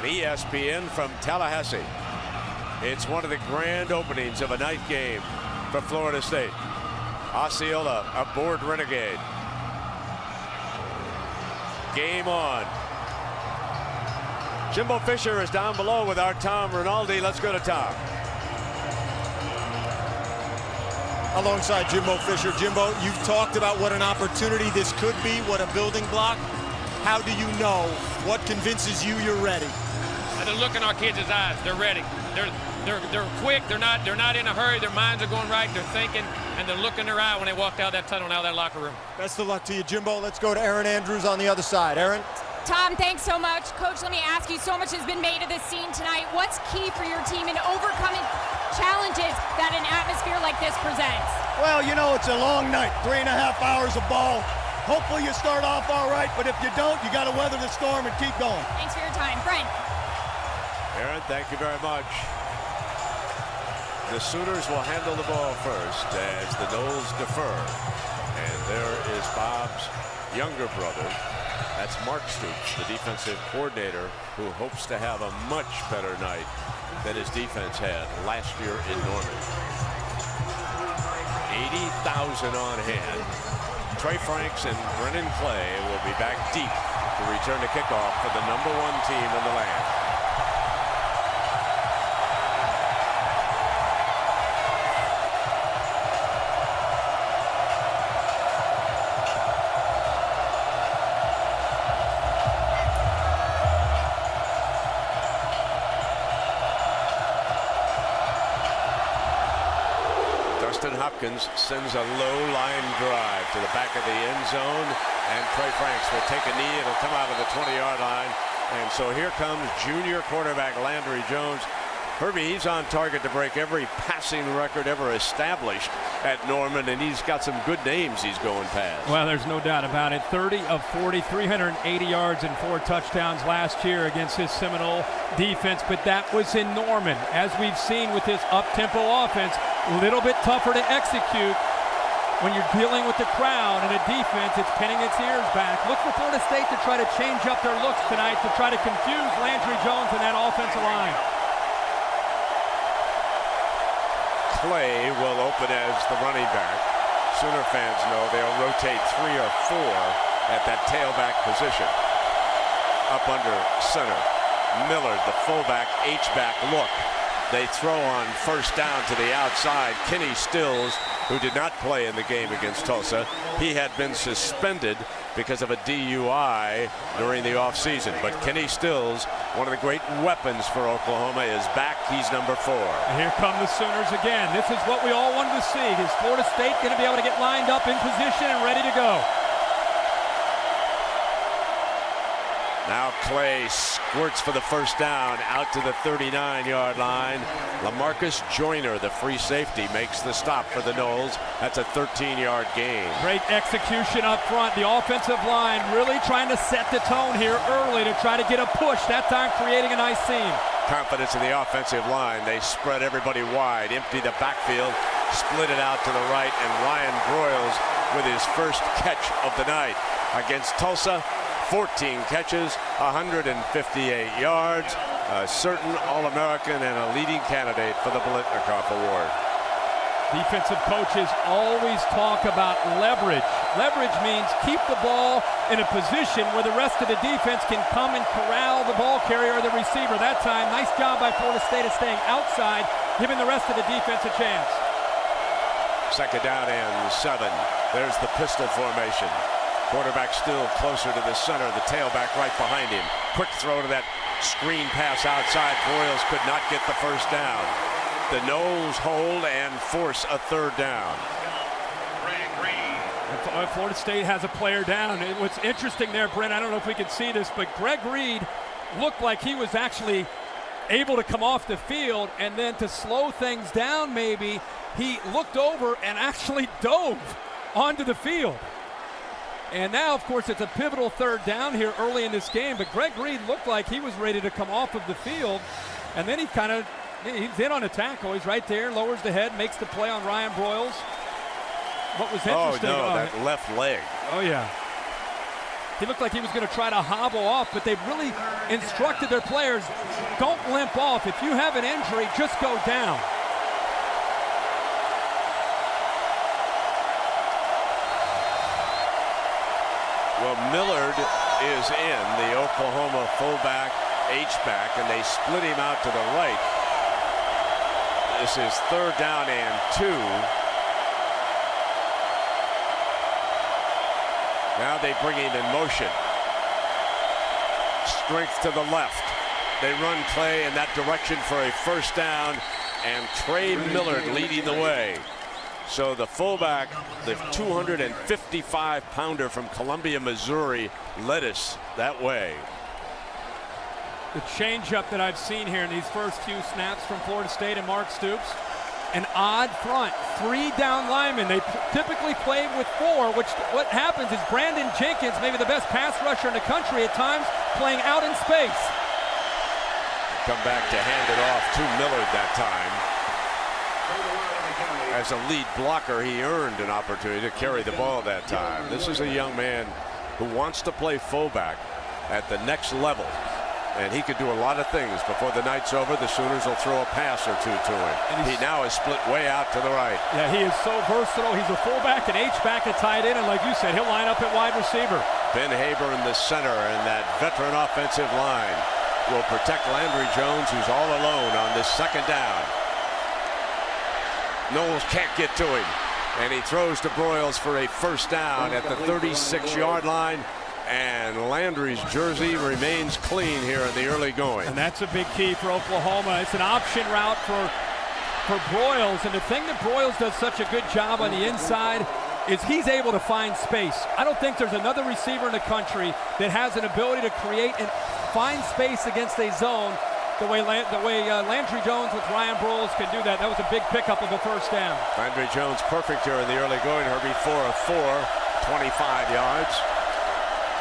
ESPN from Tallahassee. It's one of the grand openings of a night game for Florida State. Osceola aboard Renegade. Game on. Jimbo Fisher is down below with our Tom Rinaldi. Let's go to Tom. Alongside Jimbo Fisher. Jimbo, you've talked about what an opportunity this could be, what a building block. How do you know? What convinces you you're ready? The look in our kids' eyes, they're ready. They're quick, they're not in a hurry, their minds are going right, they're thinking, and the look in their eye when they walked out that tunnel and out of that locker room. Best of luck to you, Jimbo. Let's go to Aaron Andrews on the other side. Aaron? Tom, thanks so much. Coach, let me ask you, so much has been made of this scene tonight. What's key for your team in overcoming challenges that an atmosphere like this presents? Well, you know, it's a long night, 3.5 hours of ball. Hopefully you start off all right, but if you don't, you got to weather the storm and keep going. Thanks for your time. Brent. Aaron, thank you very much. The Sooners will handle the ball first as the Noles defer. And there is Bob's younger brother. That's Mark Stoops, the defensive coordinator, who hopes to have a much better night than his defense had last year in Norman. 80,000 on hand. Trey Franks and Brennan Clay will be back deep to return the kickoff for the #1 team in the land. Hopkins sends a low line drive to the back of the end zone, and Trey Franks will take a knee. It'll come out of the 20-yard line. And so here comes junior quarterback Landry Jones. Herbie, he's on target to break every passing record ever established at Norman, and he's got some good names he's going past. Well, there's no doubt about it. 30 of 40, 380 yards and 4 touchdowns last year against his Seminole defense, but that was in Norman. As we've seen with this up-tempo offense, a little bit tougher to execute when you're dealing with the crowd and a defense that's pinning its ears back. Look for Florida State to try to change up their looks tonight to try to confuse Landry Jones and that offensive line. Clay will open as the running back. Sooner fans know they'll rotate 3 or 4 at that tailback position. Up under center. Millard, the fullback, H-back look. They throw on first down to the outside. Kenny Stills, who did not play in the game against Tulsa, he had been suspended because of a DUI during the offseason. But Kenny Stills, one of the great weapons for Oklahoma, is back. He's number 4. And here come the Sooners again. This is what we all wanted to see. Is Florida State going to be able to get lined up in position and ready to go? Now Clay squirts for the first down out to the 39-yard line. LaMarcus Joyner, the free safety, makes the stop for the Noles. That's a 13-yard gain. Great execution up front. The offensive line really trying to set the tone here early to try to get a push. That time creating a nice seam. Confidence in the offensive line. They spread everybody wide, empty the backfield, split it out to the right, and Ryan Broyles with his first catch of the night against Tulsa. 14 catches, 158 yards, a certain All-American and a leading candidate for the Biletnikoff Award. Defensive coaches always talk about leverage. Leverage means keep the ball in a position where the rest of the defense can come and corral the ball carrier or the receiver. That time, nice job by Florida State of staying outside, giving the rest of the defense a chance. Second down and 7. There's the pistol formation. Quarterback still closer to the center, the tailback right behind him. Quick throw to that screen pass outside. Broyles could not get the first down. The Noles hold and force a third down. Florida State has a player down. What's interesting there, Brent, I don't know if we can see this, but Greg Reed looked like he was actually able to come off the field, and then to slow things down maybe, he looked over and actually dove onto the field. And now, of course, it's a pivotal third down here early in this game, but Greg Reed looked like he was ready to come off of the field, and then he's in on a tackle. He's right there, lowers the head, makes the play on Ryan Broyles. What was interesting? Oh, no, that left leg. Oh, yeah. He looked like he was going to try to hobble off, but they've really instructed their players, don't limp off. If you have an injury, just go down. Well, Millard is in, the Oklahoma fullback, H-back, and they split him out to the right. This is 3rd down and 2. Now they bring him in motion. Strength to the left. They run Clay in that direction for a 1st down, and Trey Millard leading the way. So the fullback, the 255-pounder from Columbia, Missouri, led us that way. The changeup that I've seen here in these first few snaps from Florida State and Mark Stoops, an odd front, 3 down linemen. They typically play with 4, which what happens is Brandon Jenkins, maybe the best pass rusher in the country at times, playing out in space. Come back to hand it off to Millard that time. As a lead blocker, he earned an opportunity to carry the ball that time. This is a young man who wants to play fullback at the next level. And he could do a lot of things. Before the night's over, the Sooners will throw a pass or 2 to him. He now is split way out to the right. Yeah, he is so versatile. He's a fullback, an H-back, a tight end, and like you said, he'll line up at wide receiver. Ben Haber in the center, and that veteran offensive line will protect Landry Jones, who's all alone on this 2nd down. Knowles can't get to him, and he throws to Broyles for a 1st down at the 36-yard line. And Landry's jersey remains clean here in the early going. And that's a big key for Oklahoma. It's an option route for Broyles. And the thing that Broyles does such a good job on the inside is he's able to find space. I don't think there's another receiver in the country that has an ability to create and find space against a zone the way Landry Jones with Ryan Broyles can do that. That was a big pickup of a 1st down. Landry Jones perfect here in the early going. Herbie 4 of 4, 25 yards.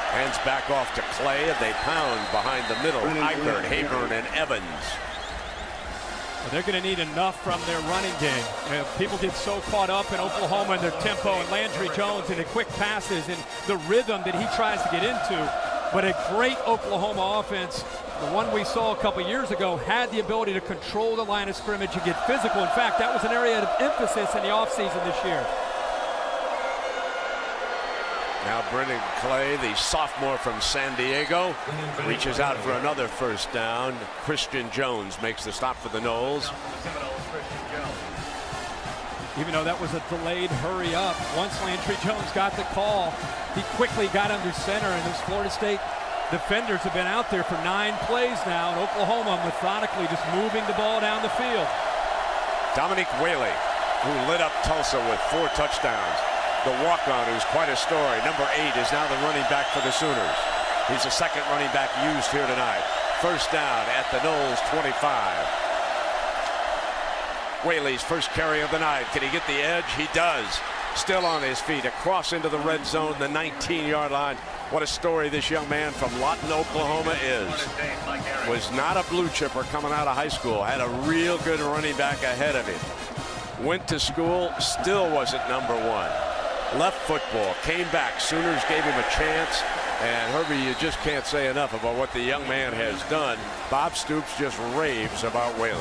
Hands back off to Clay, and they pound behind the middle. Eikert, Hayburn, and Evans. Well, they're going to need enough from their running game. People get so caught up in Oklahoma and their tempo, and Landry Jones and the quick passes and the rhythm that he tries to get into. But a great Oklahoma offense, the one we saw a couple years ago, had the ability to control the line of scrimmage and get physical. In fact, that was an area of emphasis in the offseason this year. Now Brennan Clay, the sophomore from San Diego, reaches out for another 1st down. Christian Jones makes the stop for the Noles. Even though that was a delayed hurry up, once Landry Jones got the call, he quickly got under center, and those Florida State defenders have been out there for 9 plays now, and Oklahoma methodically just moving the ball down the field. Dominique Whaley, who lit up Tulsa with 4 touchdowns. The walk-on, who's quite a story. Number 8 is now the running back for the Sooners. He's the 2nd running back used here tonight. 1st down at the Noles 25. Whaley's first carry of the night. Can he get the edge? He does. Still on his feet, across into the red zone, the 19-yard line. What a story this young man from Lawton, Oklahoma is. Was not a blue chipper coming out of high school. Had a real good running back ahead of him. Went to school, still wasn't number 1. Left football, came back. Sooners gave him a chance. And Herbie, you just can't say enough about what the young man has done. Bob Stoops just raves about Whaley.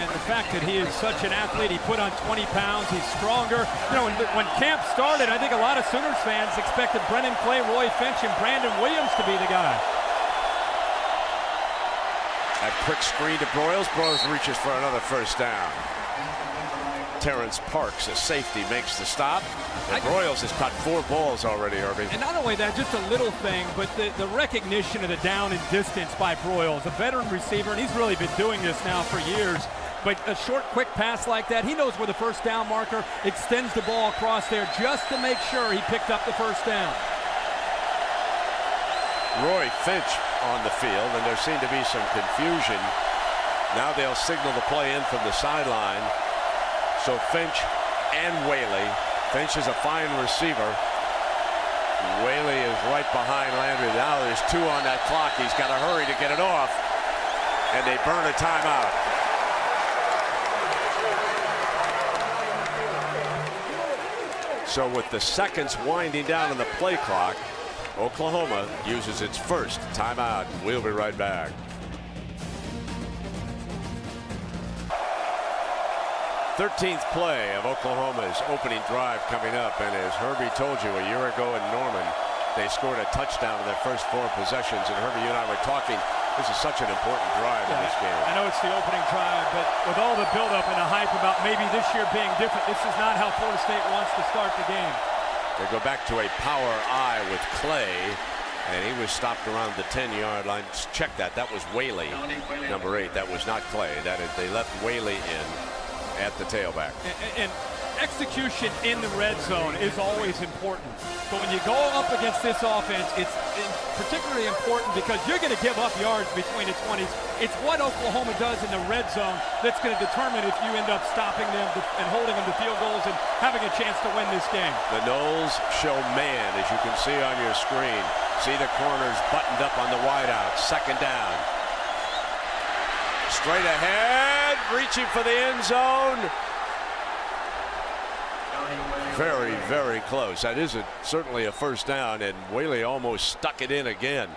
And the fact that he is such an athlete, he put on 20 pounds, he's stronger. You know, when camp started, I think a lot of Sooners fans expected Brennan Clay, Roy Finch, and Brandon Williams to be the guy. A quick screen to Broyles. Broyles reaches for another 1st down. Terrence Parks, a safety, makes the stop. And Broyles has caught 4 balls already, Herbie. And not only that, just a little thing, but the recognition of the down and distance by Broyles, a veteran receiver, and he's really been doing this now for years. But a short, quick pass like that, he knows where the 1st down marker, extends the ball across there just to make sure he picked up the 1st down. Roy Finch on the field, and there seemed to be some confusion. Now they'll signal the play in from the sideline. So Finch and Whaley. Finch is a fine receiver. Whaley is right behind Landry. Now there's 2 on that clock. He's got to hurry to get it off. And they burn a timeout. So with the seconds winding down on the play clock, Oklahoma uses its first timeout. We'll be right back. 13th play of Oklahoma's opening drive coming up, and as Herbie told you a year ago in Norman, they scored a touchdown in their first 4 possessions. And Herbie, you and I were talking, this is such an important drive in this game. I know it's the opening drive, but with all the buildup and the hype about maybe this year being different, this is not how Florida State wants to start the game. They go back to a power I with Clay, and he was stopped around the 10-yard line. Check that. That was Whaley, number 8. That was not Clay. That is, they left Whaley in at the tailback. And execution in the red zone is always important. But when you go up against this offense, it's particularly important because you're going to give up yards between the 20s. It's what Oklahoma does in the red zone that's going to determine if you end up stopping them and holding them to field goals and having a chance to win this game. The Noles show man, as you can see on your screen. See the corners buttoned up on the wideout. Second down. Straight ahead, reaching for the end zone. Very, very close. That isn't certainly a first down, and Whaley almost stuck it in again.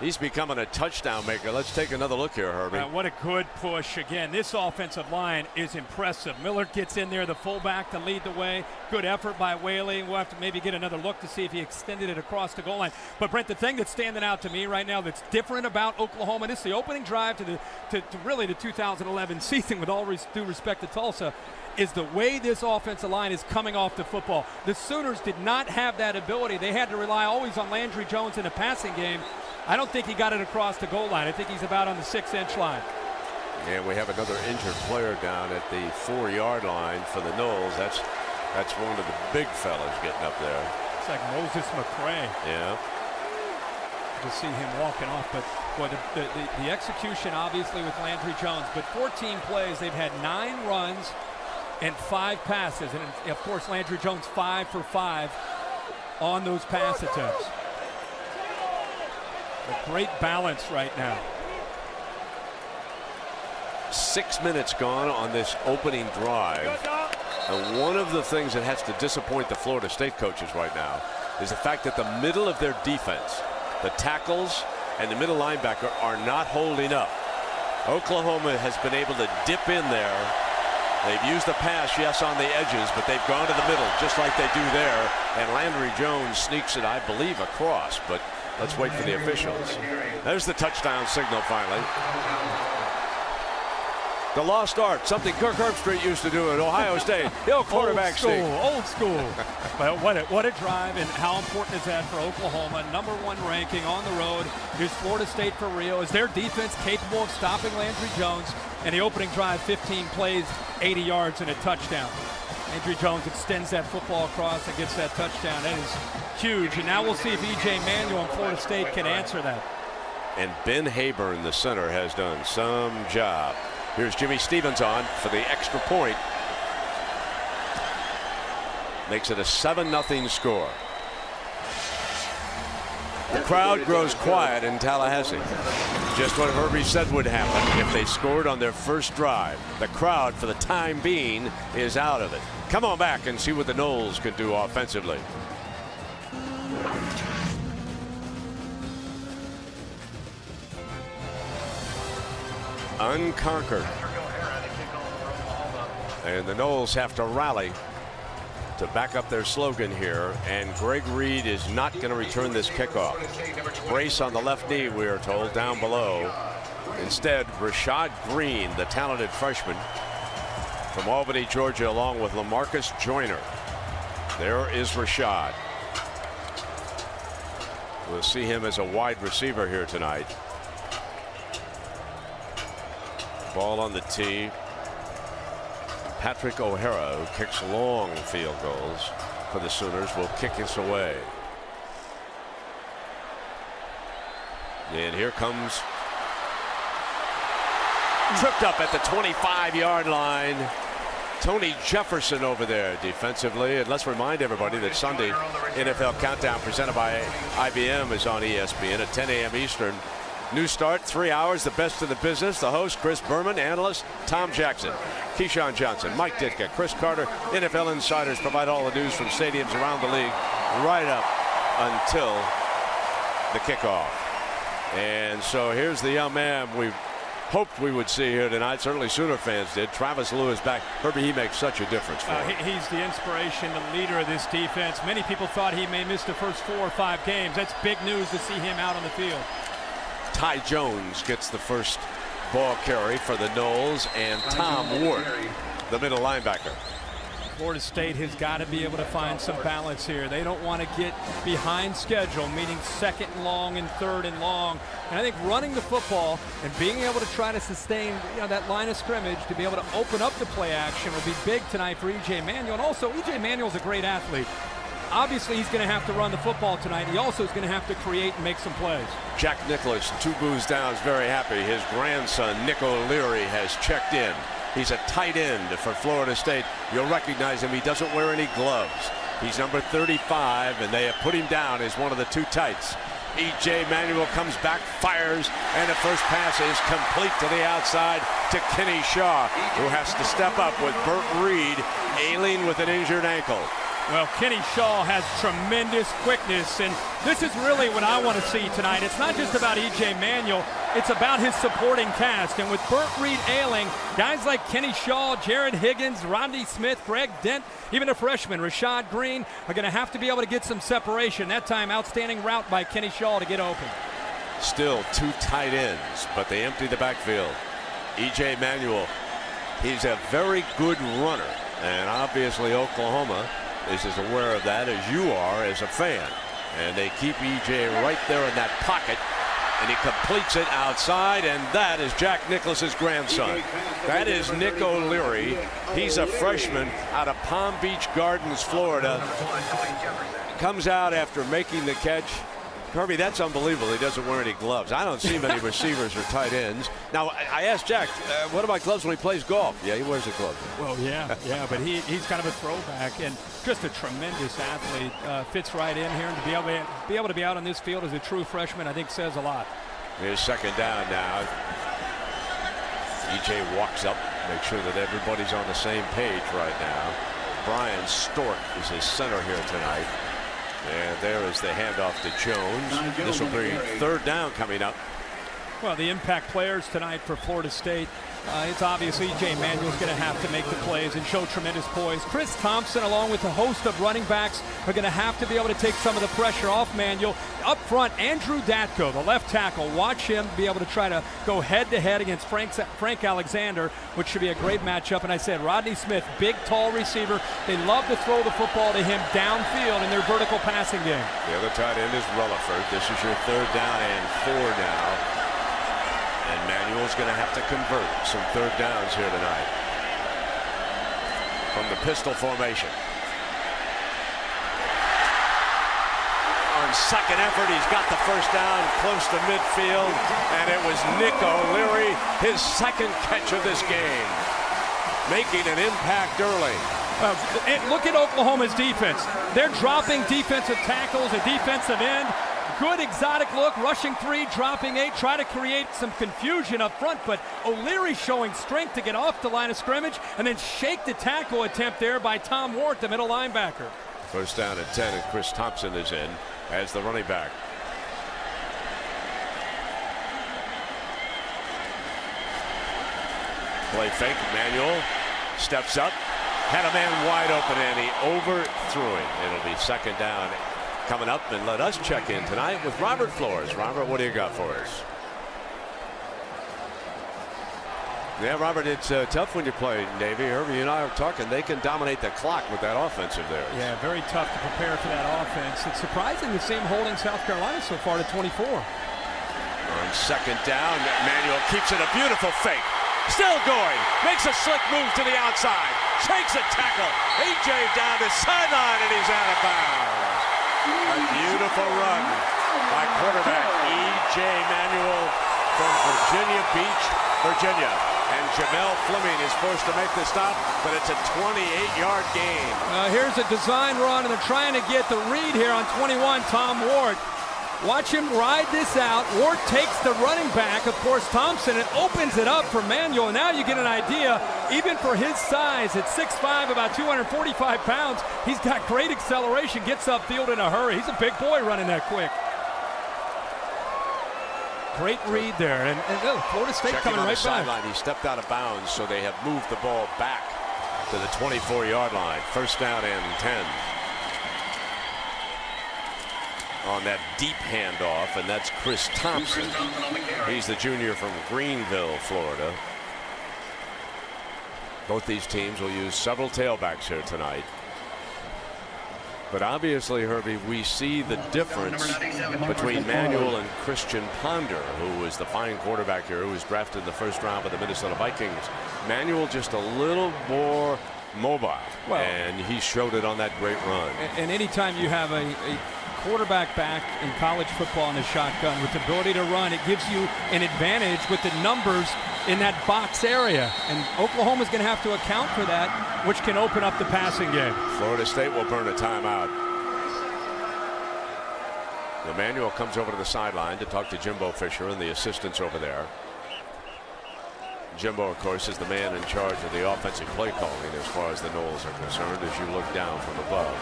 He's becoming a touchdown maker. Let's take another look here, Herbie. What a good push. Again, this offensive line is impressive. Miller gets in there, the fullback, to lead the way. Good effort by Whaley. We'll have to maybe get another look to see if he extended it across the goal line. But, Brent, the thing that's standing out to me right now that's different about Oklahoma, this is the opening drive to really the 2011 season, with all due respect to Tulsa, is the way this offensive line is coming off the football. The Sooners did not have that ability. They had to rely always on Landry Jones in the passing game. I don't think he got it across the goal line. I think he's about on the 6-inch line. And we have another injured player down at the 4-yard line for the Noles. That's one of the big fellas getting up there. It's like Moses McCray. Yeah. To see him walking off, but boy, the execution obviously with Landry Jones. But 14 plays, they've had 9 runs and 5 passes, and of course Landry Jones 5 for 5 on those pass attempts. A great balance right now. 6 minutes gone on this opening drive. And one of the things that has to disappoint the Florida State coaches right now is the fact that the middle of their defense, the tackles and the middle linebacker, are not holding up. Oklahoma has been able to dip in there. They've used the pass, yes, on the edges, but they've gone to the middle just like they do there. And Landry Jones sneaks it, I believe, across. But let's wait for the officials. There's the touchdown signal finally. The lost art, something Kirk Herbstreit used to do at Ohio State. The old quarterback sneak. Old school. But what a drive, and how important is that for Oklahoma? #1 ranking on the road. Is Florida State for real? Is their defense capable of stopping Landry Jones? And the opening drive, 15 plays, 80 yards, and a touchdown. Landry Jones extends that football across and gets that touchdown. That is huge. And now we'll see if E.J. Manuel and Florida State can answer that. And Ben Haber in the center has done some job. Here's Jimmy Stevens on for the extra point. Makes it a 7-0 score. The crowd grows quiet in Tallahassee. Just what Herbie said would happen if they scored on their first drive. The crowd, for the time being, is out of it. Come on back and see what the Noles can do offensively. Unconquered. And the Noles have to rally to back up their slogan here, and Greg Reed is not going to return this kickoff. Brace on the left knee, we are told, down below. Instead, Rashad Green, the talented freshman from Albany, Georgia, along with LaMarcus Joyner. There is Rashad. We'll see him as a wide receiver here tonight. Ball on the tee. Patrick O'Hara, who kicks long field goals for the Sooners, will kick this away. And here comes, tripped up at the 25-yard line, Tony Jefferson over there defensively. And let's remind everybody that Sunday NFL Countdown presented by IBM is on ESPN at 10 a.m. Eastern. New start, 3 hours, the best in the business. The host, Chris Berman, analyst, Tom Jackson, Keyshawn Johnson, Mike Ditka, Chris Carter. NFL insiders provide all the news from stadiums around the league right up until the kickoff. And so here's the young man we hoped we would see here tonight. Certainly Sooner fans did. Travis Lewis back. Herbie, he makes such a difference for him. He's the inspiration, the leader of this defense. Many people thought he may miss the first 4 or 5 games. That's big news to see him out on the field. Ty Jones gets the first ball carry for the Noles, and Tom Ward, the middle linebacker. Florida State has got to be able to find some balance here. They don't want to get behind schedule, meaning 2nd and long and 3rd and long. And I think running the football and being able to try to sustain, that line of scrimmage to be able to open up the play action will be big tonight for E.J. Manuel. And also, E.J. Manuel's a great athlete. Obviously, he's going to have to run the football tonight. He also is going to have to create and make some plays. Jack Nicholas, 2 booths down, is very happy. His grandson, Nick O'Leary, has checked in. He's a tight end for Florida State. You'll recognize him. He doesn't wear any gloves. He's number 35, and they have put him down as one of the 2 tights. E.J. Manuel comes back, fires, and the first pass is complete to the outside to Kenny Shaw, who has to step up with Burt Reed ailing with an injured ankle. Well, Kenny Shaw has tremendous quickness, and this is really what I want to see tonight. It's not just about E.J. Manuel, it's about his supporting cast. And with Burt Reed ailing, guys like Kenny Shaw, Jared Higgins, Rodney Smith, Greg Dent, even a freshman, Rashad Green, are going to have to be able to get some separation. That time, outstanding route by Kenny Shaw to get open. Still 2 tight ends, but they empty the backfield. E.J. Manuel, he's a very good runner, and obviously Oklahoma is as aware of that as you are as a fan. And they keep E.J. right there in that pocket, and he completes it outside, and that is Jack Nicholas's grandson. That is Nick O'Leary. He's a freshman out of Palm Beach Gardens, Florida. Comes out after making the catch. Herbie, that's unbelievable. He doesn't wear any gloves. I don't see many receivers or tight ends. Now, I asked Jack, what about gloves when he plays golf? Yeah, he wears a glove. Well, yeah, but he's kind of a throwback and just a tremendous athlete. Fits right in here, and to be able to be out on this field as a true freshman, I think says a lot. Here's 2nd down now. E.J. walks up, make sure that everybody's on the same page right now. Brian Stork is his center here tonight. And there is the handoff to Jones. This will be 3rd down coming up. Well, the impact players tonight for Florida State, it's obvious E.J. Manuel's going to have to make the plays and show tremendous poise. Chris Thompson, along with a host of running backs, are going to have to be able to take some of the pressure off Manuel. Up front, Andrew Datko, the left tackle. Watch him be able to try to go head-to-head against Frank Alexander, which should be a great matchup. And I said Rodney Smith, big, tall receiver. They love to throw the football to him downfield in their vertical passing game. The other tight end is Rutherford. This is your 3rd down and 4 now. And Manuel's going to have to convert some 3rd downs here tonight from the pistol formation. On 2nd effort, he's got the 1st down close to midfield, and it was Nick O'Leary, his 2nd catch of this game, making an impact early. Look at Oklahoma's defense. They're dropping defensive tackles, a defensive end. Good exotic look, rushing 3, dropping 8, try to create some confusion up front, but O'Leary showing strength to get off the line of scrimmage and then shake the tackle attempt there by Tom Ward, the middle linebacker. 1st down and 10, and Chris Thompson is in as the running back. Play fake, Manuel steps up, had a man wide open, and he overthrew it. It'll be 2nd down coming up, and let us check in tonight with Robert Flores. Robert, what do you got for us? Yeah, Robert, it's tough when you play Navy. Herbie and I are talking. They can dominate the clock with that offense of theirs. Yeah, very tough to prepare for that offense. It's surprising the same holding South Carolina so far to 24. On 2nd down, Manuel keeps it a beautiful fake. Still going. Makes a slick move to the outside. Shakes a tackle. E.J. down the sideline, and he's out of bounds. A beautiful run by quarterback E.J. Manuel from Virginia Beach, Virginia. And Jamel Fleming is forced to make the stop, but it's a 28-yard gain. Here's a design run, and they're trying to get the read here on 21, Tom Ward. Watch him ride this out. Ward takes the running back, of course, Thompson, and opens it up for Manuel. Now you get an idea, even for his size, at 6'5", about 245 pounds, he's got great acceleration, gets upfield in a hurry. He's a big boy running that quick. Great read there, and Florida State Checking coming on right the back. sideline. He stepped out of bounds, so they have moved the ball back to the 24-yard line. First down and 10. On that deep handoff, and that's Chris Thompson. He's the junior from Greenville, Florida. Both these teams will use several tailbacks here tonight. But obviously, Herbie, we see the difference between Manuel and Christian Ponder, who was the fine quarterback here, who was drafted in the first round by the Minnesota Vikings. Manuel just a little more mobile, and he showed it on that great run. And anytime you have a quarterback back in college football in the shotgun with the ability to run, it gives you an advantage with the numbers in that box area. And Oklahoma's going to have to account for that, which can open up the passing game. Florida State will burn a timeout. Emmanuel comes over to the sideline to talk to Jimbo Fisher and the assistants over there. Jimbo, of course, is the man in charge of the offensive play calling as far as the Noles are concerned as you look down from above.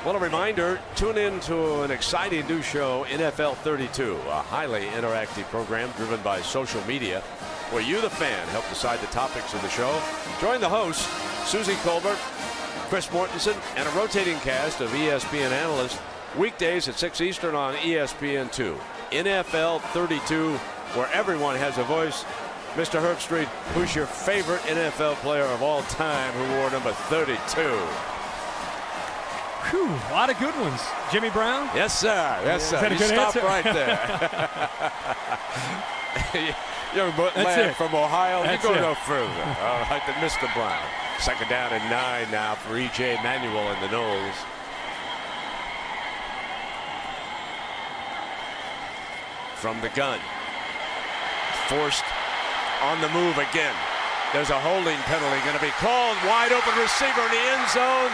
Well, a reminder, tune in to an exciting new show, NFL 32, a highly interactive program driven by social media, where you, the fan, help decide the topics of the show. Join the hosts, Susie Colbert, Chris Mortensen, and a rotating cast of ESPN analysts, weekdays at 6 Eastern on ESPN2. NFL 32, where everyone has a voice. Mr. Herbstreit, who's your favorite NFL player of all time who wore number 32? Whew, a lot of good ones. Jimmy Brown? Yes, sir. Yes, sir. You stopped right there. Young lad from Ohio. That's you go it. no further. All right, then Mr. Brown. Second down and 9 now for E.J. Manuel and the Noles. From the gun. Forced on the move again. There's a holding penalty going to be called. Wide open receiver in the end zone.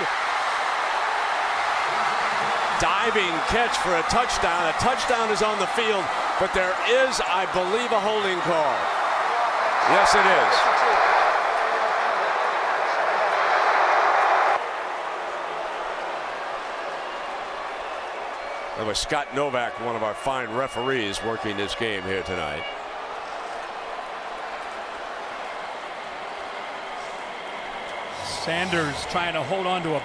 Diving catch for a touchdown. A touchdown is on the field, but there is, I believe, a holding call. Yes, it is. That was Scott Novak, one of our fine referees, working this game here tonight. Sanders trying to hold on to a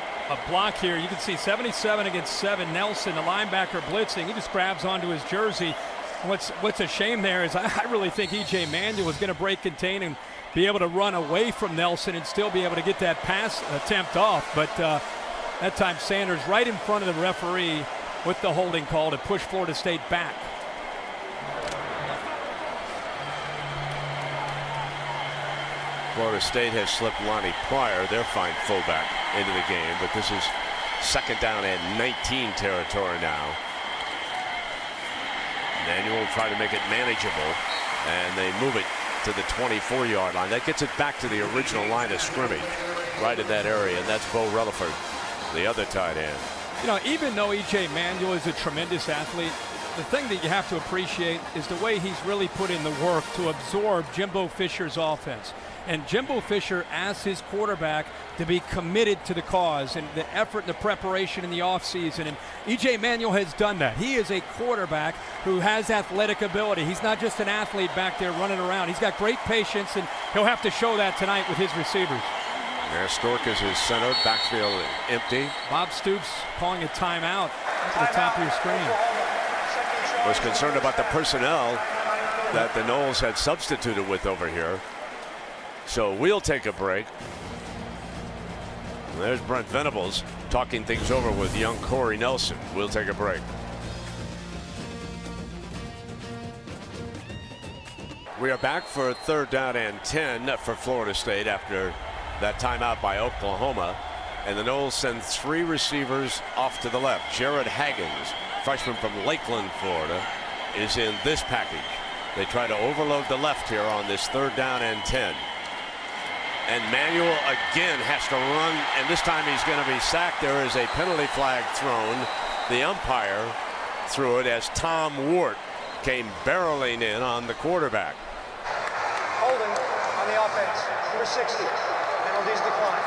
block here. You can see 77 against 7. Nelson, the linebacker, blitzing. He just grabs onto his jersey. What's a shame there is I really think E.J. Manuel was going to break contain and be able to run away from Nelson and still be able to get that pass attempt off. But that time Sanders right in front of the referee with the holding call to push Florida State back. Florida State has slipped Lonnie Pryor, their fine fullback, into the game, but this is second down and 19 territory now. Manuel will try to make it manageable, and they move it to the 24-yard line. That gets it back to the original line of scrimmage, right in that area, and that's Bo Relaford, the other tight end. You know, even though E.J. Manuel is a tremendous athlete, the thing that you have to appreciate is the way he's really put in the work to absorb Jimbo Fisher's offense. And Jimbo Fisher asked his quarterback to be committed to the cause and the effort and the preparation in the offseason. And E.J. Manuel has done that. He is a quarterback who has athletic ability. He's not just an athlete back there running around. He's got great patience, and he'll have to show that tonight with his receivers. There, Stork is his center, backfield empty. Bob Stoops calling a timeout to the top of your screen. Was concerned about the personnel that the Noles had substituted with over here. So we'll take a break. And there's Brent Venables talking things over with young Corey Nelson. We'll take a break. We are back for third down and 10 for Florida State after that timeout by Oklahoma. And the Noles send 3 receivers off to the left. Jared Haggins, freshman from Lakeland, Florida, is in this package. They try to overload the left here on this third down and 10. And Manuel again has to run, and this time he's going to be sacked. There is a penalty flag thrown. The umpire threw it as Tom Wart came barreling in on the quarterback. Holding on the offense, number 60. Penalties decline.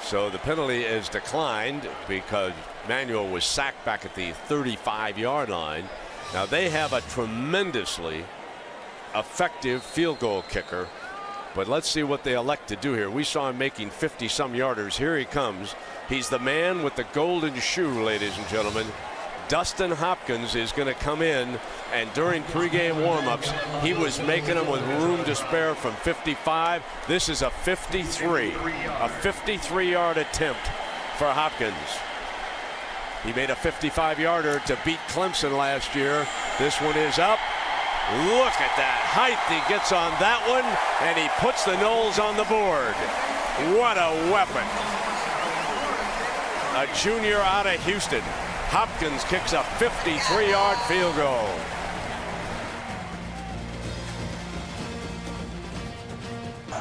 So the penalty is declined because Manuel was sacked back at the 35-yard line. Now they have a tremendously effective field goal kicker, but let's see what they elect to do here. We saw him making 50-some yarders. Here he comes. He's the man with the golden shoe, ladies and gentlemen. Dustin Hopkins is going to come in, and during pregame warmups, he was making them with room to spare from 55. This is a 53, a 53-yard attempt for Hopkins. He made a 55-yarder to beat Clemson last year. This one is up. Look at that height. He gets on that one, and he puts the Noles on the board. What a weapon. A junior out of Houston. Hopkins kicks a 53-yard field goal.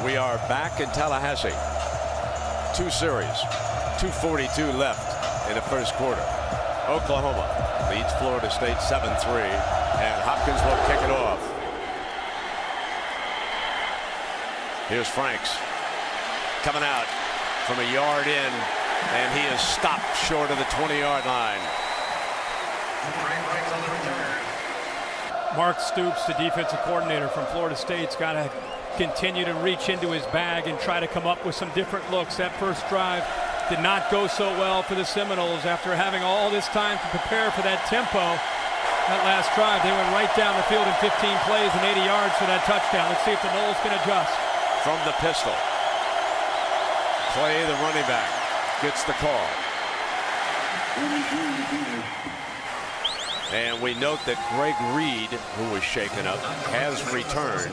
We are back in Tallahassee. 2 series, 2:42 left in the first quarter. Oklahoma leads Florida State 7-3, and Hopkins will kick it off. Here's Franks coming out from a yard in, and he is stopped short of the 20-yard line. Mark Stoops, the defensive coordinator from Florida State's got to continue to reach into his bag and try to come up with some different looks. That first drive did not go so well for the Seminoles after having all this time to prepare for that tempo. That last drive, they went right down the field in 15 plays and 80 yards for that touchdown. Let's see if the Noles can adjust. From the pistol, Clay, the running back, gets the call. And we note that Greg Reed, who was shaken up, has returned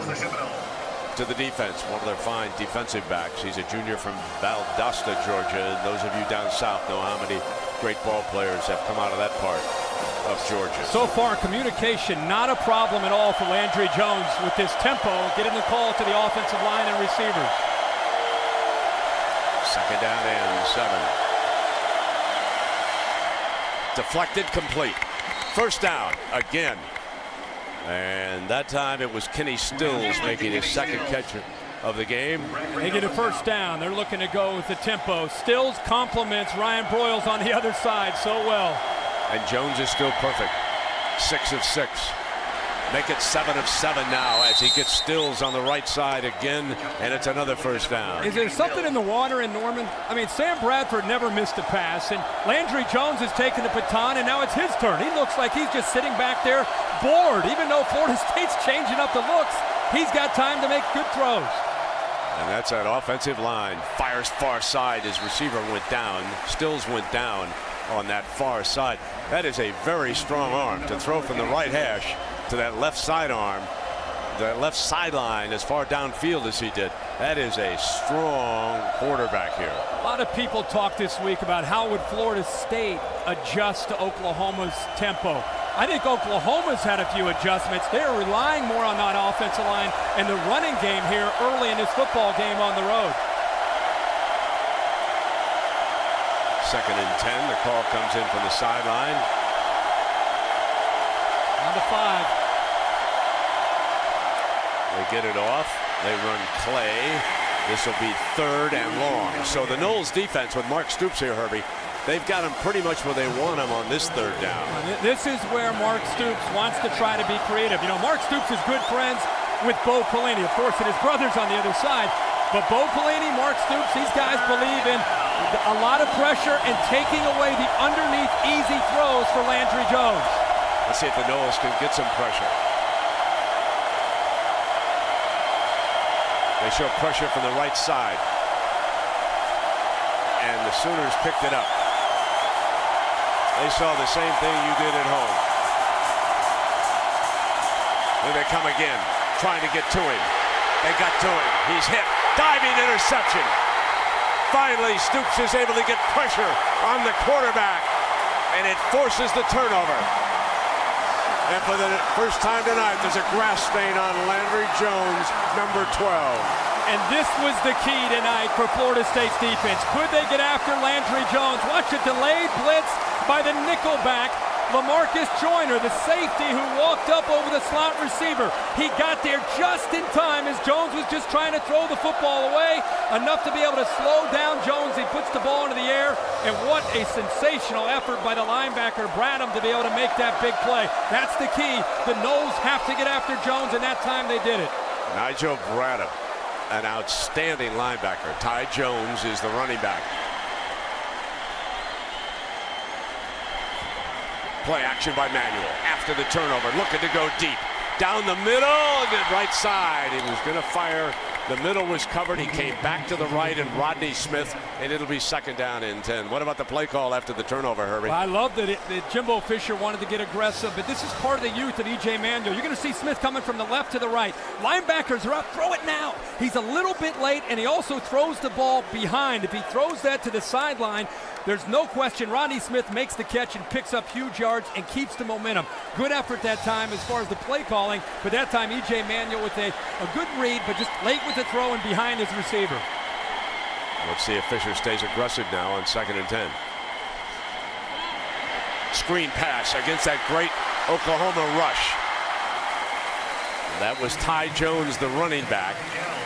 to the defense. One of their fine defensive backs. He's a junior from Valdosta, Georgia. And those of you down south know how many great ball players have come out of that part of Georgia. So far, communication not a problem at all for Landry Jones with this tempo, getting the call to the offensive line and receivers. Second down and 7. Deflected, complete. First down again. And that time it was Kenny Stills making his second catch of the game. They get a first down. They're looking to go with the tempo. Stills compliments Ryan Broyles on the other side so well. And Jones is still perfect. 6 of 6. Make it 7 of 7 now as he gets Stills on the right side again, and it's another first down. Is there something in the water in Norman? I mean, Sam Bradford never missed a pass, and Landry Jones has taken the baton, and now it's his turn. He looks like he's just sitting back there bored. Even though Florida State's changing up the looks, he's got time to make good throws. And that's that offensive line. Fires far side. His receiver went down. Stills went down on that far side. That is a very strong arm to throw from the right hash to that left side arm, the left sideline as far downfield as he did. That is a strong quarterback here. A lot of people talk this week about how would Florida State adjust to Oklahoma's tempo. I think Oklahoma's had a few adjustments. They're relying more on that offensive line and the running game here early in this football game on the road. Second and 10. The call comes in from the sideline. On to 5. They get it off. They run Clay. This will be 3rd and long. So the Noles defense with Mark Stoops here, Herbie, they've got him pretty much where they want him on this 3rd down. This is where Mark Stoops wants to try to be creative. You know, Mark Stoops is good friends with Bo Pelini, of course, and his brother's on the other side. But Bo Pelini, Mark Stoops, these guys believe in a lot of pressure and taking away the underneath easy throws for Landry Jones. Let's see if the Noles can get some pressure. They show pressure from the right side. And the Sooners picked it up. They saw the same thing you did at home. Here they come again, trying to get to him. They got to him. He's hit. Diving interception. Finally, Stoops is able to get pressure on the quarterback, and it forces the turnover. And for the first time tonight, there's a grass stain on Landry Jones, number 12. And this was the key tonight for Florida State's defense. Could they get after Landry Jones? Watch a delayed blitz by the nickelback. LaMarcus Joyner, the safety who walked up over the slot receiver. He got there just in time as Jones was just trying to throw the football away, enough to be able to slow down Jones. He puts the ball into the air, and what a sensational effort by the linebacker, Bradham, to be able to make that big play. That's the key. The Noles have to get after Jones, and that time they did it. Nigel Bradham, an outstanding linebacker. Ty Jones is the running back. Play action by Manuel after the turnover, looking to go deep. Down the middle, right side. He was going to fire. The middle was covered. He came back to the right, and Rodney Smith, and it'll be 2nd down and 10. What about the play call after the turnover, Herbie? Well, I love that Jimbo Fisher wanted to get aggressive, but this is part of the youth of E.J. Manuel. You're going to see Smith coming from the left to the right. Linebackers are up. Throw it now. He's a little bit late, and he also throws the ball behind. If he throws that to the sideline, there's no question Rodney Smith makes the catch and picks up huge yards and keeps the momentum. Good effort that time as far as the play calling, but that time E.J. Manuel with a good read, but just late with the throw and behind his receiver. Let's see if Fisher stays aggressive now on 2nd and 10. Screen pass against that great Oklahoma rush. That was Ty Jones, the running back.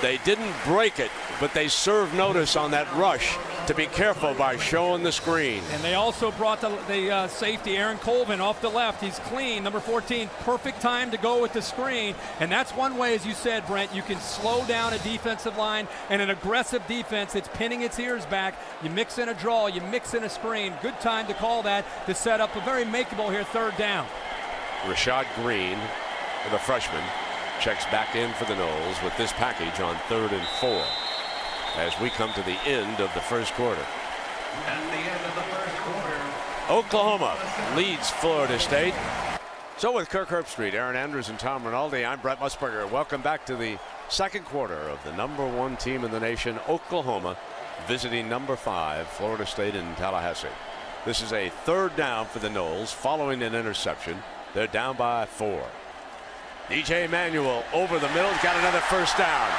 They didn't break it, but they served notice on that rush to be careful by showing the screen. And they also brought the safety, Aaron Colvin, off the left. He's clean, number 14. Perfect time to go with the screen. And that's one way, as you said, Brent, you can slow down a defensive line and an aggressive defense that's pinning its ears back. You mix in a draw, you mix in a screen. Good time to call that to set up a very makeable here 3rd down. Rashad Green, the freshman, checks back in for the Noles with this package on 3rd and 4 as we come to the end of the first quarter. At the end of the first quarter, Oklahoma leads Florida State. So with Kirk Herbstreit, Aaron Andrews, and Tom Rinaldi, I'm Brett Musburger. Welcome back to the second quarter of the #1 team in the nation, Oklahoma, visiting number 5, Florida State in Tallahassee. This is a 3rd down for the Noles following an interception. They're down by 4. E.J. Manuel over the middle, got another 1st down.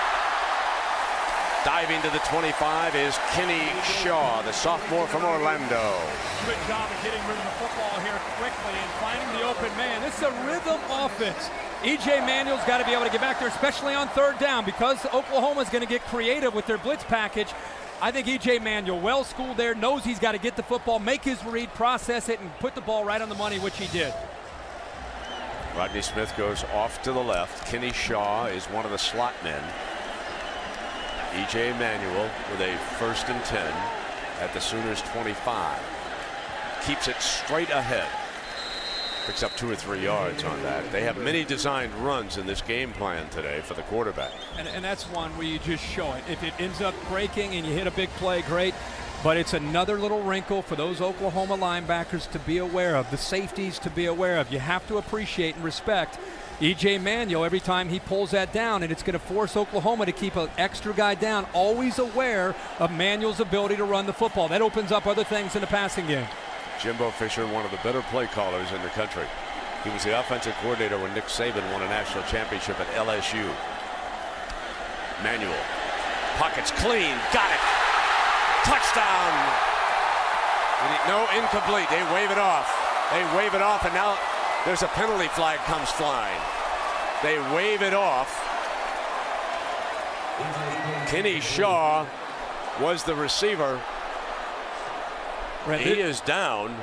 Diving to the 25 is Kenny Shaw, the sophomore from Orlando. Good job of getting rid of the football here quickly and finding the open man. This is a rhythm offense. E.J. Manuel's got to be able to get back there, especially on 3rd down, because Oklahoma's going to get creative with their blitz package. I think E.J. Manuel, well schooled there, knows he's got to get the football, make his read, process it, and put the ball right on the money, which he did. Rodney Smith goes off to the left. Kenny Shaw is one of the slot men. E.J. Manuel with a 1st and 10 at the Sooners 25. Keeps it straight ahead. Picks up 2 or 3 yards on that. They have many designed runs in this game plan today for the quarterback. And that's one where you just show it. If it ends up breaking and you hit a big play, great. But it's another little wrinkle for those Oklahoma linebackers to be aware of, the safeties to be aware of. You have to appreciate and respect E.J. Manuel every time he pulls that down, and it's going to force Oklahoma to keep an extra guy down, always aware of Manuel's ability to run the football. That opens up other things in the passing game. Jimbo Fisher, one of the better play callers in the country. He was the offensive coordinator when Nick Saban won a national championship at LSU. Manuel, pockets clean, got it. Touchdown. No, incomplete. They wave it off. They wave it off, and now there's a penalty flag comes flying. They wave it off. Kenny Shaw was the receiver. He is down.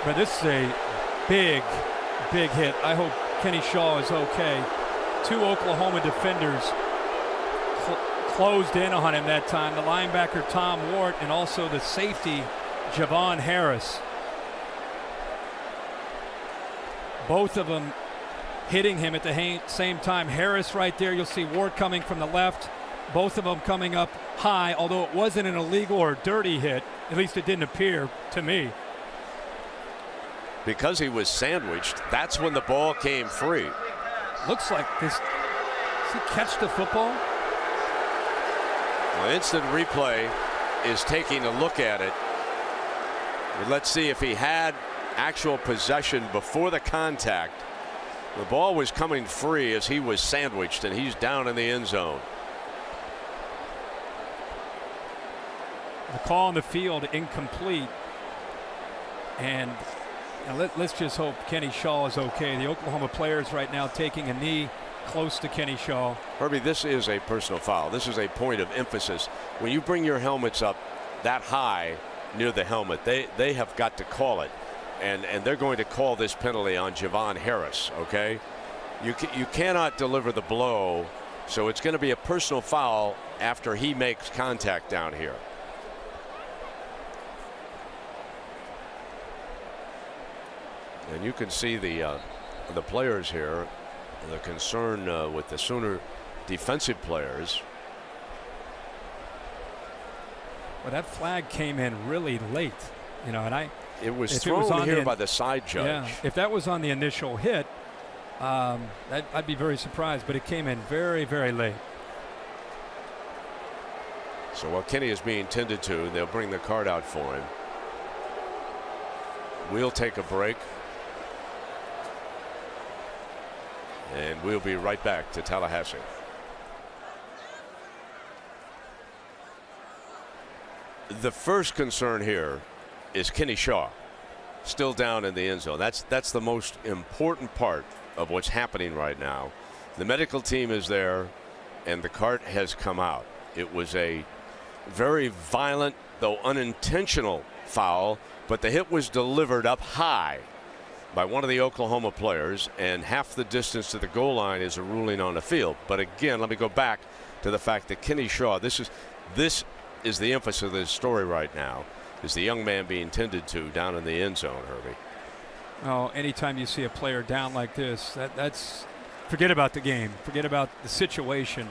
But this is a big hit. I hope Kenny Shaw is okay. 2 Oklahoma defenders closed in on him that time. The linebacker Tom Ward and also the safety Javon Harris. Both of them hitting him at the same time. Harris right there. You'll see Ward coming from the left. Both of them coming up high, although it wasn't an illegal or dirty hit. At least it didn't appear to me. Because he was sandwiched, that's when the ball came free. Looks like this. Does he catch the football? Well, instant replay is taking a look at it. Let's see if he had actual possession before the contact. The ball was coming free as he was sandwiched, and he's down in the end zone. The call on the field incomplete. And let's just hope Kenny Shaw is okay. The Oklahoma players right now taking a knee close to Kenny Shaw. Herbie, this is a personal foul. This is a point of emphasis. When you bring your helmets up that high near the helmet, they have got to call it. And they're going to call this penalty on Javon Harris, okay? You cannot deliver the blow, so it's going to be a personal foul after he makes contact down here. And you can see the players here, the concern with the Sooner defensive players. Well, that flag came in really late, you know, and it was thrown here by the side judge. Yeah, if that was on the initial hit, I'd be very surprised, but it came in very, very late. So while Kenny is being tended to, they'll bring the card out for him. We'll take a break. And we'll be right back to Tallahassee. The first concern here is Kenny Shaw still down in the end zone. That's the most important part of what's happening right now. The medical team is there and the cart has come out. It was a very violent, though unintentional foul, but the hit was delivered up high by one of the Oklahoma players, and half the distance to the goal line is a ruling on the field. But again, let me go back to the fact that Kenny Shaw, this is the emphasis of this story right now, is the young man being tended to down in the end zone, Herbie. Oh, anytime you see a player down like this, that's forget about the game, forget about the situation.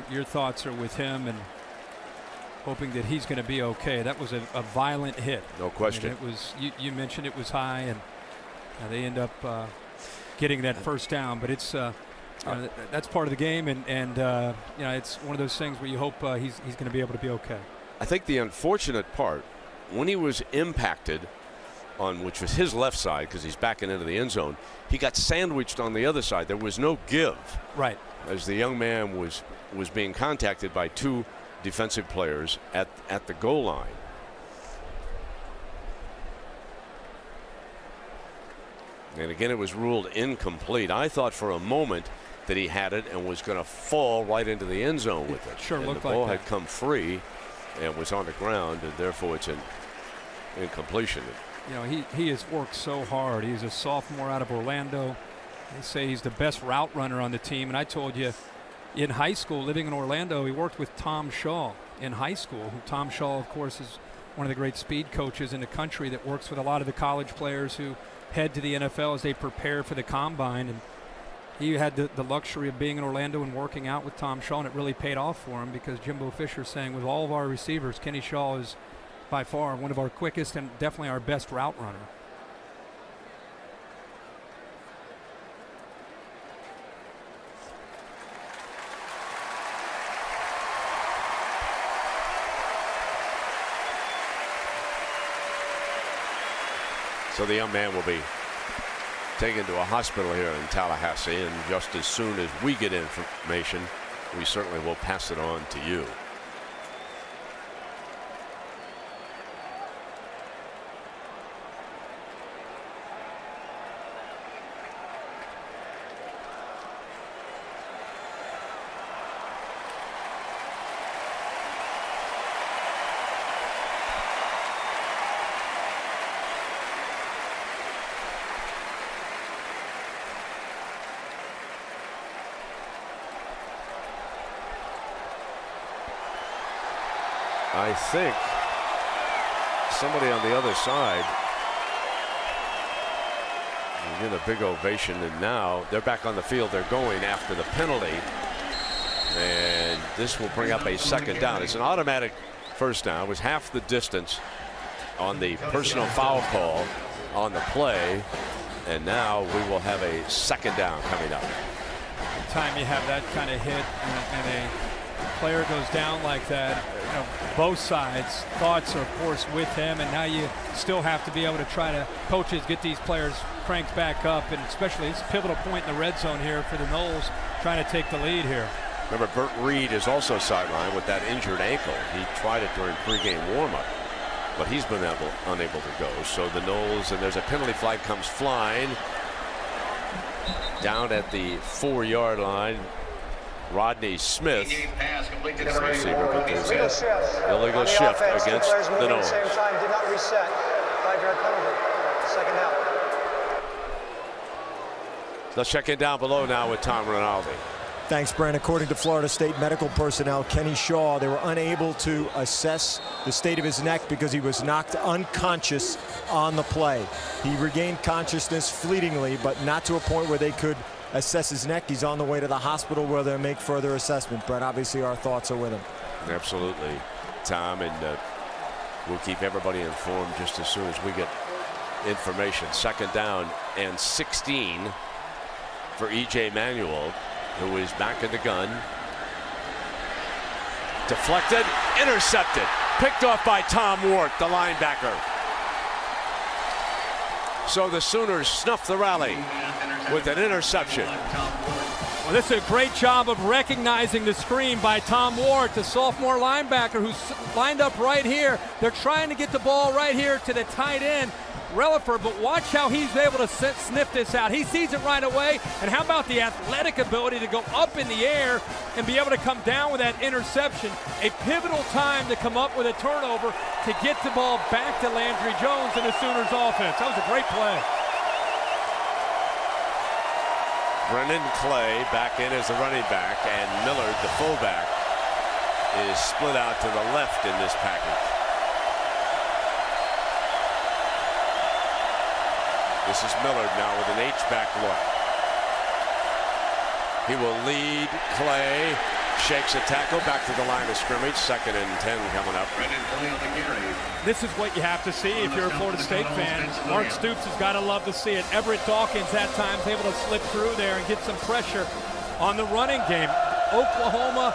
Your thoughts are with him and hoping that he's going to be okay. That was a violent hit. No question. I mean, it was. You mentioned it was high, and they end up getting that first down. But it's that's part of the game, and you know, it's one of those things where you hope he's going to be able to be okay. I think the unfortunate part, when he was impacted on, which was his left side, because he's backing into the end zone, he got sandwiched on the other side. There was no give. Right. As the young man was being contacted by two defensive players at the goal line. And again, it was ruled incomplete. I thought for a moment that he had it and was going to fall right into the end zone with it. Sure looked like that. The ball had come free and was on the ground, and therefore it's an incompletion. You know, he has worked so hard. He's a sophomore out of Orlando. They say he's the best route runner on the team. And I told you, in high school, living in Orlando, he worked with Tom Shaw in high school. Tom Shaw, of course, is one of the great speed coaches in the country that works with a lot of the college players who head to the NFL as they prepare for the combine. And he had the luxury of being in Orlando and working out with Tom Shaw, and it really paid off for him, because Jimbo Fisher's saying with all of our receivers, Kenny Shaw is by far one of our quickest and definitely our best route runner. So the young man will be taken to a hospital here in Tallahassee, and just as soon as we get information, we certainly will pass it on to you. I think somebody on the other side will get a big ovation, and now they're back on the field. They're going after the penalty, and this will bring up a second down. It's an automatic first down. It was half the distance on the personal foul call on the play, and now we will have a second down coming up. Time you have that kind of hit and a player goes down like that, you know, both sides, thoughts are, of course, with him, and now you still have to be able to try to, coaches, get these players cranked back up, and especially it's a pivotal point in the red zone here for the Noles, trying to take the lead here. Remember, Burt Reed is also sidelined with that injured ankle. He tried it during pregame warm-up, but he's been unable to go. So the Noles, and there's a penalty flag comes flying down at the 4-yard line. Rodney Smith is the receiver, but there's an illegal shift against the Noles. Same time, did not reset. 5-yard penalty. Second down. Let's check in down below now with Tom Rinaldi. Thanks, Brent. According to Florida State medical personnel, Kenny Shaw, they were unable to assess the state of his neck because he was knocked unconscious on the play. He regained consciousness fleetingly, but not to a point where they could assess his neck. He's on the way to the hospital where they'll make further assessment. Brent, obviously our thoughts are with him. Absolutely, Tom, and we'll keep everybody informed just as soon as we get information. Second down and 16 for E.J. Manuel, who is back in the gun. Deflected, intercepted, picked off by Tom Wart, the linebacker. So the Sooners snuff the rally with an interception. Well, this is a great job of recognizing the screen by Tom Wart, the sophomore linebacker who's lined up right here. They're trying to get the ball right here to the tight end, Relaford, but watch how he's able to sniff this out. He sees it right away, and how about the athletic ability to go up in the air and be able to come down with that interception. A pivotal time to come up with a turnover to get the ball back to Landry Jones and the Sooners offense. That was a great play. Brennan Clay back in as the running back, and Millard, the fullback, is split out to the left in this package. This is Millard now with an H-back look. He will lead Clay, shakes a tackle back to the line of scrimmage. 2nd and 10 coming up. This is what you have to see if you're a Florida State fan. Mark Stoops has got to love to see it. Everett Dawkins at times able to slip through there and get some pressure on the running game. Oklahoma,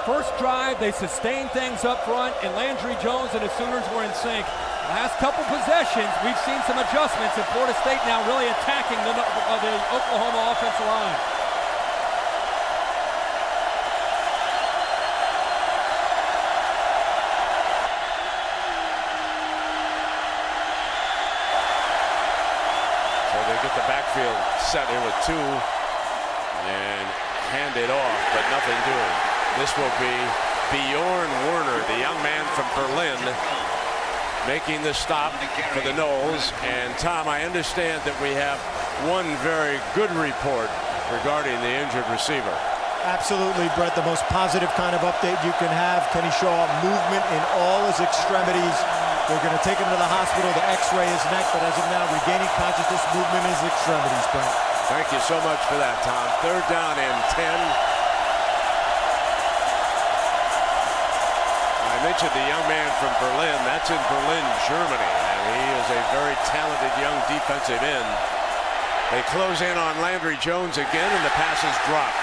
first drive, they sustained things up front, and Landry Jones and the Sooners were in sync. Last couple possessions, we've seen some adjustments, and Florida State now really attacking the Oklahoma offensive line. So they get the backfield set here with 2 and hand it off, but nothing doing. This will be Bjorn Werner, the young man from Berlin, making the stop for the Noles. And Tom, I understand that we have one very good report regarding the injured receiver. Absolutely, Brett. The most positive kind of update you can have. Kenny Shaw, movement in all his extremities. They're going to take him to the hospital to x-ray his neck, but as of now, regaining consciousness, movement in his extremities, Brett. Thank you so much for that, Tom. 3rd down and 10. I mentioned the young man from Berlin. That's in Berlin, Germany, and he is a very talented young defensive end. They close in on Landry Jones again, and the pass is dropped.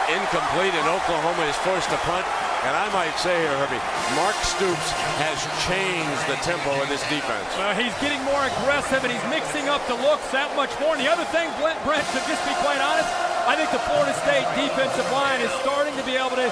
Incomplete, and Oklahoma is forced to punt. And I might say here, Herbie, Mark Stoops has changed the tempo in this defense. Well, he's getting more aggressive, and he's mixing up the looks that much more. And the other thing, Brent, to just be quite honest, I think the Florida State defensive line is starting to be able to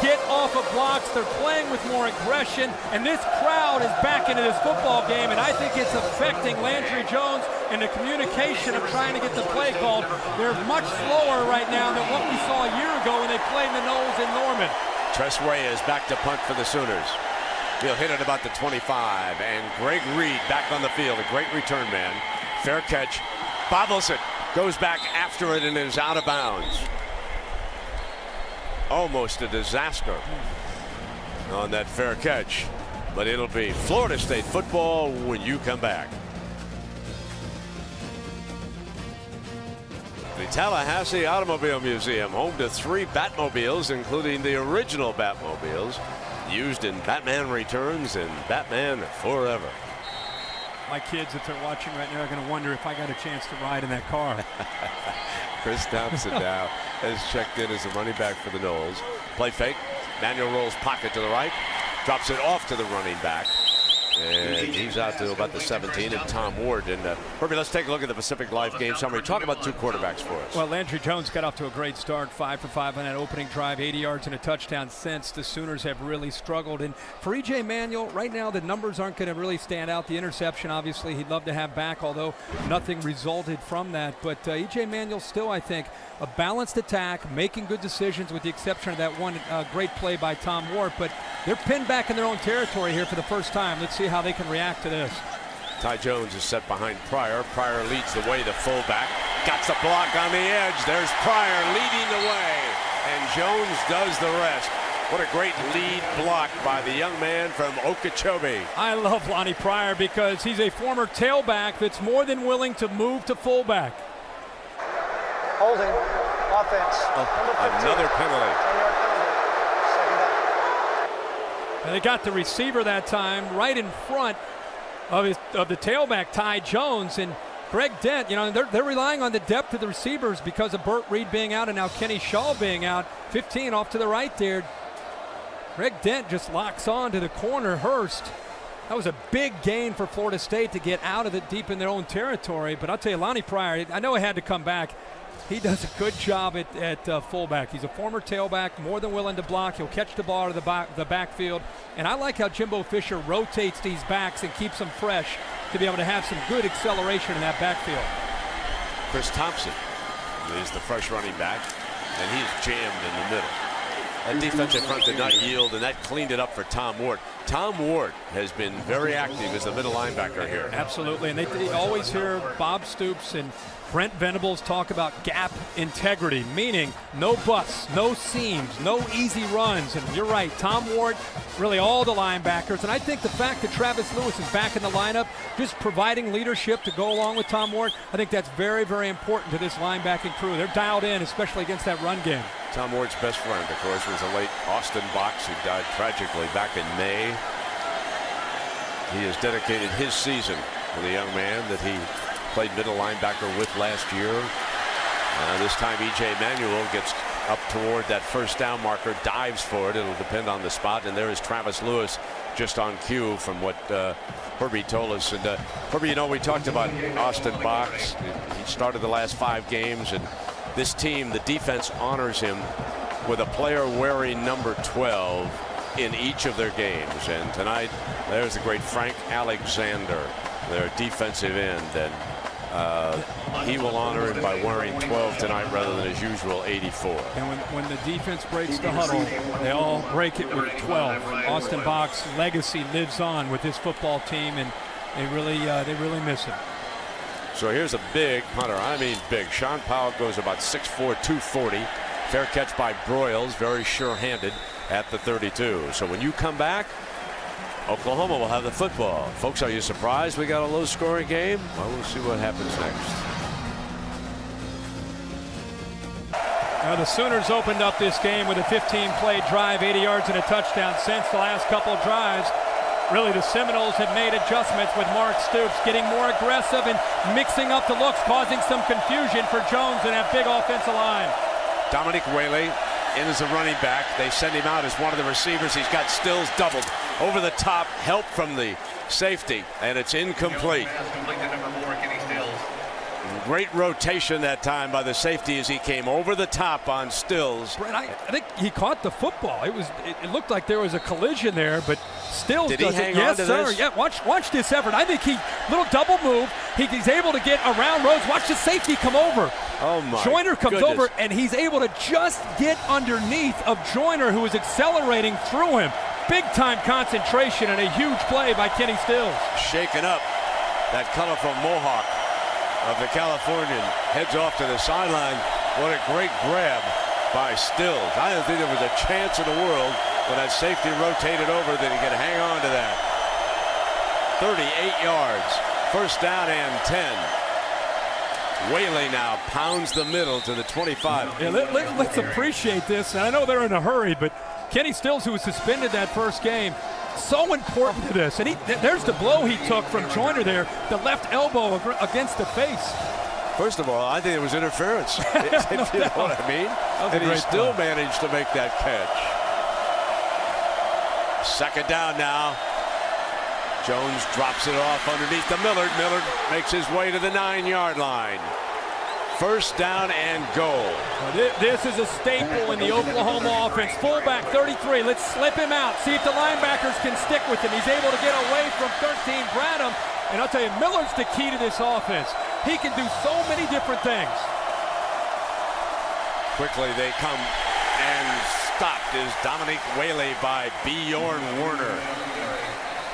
get off of blocks. They're playing with more aggression, and this crowd is back into this football game, and I think it's affecting Landry Jones and the communication of trying to get the play called. They're much slower right now than what we saw a year ago when they played the Noles in Norman. Tresway is back to punt for the Sooners. He'll hit it about the 25, and Greg Reed back on the field, a great return man. Fair catch, bobbles it, goes back after it, and is out of bounds. Almost a disaster on that fair catch, but it'll be Florida State football when you come back. The Tallahassee Automobile Museum, home to 3 Batmobiles, including the original Batmobiles, used in Batman Returns and Batman Forever. My kids, if they're watching right now, are going to wonder if I got a chance to ride in that car. Chris Thompson now has checked in as the running back for the Noles. Play fake, Manuel rolls pocket to the right, drops it off to the running back. And he's out to about the 17, and Tom Ward. And Herbie, let's take a look at the Pacific Life game summary. Talk about the two quarterbacks for us. Well, Landry Jones got off to a great start, 5 for 5 on that opening drive, 80 yards and a touchdown. Since the Sooners have really struggled. And for E.J. Manuel, right now the numbers aren't going to really stand out. The interception, obviously, he'd love to have back, although nothing resulted from that. But E.J. Manuel still, I think, a balanced attack, making good decisions with the exception of that one great play by Tom Ward. But they're pinned back in their own territory here for the first time. Let's see how they can react to this. Ty Jones is set behind Pryor. Pryor leads the way, the fullback. Got the block on the edge. There's Pryor leading the way. And Jones does the rest. What a great lead block by the young man from Okeechobee. I love Lonnie Pryor because he's a former tailback that's more than willing to move to fullback. Holding. Offense. Another penalty. 10-yard penalty. Second down. And they got the receiver that time right in front of the tailback, Ty Jones. And Greg Dent, you know, they're relying on the depth of the receivers because of Burt Reed being out and now Kenny Shaw being out. 15 off to the right there. Greg Dent just locks on to the corner. Hurst. That was a big gain for Florida State to get out of it deep in their own territory. But I'll tell you, Lonnie Pryor, I know he had to come back. He does a good job at fullback. He's a former tailback, more than willing to block. He'll catch the ball out of the backfield. And I like how Jimbo Fisher rotates these backs and keeps them fresh to be able to have some good acceleration in that backfield. Chris Thompson is the fresh running back, and he's jammed in the middle. That defensive front did not yield, and that cleaned it up for Tom Ward. Tom Ward has been very active as the middle linebacker here. Absolutely, and they always hear Bob Stoops and Brent Venables talk about gap integrity, meaning no busts, no seams, no easy runs. And you're right, Tom Ward, really all the linebackers. And I think the fact that Travis Lewis is back in the lineup, just providing leadership to go along with Tom Ward, I think that's very, very important to this linebacking crew. They're dialed in, especially against that run game. Tom Ward's best friend, of course, was the late Austin Box, who died tragically back in May. He has dedicated his season to the young man that he played middle linebacker with last year. This time E.J. Manuel gets up toward that first down marker, dives for it. It'll depend on the spot. And there is Travis Lewis just on cue from what Herbie told us. And Herbie, you know, we talked about Austin Box. He started the last 5 games, and this team, the defense honors him with a player wearing number 12 in each of their games. And tonight, there's the great Frank Alexander, their defensive end, and he will honor him by wearing 12 tonight rather than his usual 84. And when the defense breaks the huddle, they all break it with 12. Austin Box's legacy lives on with this football team, and they really miss him. So here's a big punter. I mean big. Sean Powell goes about 6'4", 240. Fair catch by Broyles, very sure-handed at the 32. So when you come back, Oklahoma will have the football. Folks, are you surprised we got a low-scoring game? Well, we'll see what happens next. Now the Sooners opened up this game with a 15-play drive, 80 yards and a touchdown. Since the last couple of drives, really the Seminoles have made adjustments with Mark Stoops getting more aggressive and mixing up the looks, causing some confusion for Jones and that big offensive line. Dominic Whaley in as a running back. They send him out as one of the receivers. He's got Stills doubled over the top, help from the safety, and it's incomplete. Great rotation that time by the safety as he came over the top on Stills. Brent, I think he caught the football. It looked like there was a collision there, but Stills did he does hang it. Yes, on to sir. this? Yeah, watch this effort. I think little double move. He's able to get around Rhodes. Watch the safety come over. Oh my! Joyner comes goodness. over, and he's able to just get underneath of Joyner, who is accelerating through him. Big-time concentration and a huge play by Kenny Stills. Shaking up that colorful mohawk of the Californian, heads off to the sideline. What a great grab by Stills. I didn't think there was a chance in the world when that safety rotated over that he could hang on to that. 38 yards, first down and 10. Whaley now pounds the middle to the 25. Yeah, let's appreciate this. And I know they're in a hurry, but Kenny Stills, who was suspended that first game, so important to this. And there's the blow he took from Joyner there, the left elbow against the face. First of all, I think it was interference, if you know what I mean. And he still managed to make that catch. Second down now. Jones drops it off underneath to Millard. Millard makes his way to the 9-yard line. First down and goal. This is a staple in the Oklahoma offense. Fullback 33. Let's slip him out. See if the linebackers can stick with him. He's able to get away from 13 Bradham. And I'll tell you, Millard's the key to this offense. He can do so many different things. Quickly they come and stopped is Dominique Whaley by Bjorn Werner.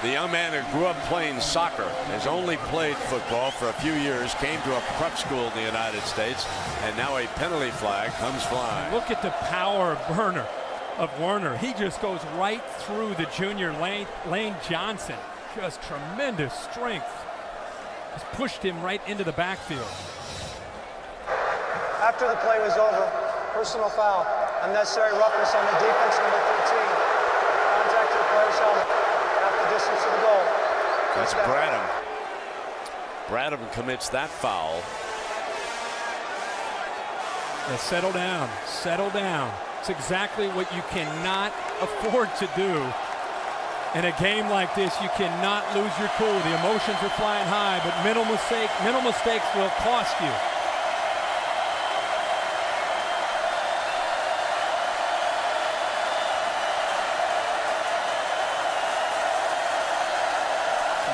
The young man who grew up playing soccer, has only played football for a few years, came to a prep school in the United States, and now a penalty flag comes flying. Look at the power of Werner. He just goes right through the junior Lane Johnson. Just tremendous strength. Just pushed him right into the backfield. After the play was over, personal foul, unnecessary roughness on the defense, number 13. Contact to the player's helmet. Distance to the goal. That's Bradham. Bradham commits that foul. Now settle down. Settle down. It's exactly what you cannot afford to do in a game like this. You cannot lose your cool. The emotions are flying high, but mental mistakes will cost you.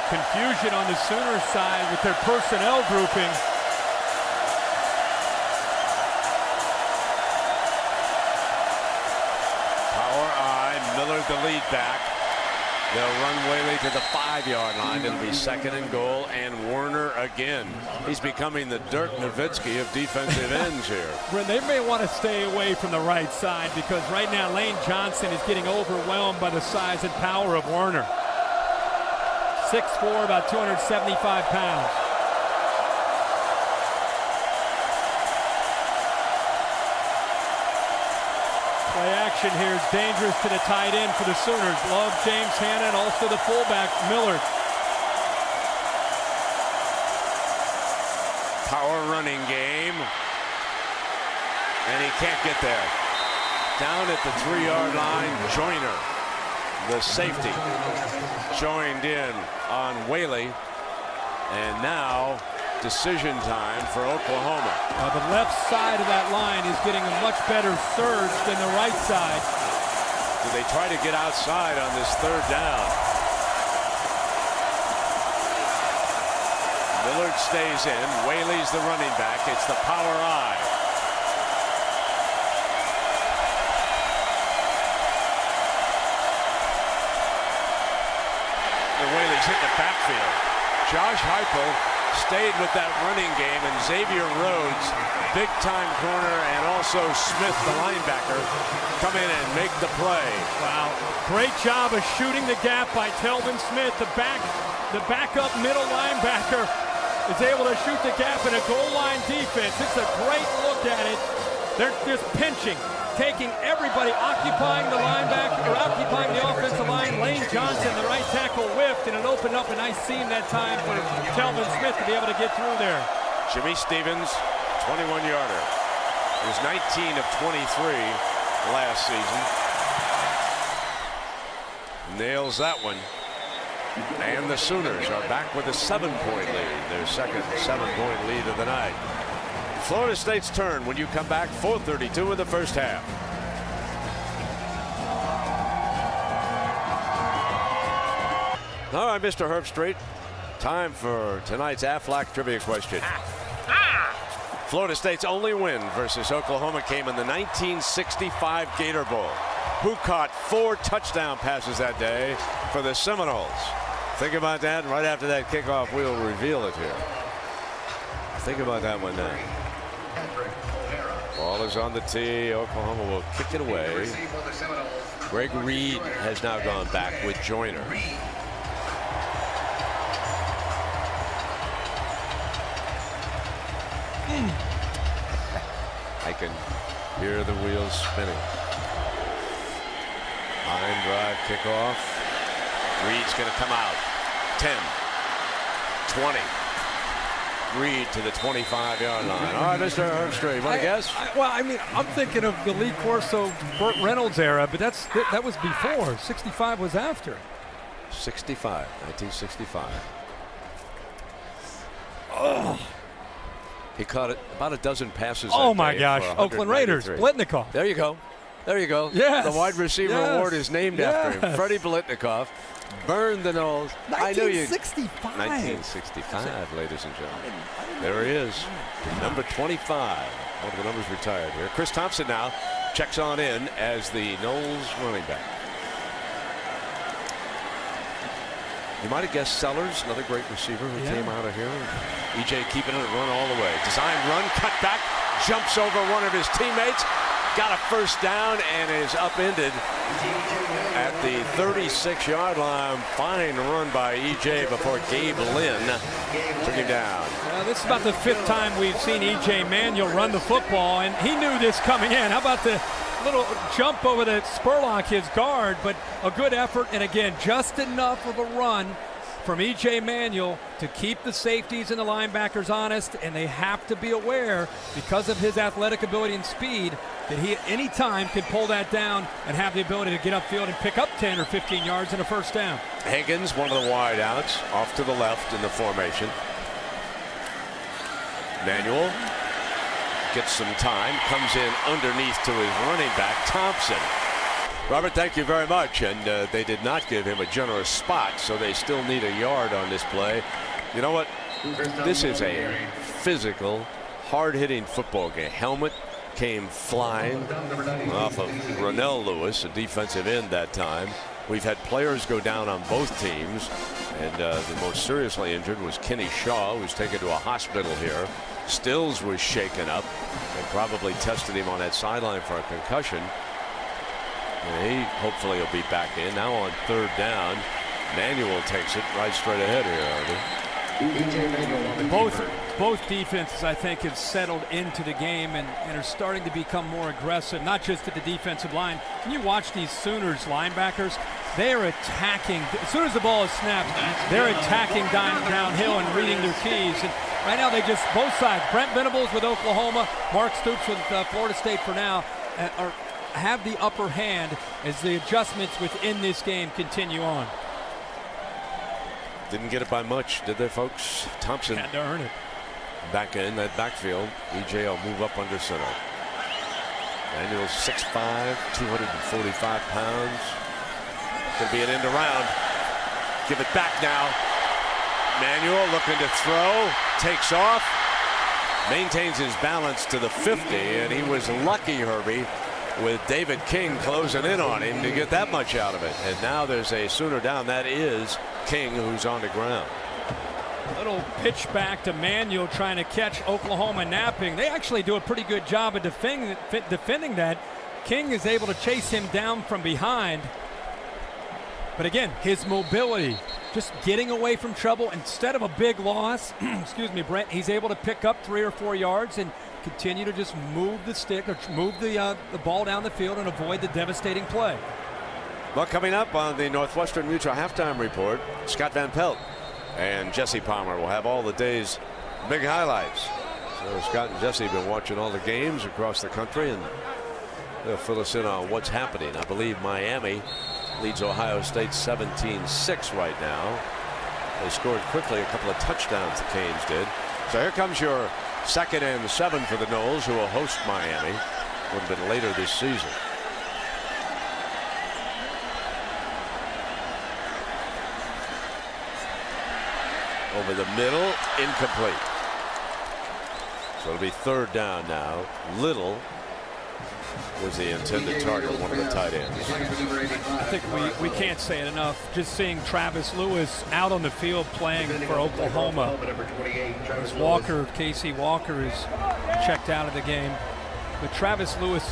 Confusion on the Sooners side with their personnel grouping. Power I, Millard the lead back. They'll run Whaley to the 5-yard line. It'll be second and goal, and Werner again. He's becoming the Dirk Nowitzki of defensive ends here. They may want to stay away from the right side because right now Lane Johnson is getting overwhelmed by the size and power of Werner. 6'4", about 275 pounds. Play action here is dangerous to the tight end for the Sooners. Love James Hanna and also the fullback Millard. Power running game. And he can't get there. Down at the 3-yard line, Joyner, the safety, joined in on Whaley, and now decision time for Oklahoma. The left side of that line is getting a much better surge than the right side. Do they try to get outside on this third down? Millard stays in. Whaley's the running back. It's the power I. Whaley's hit the backfield. Josh Heupel stayed with that running game, and Xavier Rhodes, big-time corner, and also Smith, the linebacker, come in and make the play. Wow, great job of shooting the gap by Telvin Smith. The backup middle linebacker is able to shoot the gap in a goal line defense. It's a great look at it. They're just pinching, taking everybody, occupying the linebacker, or occupying the offensive line. Lane Johnson, the right tackle, whiffed, and it opened up a nice seam that time for Telvin Smith to be able to get through there. Jimmy Stevens, 21-yarder. He was 19 of 23 last season. Nails that one. And the Sooners are back with a 7-point lead, their second 7-point lead of the night. Florida State's turn when you come back. 4:32 in the first half. All right, Mr. Herbstreit, time for tonight's Aflac trivia question. Florida State's only win versus Oklahoma came in the 1965 Gator Bowl. Who caught 4 touchdown passes that day for the Seminoles? Think about that. Right after that kickoff, we'll reveal it here. Think about that one now. Ball is on the tee. Oklahoma will kick it away. Greg Reed has now gone back with Joyner. I can hear the wheels spinning. Line drive kickoff. Reed's going to come out. 10, 20. Reed to the 25-yard line. All right, Mr. Herbstreit, you want to guess? I'm thinking of the Lee Corso, Burt Reynolds era, but that was before. 65 was after. 1965. Oh. He caught it about a dozen passes. Oh my gosh! Oakland Raiders, Blitnikoff. There you go. Yes. The wide receiver award is named after him. Freddie Blitnikoff burned the Noles. 1965. 1965, ladies and gentlemen. There he is, number 25. One of the numbers retired here. Chris Thompson now checks on in as the Noles running back. You might have guessed Sellers, another great receiver who came out of here. EJ keeping it run all the way. Design run, cut back, jumps over one of his teammates, got a first down, and is upended at the 36-yard line. Fine run by EJ before Gabe Lynn took him down. Well, this is about the 5th time we've seen EJ Manuel run the football, and he knew this coming in. How about the little jump over the Spurlock, his guard, but a good effort, and again, just enough of a run from EJ Manuel to keep the safeties and the linebackers honest, and they have to be aware, because of his athletic ability and speed, that he at any time can pull that down and have the ability to get upfield and pick up 10 or 15 yards in a first down. Higgins, one of the wide outs, off to the left in the formation. Manuel gets some time, comes in underneath to his running back, Thompson. Robert, thank you very much. And they did not give him a generous spot, so they still need a yard on this play. You know what? This is a physical, hard-hitting football game. Helmet came flying off of Ronell Lewis, a defensive end that time. We've had players go down on both teams, and the most seriously injured was Kenny Shaw, who was taken to a hospital here. Stills was shaken up and probably tested him on that sideline for a concussion. And he hopefully will be back in. Now on 3rd down, Manuel takes it right straight ahead here, Both defenses, I think, have settled into the game and are starting to become more aggressive, not just at the defensive line. Can you watch these Sooners linebackers? They are attacking. As soon as the ball is snapped, they're attacking downhill and reading their keys. And right now, they just, both sides, Brent Venables with Oklahoma, Mark Stoops with Florida State for now, have the upper hand as the adjustments within this game continue on. Didn't get it by much, did they, folks? Thompson had to earn it. Back in that backfield. EJ will move up under center. Manuel's 6'5", 245 pounds. Could be an end around. Give it back now. Manuel looking to throw. Takes off. Maintains his balance to the 50, and he was lucky, Herbie, with David King closing in on him to get that much out of it. And now there's a Sooner down. That is King, who's on the ground. Little pitch back to Manuel trying to catch Oklahoma napping. They actually do a pretty good job of defending that. King is able to chase him down from behind. But again, his mobility, just getting away from trouble instead of a big loss. Excuse me, Brent. He's able to pick up 3 or 4 yards and continue to just move the stick or move the ball down the field and avoid the devastating play. Well, coming up on the Northwestern Mutual halftime report, Scott Van Pelt and Jesse Palmer will have all the day's big highlights. So Scott and Jesse have been watching all the games across the country, and they'll fill us in on what's happening. I believe Miami leads Ohio State 17-6 right now. They scored quickly, a couple of touchdowns the Canes did. So here comes your 2nd and 7 for the Noles, who will host Miami a little bit later this season. Over the middle, incomplete. So it'll be 3rd down now. Little was the intended target, one of the tight ends. I think we can't say it enough. Just seeing Travis Lewis out on the field playing for Oklahoma. Casey Walker is checked out of the game. But Travis Lewis,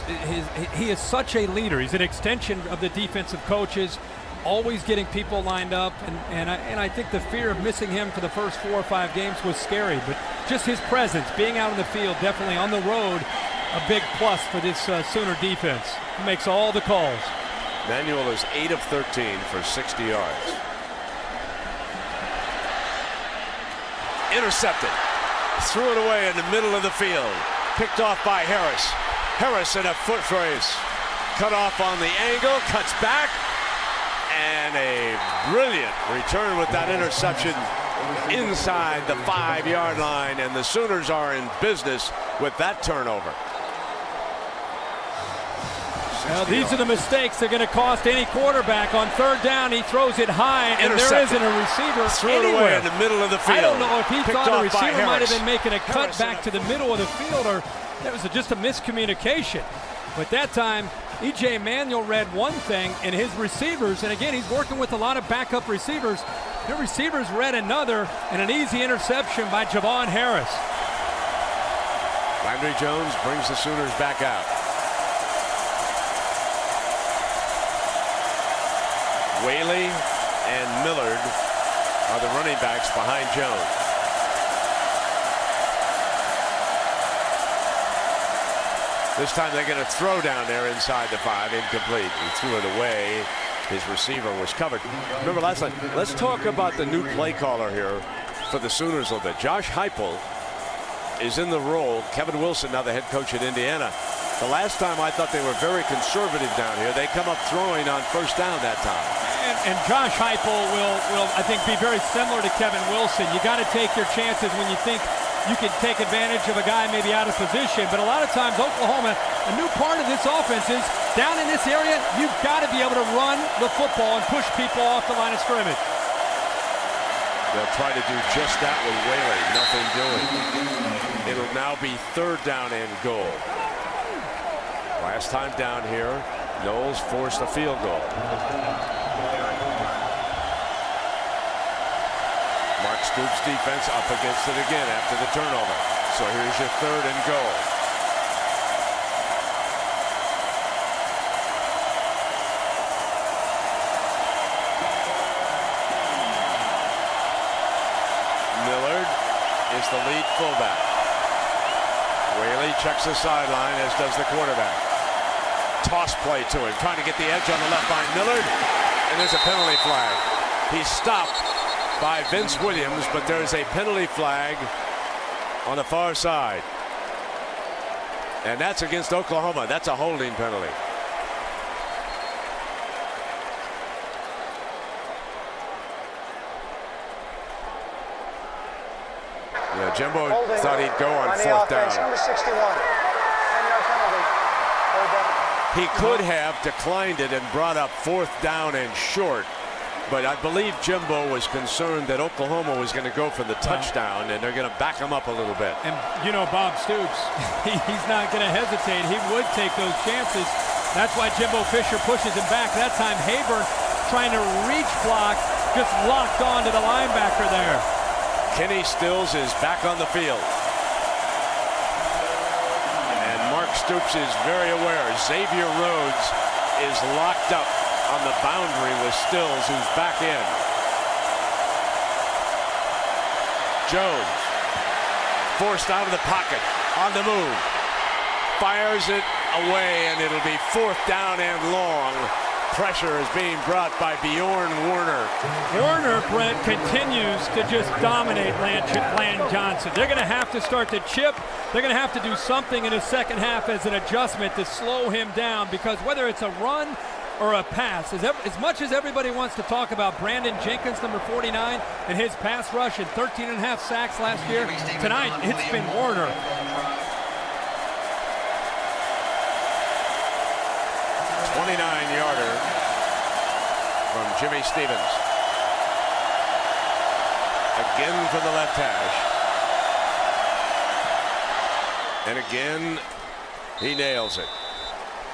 he is such a leader. He's an extension of the defensive coaches, always getting people lined up. And I think the fear of missing him for the first 4 or 5 games was scary. But just his presence, being out on the field, definitely on the road, a big plus for this Sooner defense. He makes all the calls. Manuel is 8 of 13 for 60 yards. Intercepted. threw it away in the middle of the field. Picked off by Harris. Harris in a foot race. Cut off on the angle, cuts back, and a brilliant return with that interception inside the 5-yard line, and the Sooners are in business with that turnover. Now, these are the mistakes that are going to cost any quarterback. On third down, he throws it high, and there isn't a receiver Threw anywhere. it away in the middle of the field. I don't know if he thought a receiver might have been making a cut Harris back to the middle of the field, or that was just a miscommunication. But that time, E.J. Manuel read one thing, and his receivers, and again, he's working with a lot of backup receivers, the receivers read another, and an easy interception by Javon Harris. Landry Jones brings the Sooners back out. Whaley and Millard are the running backs behind Jones. This time they're going to throw down there inside the 5, incomplete. He threw it away. His receiver was covered. Remember last night, let's talk about the new play caller here for the Sooners a little bit. Josh Heupel is in the role. Kevin Wilson, now the head coach at Indiana. The last time I thought they were very conservative down here. They come up throwing on first down that time. And Josh Heupel will, I think, be very similar to Kevin Wilson. You got to take your chances when you think you can take advantage of a guy maybe out of position. But a lot of times, Oklahoma, a new part of this offense is down in this area, you've got to be able to run the football and push people off the line of scrimmage. They'll try to do just that with Whaley. Nothing doing. It'll now be third down and goal. Last time down here, Knowles forced a field goal. Mark Stoops' defense up against it again after the turnover. So here's your third and goal. Millard is the lead fullback. Whaley checks the sideline, as does the quarterback. Toss play to him, trying to get the edge on the left by Millard, and there's a penalty flag. He's stopped by Vince Williams, but there's a penalty flag on the far side. And that's against Oklahoma. That's a holding penalty. Yeah, Jimbo thought he'd go on fourth down. Number 61. 10-yard penalty. Third down. He could have declined it and brought up fourth down and short, but I believe Jimbo was concerned that Oklahoma was going to go for the touchdown, and they're going to back him up a little bit. And you know Bob Stoops, he's not going to hesitate. He would take those chances. That's why Jimbo Fisher pushes him back. That time Hayburn trying to reach block, just locked on to the linebacker there. Kenny Stills is back on the field. And Mark Stoops is very aware. Xavier Rhodes is locked up on the boundary with Stills, who's back in. Jones forced out of the pocket, on the move. Fires it away, and it'll be fourth down and long. Pressure is being brought by Bjorn Warner. Warner, Brent, continues to just dominate Land Johnson. They're going to have to start to chip. They're going to have to do something in the second half as an adjustment to slow him down, because whether it's a run or a pass, as much as everybody wants to talk about Brandon Jenkins, number 49, and his pass rush and 13.5 sacks last year, tonight it's been Warner. 29-yarder from Jimmy Stevens. Again from the left hash. And again, he nails it.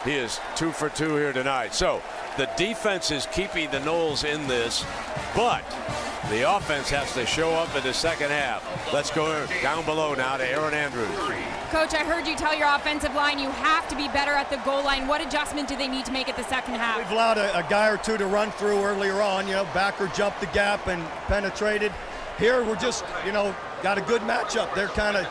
He is 2 for 2 here tonight. So the defense is keeping the Noles in this, but the offense has to show up in the second half. Let's go down below now to Aaron Andrews. Coach, I heard you tell your offensive line you have to be better at the goal line. What adjustment do they need to make at the second half? We've allowed a guy or two to run through earlier on. Backer jumped the gap and penetrated. Here we're just, got a good matchup. They're kind of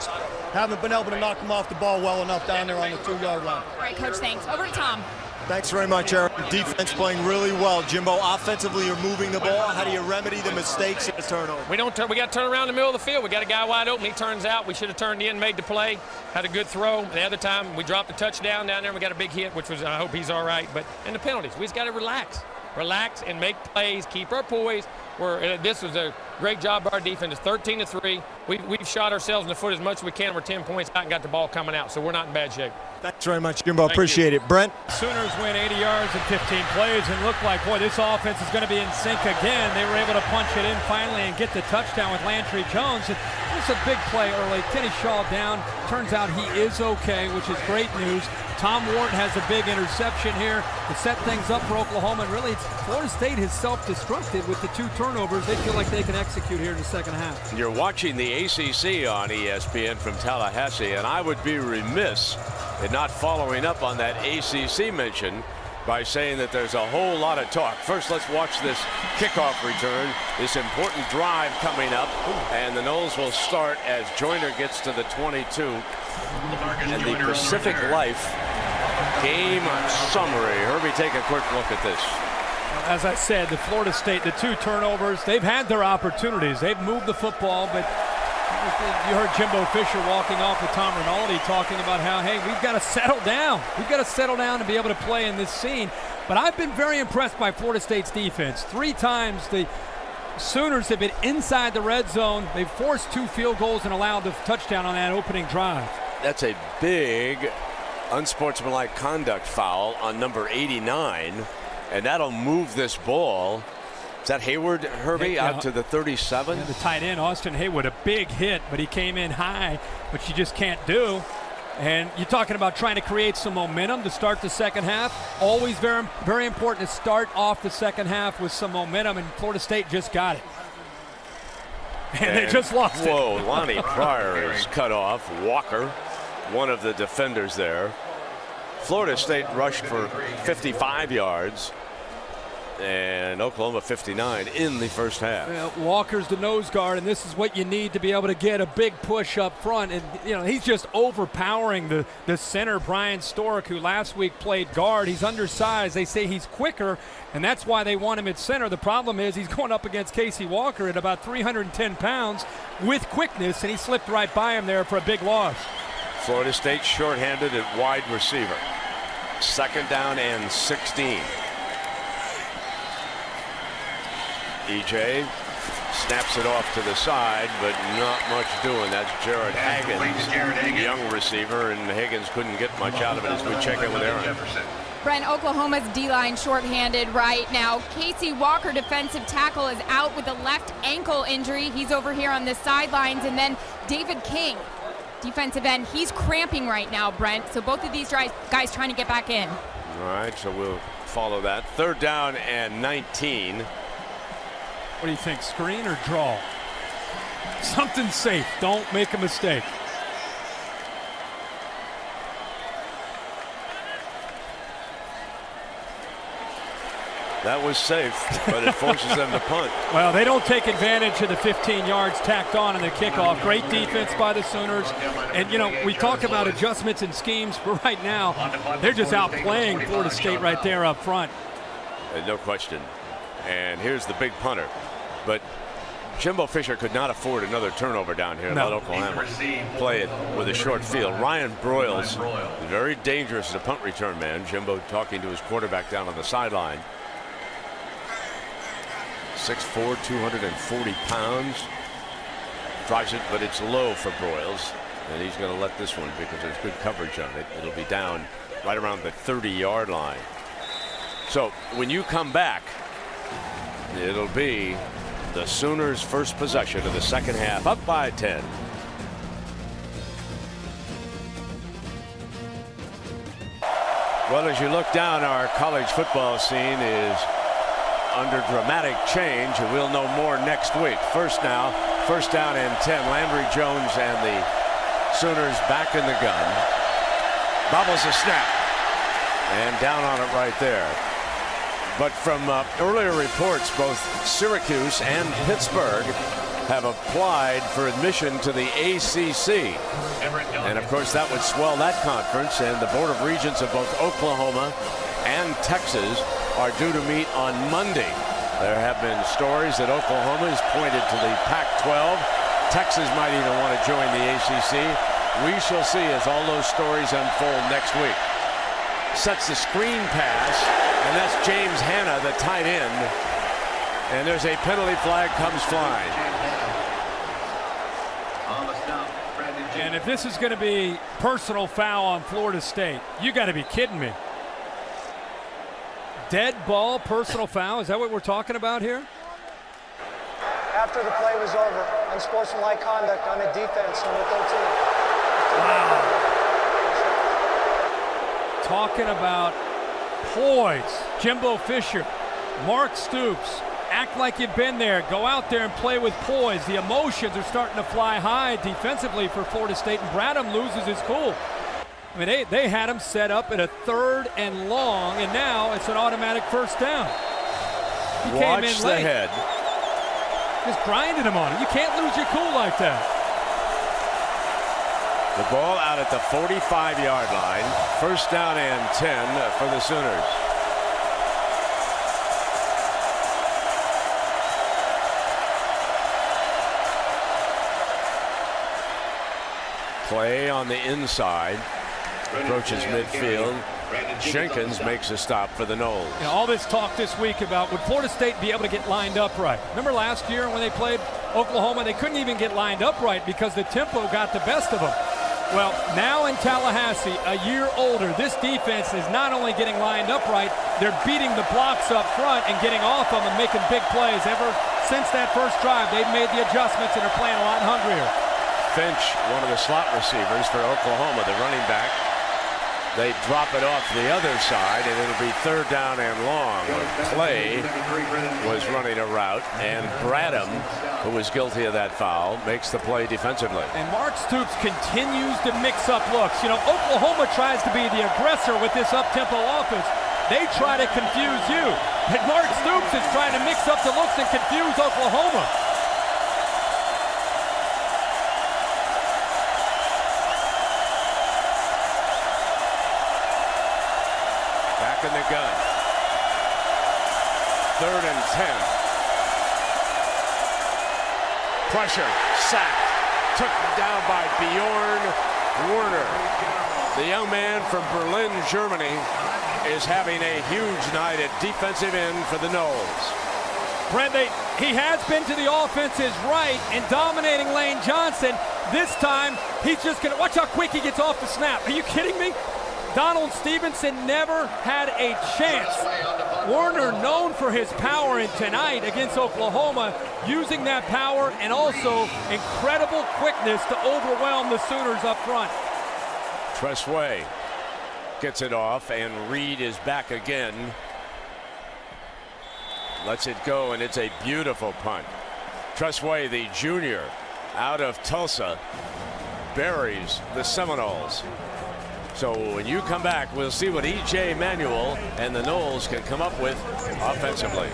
haven't been able to knock them off the ball well enough down there on the 2-yard line. All right, Coach, thanks. Over to Tom. Thanks very much, Eric. Defense playing really well. Jimbo, offensively, you're moving the ball. How do you remedy the mistakes and the turnover? We got to turn around the middle of the field. We got a guy wide open. He turns out. We should have turned in, made the play, had a good throw. The other time, we dropped a touchdown down there. We got a big hit, which was, I hope he's all right. But and the penalties, we just got to relax and make plays, keep our poise. This was a great job by our defense. It's 13-3. We've shot ourselves in the foot as much as we can. We're 10 points out and got the ball coming out, so we're not in bad shape. Thanks very much, Jimbo. Appreciate it. Brent? Sooners win 80 yards in 15 plays and look like, boy, this offense is going to be in sync again. They were able to punch it in finally and get the touchdown with Landry Jones. And it's a big play early. Kenny Shaw down. Turns out he is okay, which is great news. Tom Ward has a big interception here to set things up for Oklahoma. And really, Florida State has self-destructed with the 2 turnovers. They feel like they can execute here in the second half. You're watching the ACC on ESPN from Tallahassee, and I would be remiss in not following up on that ACC mention by saying that there's a whole lot of talk. First, let's watch this kickoff return, this important drive coming up, and the Noles will start as Joyner gets to the 22. And the Pacific Life game summary. Herbie, take a quick look at this. As I said, the Florida State, the 2 turnovers, they've had their opportunities. They've moved the football, but you heard Jimbo Fisher walking off with Tom Rinaldi talking about how, hey, we've got to settle down. We've got to settle down to be able to play in this scene. But I've been very impressed by Florida State's defense. 3 times the Sooners have been inside the red zone. They've forced 2 field goals and allowed the touchdown on that opening drive. That's a big unsportsmanlike conduct foul on number 89, and that'll move this ball. Is that Hayward, Herbie, out to the 37? Yeah, the tight end, Austin Hayward, a big hit, but he came in high, which you just can't do. And you're talking about trying to create some momentum to start the second half. Always very, very important to start off the second half with some momentum, and Florida State just got it. And they just lost it. Whoa, Lonnie Pryor is cut off. Walker, one of the defenders there. Florida State rushed for 55 yards. And Oklahoma 59 in the first half. Well, Walker's the nose guard, and this is what you need to be able to get a big push up front. And, you know, he's just overpowering the center, Brian Stork, who last week played guard. He's undersized. They say he's quicker, and that's why they want him at center. The problem is he's going up against Casey Walker at about 310 pounds with quickness, and he slipped right by him there for a big loss. Florida State shorthanded at wide receiver. 2nd down and 16. EJ snaps it off to the side, but not much doing. That's Jared Higgins, young receiver, and Higgins couldn't get much out of it as we check in with Aaron. Brent, Oklahoma's D-line shorthanded right now. Casey Walker, defensive tackle, is out with a left ankle injury. He's over here on the sidelines. And then David King, defensive end, he's cramping right now, Brent. So both of these guys trying to get back in. All right, so we'll follow that. 3rd down and 19. What do you think, screen or draw? Something safe. Don't make a mistake. That was safe, but it forces them to punt. Well, they don't take advantage of the 15 yards tacked on in the kickoff. Great defense by the Sooners. And, you know, we talk about adjustments and schemes, but right now they're just outplaying Florida State right there up front. No question. And here's the big punter. But Jimbo Fisher could not afford another turnover down here. Let Oklahoma play it with a short field. Ryan Broyles, very dangerous as a punt return man. Jimbo talking to his quarterback down on the sideline. 6'4", 240 pounds. Drives it, but it's low for Broyles. And he's going to let this one because there's good coverage on it. It'll be down right around the 30-yard line. So when you come back, it'll be the Sooners' first possession of the second half, up by 10. Well, as you look down, our college football scene is under dramatic change, and we'll know more next week. First now, 1st down and 10. Landry Jones and the Sooners back in the gun. Bobbles a snap, and down on it right there. But from earlier reports, both Syracuse and Pittsburgh have applied for admission to the ACC. And of course, that would swell that conference. And the Board of Regents of both Oklahoma and Texas are due to meet on Monday. There have been stories that Oklahoma has pointed to the Pac-12. Texas might even want to join the ACC. We shall see as all those stories unfold next week. Sets the screen pass, and that's James Hanna, the tight end. And there's a penalty flag comes flying. And if this is going to be personal foul on Florida State, you got to be kidding me. Dead ball, personal foul. Is that what we're talking about here? After the play was over, unsportsmanlike conduct on the defense, number 13. Wow. Talking about poise. Jimbo Fisher, Mark Stoops. Act like you've been there. Go out there and play with poise. The emotions are starting to fly high defensively for Florida State, and Bradham loses his cool. I mean, they had him set up at a 3rd and long, and now it's an automatic first down. He came in late. The head. Just grinding him on it. You can't lose your cool like that. The ball out at the 45-yard line. First down and 10 for the Sooners. Play on the inside. Approaches midfield. Jenkins makes a stop for the Noles. You know, all this talk this week about would Florida State be able to get lined up right? Remember last year when they played Oklahoma, they couldn't even get lined up right because the tempo got the best of them. Well, now in Tallahassee, a year older, this defense is not only getting lined up right, they're beating the blocks up front and getting off them and making big plays. Ever since that first drive, they've made the adjustments and are playing a lot hungrier. Finch, one of the slot receivers for Oklahoma, the running back. They drop it off the other side, and it'll be 3rd down and long. Clay was running a route, and Bradham, who was guilty of that foul, makes the play defensively. And Mark Stoops continues to mix up looks. You know, Oklahoma tries to be the aggressor with this up-tempo offense. They try to confuse you. But Mark Stoops is trying to mix up the looks and confuse Oklahoma. In the gun. 3rd and 10. Pressure, sacked, took down by Bjorn Werner. The young man from Berlin, Germany, is having a huge night at defensive end for the Noles. Brent, he has been to the offense's right and dominating Lane Johnson. This time, he's just going to watch how quick he gets off the snap. Are you kidding me? Donald Stevenson never had a chance. Werner, known for his power, and tonight against Oklahoma, using that power and also incredible quickness to overwhelm the Sooners up front. Tressway gets it off, and Reed is back again. Lets it go, and it's a beautiful punt. Tressway, the junior, out of Tulsa, buries the Seminoles. So when you come back, we'll see what E.J. Manuel and the Noles can come up with offensively.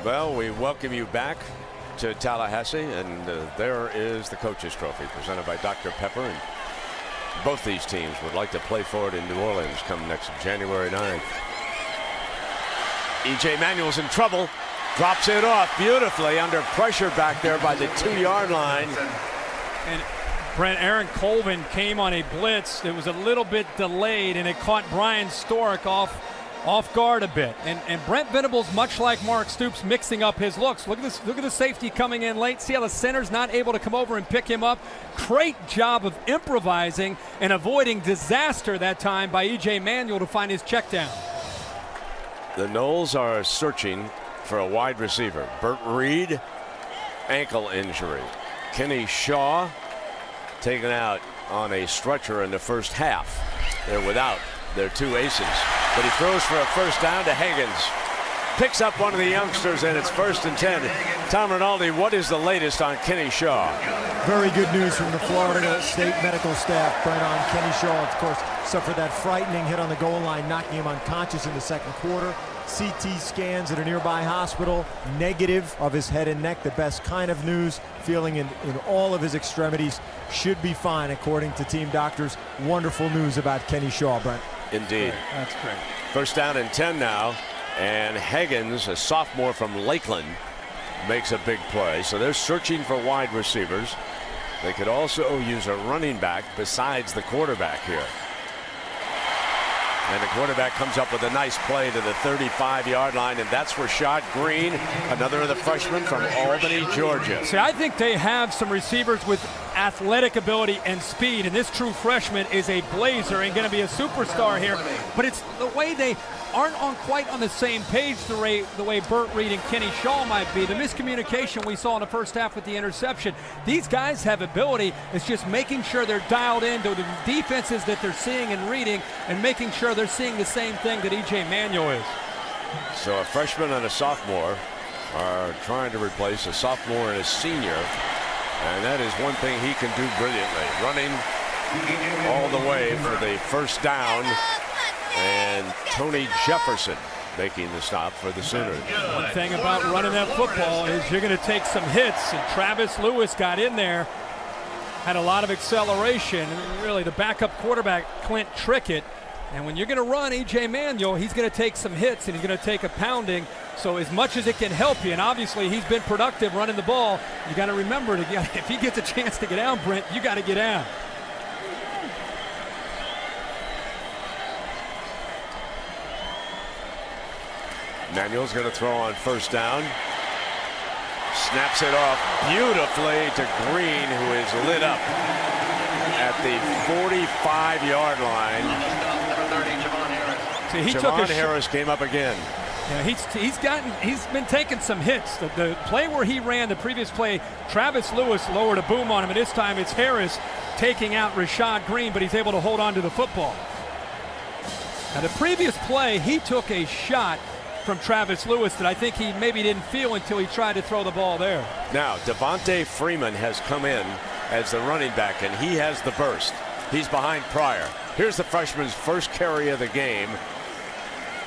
Well, we welcome you back to Tallahassee, and there is the Coach's Trophy presented by Dr. Pepper. And both these teams would like to play for it in New Orleans come next January 9th. E.J. Manuel's in trouble. Drops it off beautifully under pressure back there by the 2-yard line. And Brent, Aaron Colvin came on a blitz. It was a little bit delayed, and it caught Brian Stork off guard a bit. And Brent Venables, much like Mark Stoops, mixing up his looks. Look at this. Look at the safety coming in late. See how the center's not able to come over and pick him up. Great job of improvising and avoiding disaster that time by E.J. Manuel to find his check down. The Noles are searching for a wide receiver. Burt Reed, ankle injury. Kenny Shaw, taken out on a stretcher in the first half. They're without their 2 aces. But he throws for a first down to Higgins. Picks up one of the youngsters, and it's 1st and 10. Tom Rinaldi, what is the latest on Kenny Shaw? Very good news from the Florida State medical staff, Brent, on Kenny Shaw. Of course, suffered that frightening hit on the goal line, knocking him unconscious in the 2nd quarter. CT scans at a nearby hospital, negative of his head and neck, the best kind of news, feeling in all of his extremities, should be fine according to team doctors. Wonderful news about Kenny Shaw, Brent. Indeed. That's great. First down and 10 now, and Higgins, a sophomore from Lakeland, makes a big play. So they're searching for wide receivers. They could also use a running back besides the quarterback here. And the quarterback comes up with a nice play to the 35-yard line, and that's Rashad Green, another of the freshmen from Albany, Georgia. See, I think they have some receivers with athletic ability and speed, and this true freshman is a blazer and going to be a superstar here. But it's the way they aren't quite on the same page the way Burt Reed and Kenny Shaw might be. The miscommunication we saw in the first half with the interception. These guys have ability. It's just making sure they're dialed into the defenses that they're seeing and reading, and making sure they're seeing the same thing that E.J. Manuel is. So a freshman and a sophomore are trying to replace a sophomore and a senior, and that is one thing he can do brilliantly, running all the way for the first down. And Tony Jefferson making the stop for the Sooners. One thing about running that football is you're going to take some hits, and Travis Lewis got in there, had a lot of acceleration, and really the backup quarterback, Clint Trickett. And when you're going to run E.J. Manuel, he's going to take some hits and he's going to take a pounding. So as much as it can help you, and obviously he's been productive running the ball, you got to remember, if he gets a chance to get down, Brent, you got to get down. Manuel's going to throw on first down. Snaps it off beautifully to Green, who is lit up at the 45-yard line. See, Javon Harris came up again. Yeah, he's been taking some hits. The play where he ran, the previous play, Travis Lewis lowered a boom on him, and this time it's Harris taking out Rashad Green, but he's able to hold on to the football. Now the previous play, he took a shot from Travis Lewis that I think he maybe didn't feel until he tried to throw the ball there. Now Devontae Freeman has come in as the running back, and he has the burst. He's behind Pryor. Here's the freshman's first carry of the game,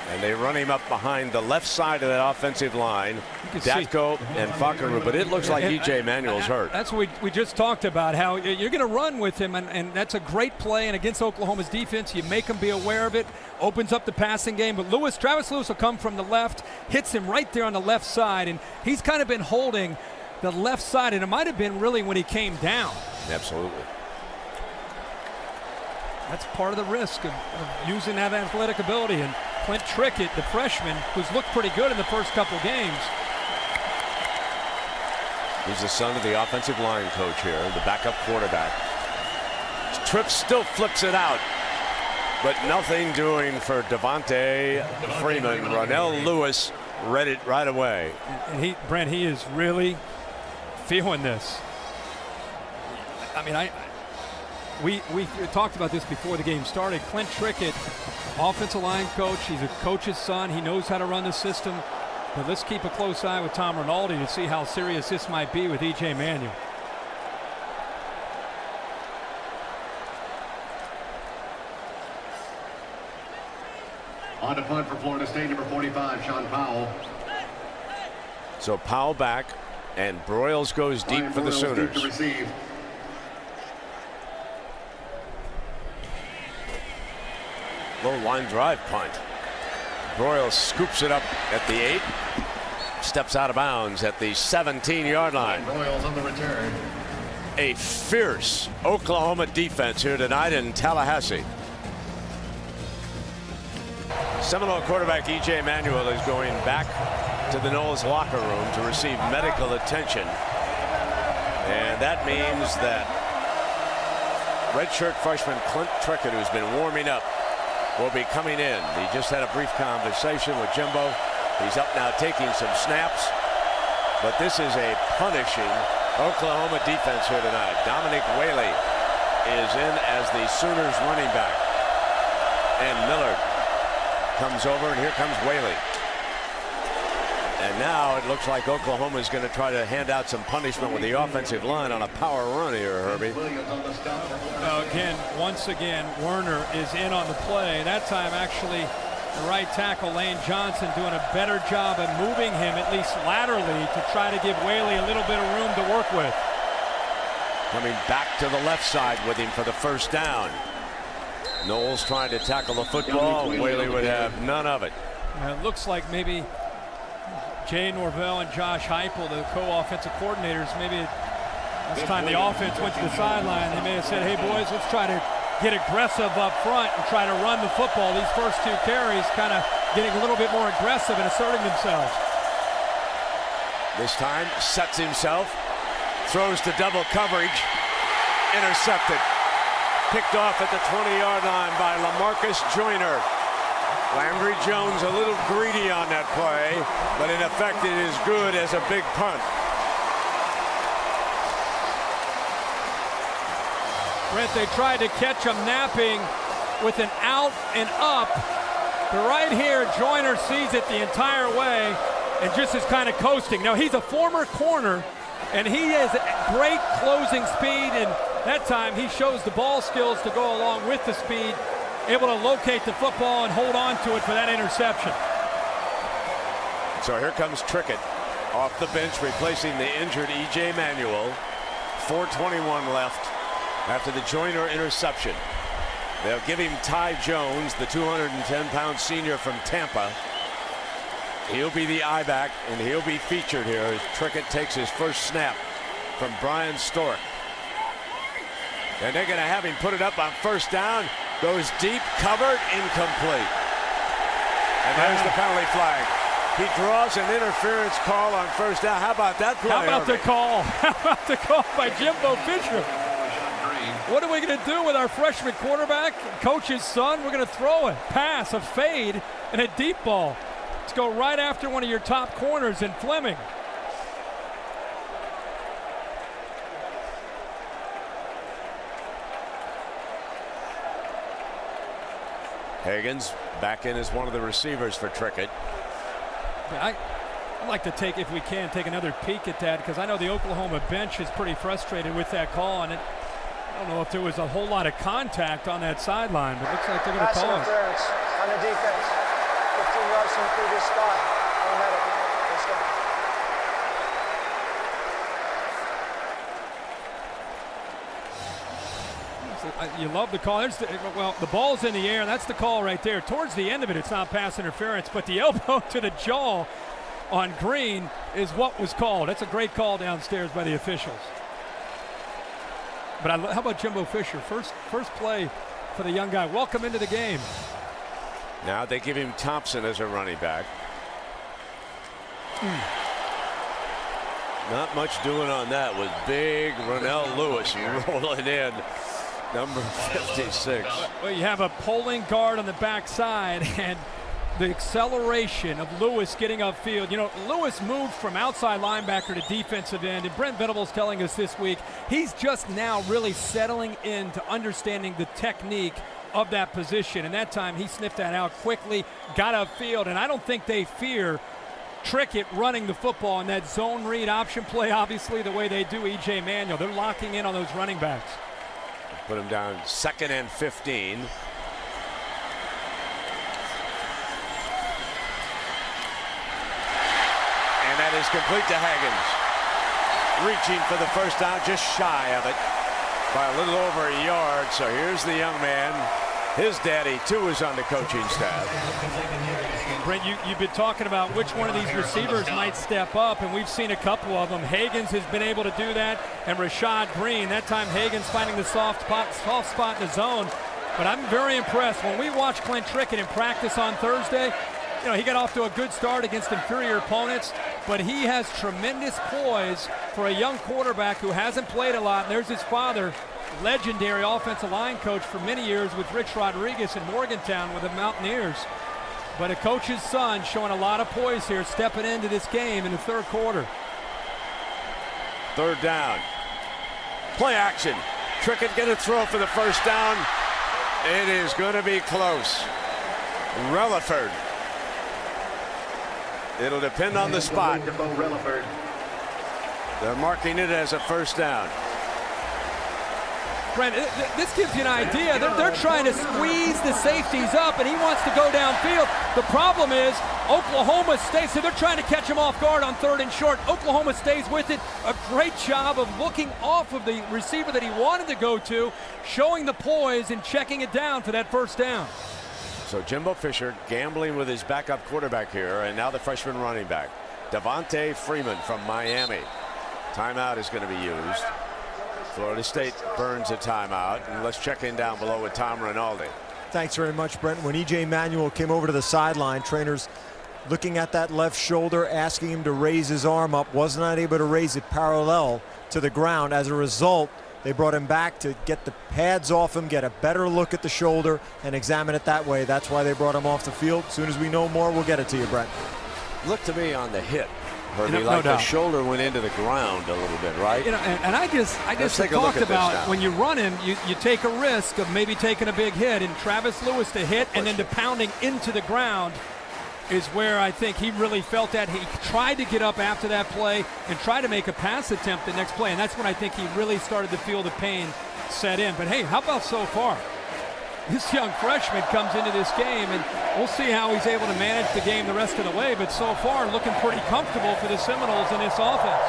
and they run him up behind the left side of that offensive line, Datko and Fakaru, but it looks like E.J. Manuel's hurt. That's what we just talked about, how you're going to run with him, and that's a great play, and against Oklahoma's defense, you make them be aware of it, opens up the passing game, but Travis Lewis will come from the left, hits him right there on the left side, and he's kind of been holding the left side, and it might have been really when he came down. Absolutely. That's part of the risk of using that athletic ability, and Clint Trickett, the freshman, who's looked pretty good in the first couple games. He's the son of the offensive line coach here, the backup quarterback. Tripp still flips it out, but nothing doing for Devontae Freeman. Ronell Lewis read it right away. And Brent, he is really feeling this. I mean, we talked about this before the game started. Clint Trickett, offensive line coach. He's a coach's son. He knows how to run the system. But let's keep a close eye with Tom Rinaldi to see how serious this might be with E.J. Manuel. On to punt for Florida State, number 45, Sean Powell. So Powell back, and Broyles goes deep for the Sooners. Deep to receive. Low line drive punt. Broyles scoops it up at the 8. Steps out of bounds at the 17-yard line. Broyles on the return. A fierce Oklahoma defense here tonight in Tallahassee. Seminole quarterback E.J. Manuel is going back to the Noles locker room to receive medical attention. And that means that redshirt freshman Clint Trickett, who's been warming up, will be coming in. He just had a brief conversation with Jimbo. He's up now taking some snaps. But this is a punishing Oklahoma defense here tonight. Dominic Whaley is in as the Sooners running back. And Millard comes over, and here comes Whaley. And now it looks like Oklahoma is going to try to hand out some punishment with the offensive line on a power run here, Herbie. Once again, Werner is in on the play. That time, actually, The right tackle, Lane Johnson, doing a better job of moving him, at least laterally, to try to give Whaley a little bit of room to work with. Coming back to the left side with him for the first down. Knowles trying to tackle the football. Whaley would have none of it. It looks like maybe Jay Norvell and Josh Heupel, the co-offensive coordinators, maybe this time the offense went to the sideline. They may have said, hey, boys, let's try to get aggressive up front and try to run the football. These first 2 carries kind of getting a little bit more aggressive and asserting themselves. This time sets himself, throws to double coverage, intercepted. Picked off at the 20-yard line by LaMarcus Joyner. Landry Jones a little greedy on that play, but in effect it is good as a big punt. Brent, they tried to catch him napping with an out and up. But right here, Joyner sees it the entire way and just is kind of coasting. Now, he's a former corner, and he has great closing speed, and that time he shows the ball skills to go along with the speed, able to locate the football and hold on to it for that interception. So here comes Trickett off the bench, replacing the injured E.J. Manuel. 4:21 left after the Joyner interception. They'll give him Ty Jones, the 210-pound senior from Tampa. He'll be the I-back, and he'll be featured here as Trickett takes his first snap from Brian Stork. And they're going to have him put it up on first down. Goes deep, covered, incomplete. And there's the penalty flag. He draws an interference call on first down. How about that play? How about the call? How about the call by Jimbo Fisher? What are we going to do with our freshman quarterback, coach's son? We're going to throw a pass, a fade, and a deep ball. Let's go right after one of your top corners in Fleming. Higgins back in as one of the receivers for Trickett. I'd like to take, if we can, take another peek at that, because I know the Oklahoma bench is pretty frustrated with that call, and I don't know if there was a whole lot of contact on that sideline, but it looks like they're going to call it. Interference on the defense. 15 yards from the previous spot. Automatic. You love the call. Well, the ball's in the air. That's the call right there. Towards the end of it, it's not pass interference, but the elbow to the jaw on Green is what was called. That's a great call downstairs by the officials. But how about Jimbo Fisher? First play for the young guy. Welcome into the game. Now they give him Thompson as a running back. Not much doing on that with big Ronell Lewis rolling in. Number 56. Well, you have a pulling guard on the backside, and the acceleration of Lewis getting upfield. You know, Lewis moved from outside linebacker to defensive end, and Brent Venables telling us this week he's just now really settling into understanding the technique of that position. And that time he sniffed that out quickly, got upfield, and I don't think they fear Trickett running the football in that zone read option play, obviously, the way they do E.J. Manuel. They're locking in on those running backs. Put him down 2nd and 15. And that is complete to Higgins. Reaching for the first down, just shy of it by a little over a yard. So here's the young man. His daddy, too, is on the coaching staff. Brent, you've been talking about which one of these receivers might step up, and we've seen a couple of them. Higgins has been able to do that, and Rashad Green. That time Higgins finding the soft spot in the zone. But I'm very impressed. When we watched Clint Trickett in practice on Thursday, you know, he got off to a good start against inferior opponents, but he has tremendous poise for a young quarterback who hasn't played a lot. And there's his father, legendary offensive line coach for many years with Rich Rodriguez in Morgantown with the Mountaineers. But a coach's son showing a lot of poise here, stepping into this game in the third quarter. Third down. Play action. Trickett going to throw for the first down. It is going to be close. Relaford. It'll depend on the spot. They're marking it as a first down. Brent, this gives you an idea. They're trying to squeeze the safeties up, and he wants to go downfield. The problem is Oklahoma stays, so they're trying to catch him off guard on 3rd and short. Oklahoma stays with it. A great job of looking off of the receiver that he wanted to go to, showing the poise and checking it down for that 1st down. So Jimbo Fisher gambling with his backup quarterback here, and now the freshman running back, Devontae Freeman from Miami. Timeout is going to be used. Florida State burns a timeout, and let's check in down below with Tom Rinaldi. Thanks very much, Brent. When E.J. Manuel came over to the sideline, trainers looking at that left shoulder, asking him to raise his arm up, was not able to raise it parallel to the ground. As a result, they brought him back to get the pads off him, get a better look at the shoulder, and examine it that way. That's why they brought him off the field. As soon as we know more, we'll get it to you, Brent. Look to me on the hit, Herbie, No like doubt. the shoulder went into the ground a little bit, right? And I just take a look talked at this about now. when you run him, you take a risk of maybe taking a big hit, and Travis Lewis to hit and then to pounding into the ground is where I think he really felt that. He tried to get up after that play and try to make a pass attempt the next play, and that's when I think he really started to feel the pain set in. But hey, how about so far? This young freshman comes into this game, and we'll see how he's able to manage the game the rest of the way, but so far looking pretty comfortable for the Seminoles in this offense.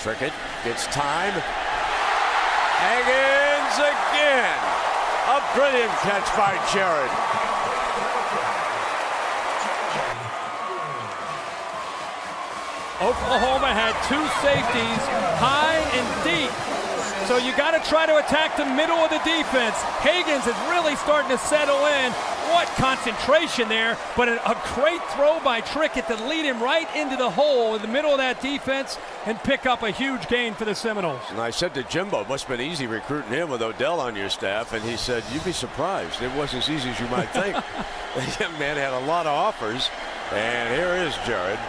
Trickett gets time. Higgins again. A brilliant catch by Jared. Oklahoma had 2 safeties, high and deep. So you got to try to attack the middle of the defense. Higgins is really starting to settle in. What concentration there, but a great throw by Trickett to lead him right into the hole in the middle of that defense and pick up a huge gain for the Seminoles. And I said to Jimbo, must have been easy recruiting him with Odell on your staff, and he said, you'd be surprised. It wasn't as easy as you might think. The young man had a lot of offers, and here is Jared.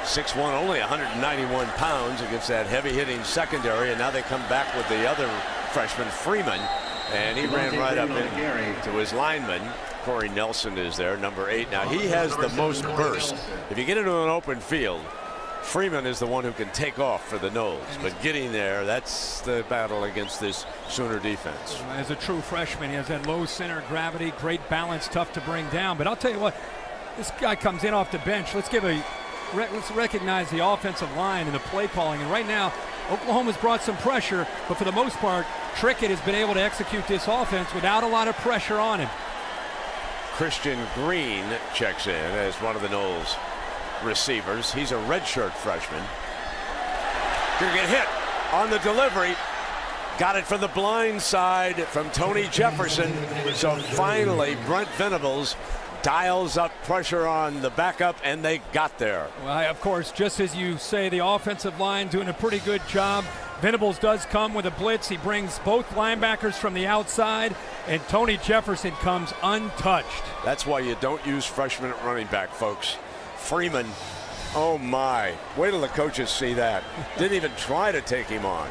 6'1", only 191 pounds against that heavy-hitting secondary, and now they come back with the other freshman, Freeman, and he ran right up into his lineman. Corey Nelson is there, number 8. Now he has the most burst. If you get into an open field, Freeman is the one who can take off for the Noles, but getting there, that's the battle against this Sooner defense. As a true freshman, he has that low center of gravity, great balance, tough to bring down. But I'll tell you what, this guy comes in off the bench. Let's recognize the offensive line and the play calling. And right now, Oklahoma's brought some pressure, but for the most part, Trickett has been able to execute this offense without a lot of pressure on him. Christian Green checks in as one of the Noles receivers. He's a redshirt freshman. Gonna get hit on the delivery. Got it from the blind side from Tony Jefferson. So finally, Brent Venables dials up pressure on the backup, and they got there. Well, of course, just as you say, the offensive line doing a pretty good job. Venables does come with a blitz. He brings both linebackers from the outside, and Tony Jefferson comes untouched. That's why you don't use freshmen at running back, folks. Freeman, oh my. Wait till the coaches see that. Didn't even try to take him on.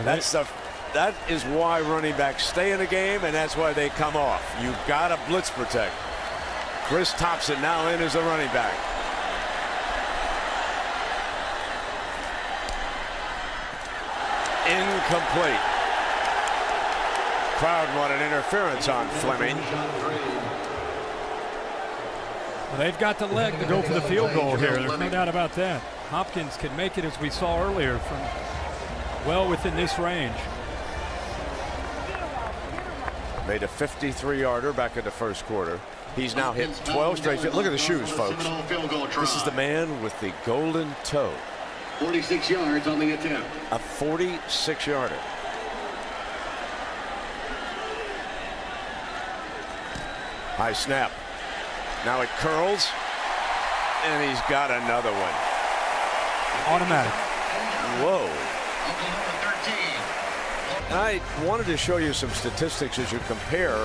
That is why running backs stay in the game, and that's why they come off. You've got to blitz protect. Chris Thompson now in as a running back. Incomplete. Crowd wanted interference on Fleming. Well, they've got the leg to go for the field goal here. There's no doubt about that. Hopkins can make it, as we saw earlier, from well within this range. Made a 53-yarder back in the first quarter. He's now hit 12 straight. Look at the shoes, folks. This is the man with the golden toe. 46 yards on the attempt. A 46-yarder. High snap. Now it curls, and he's got another one. Automatic. Whoa. I wanted to show you some statistics as you compare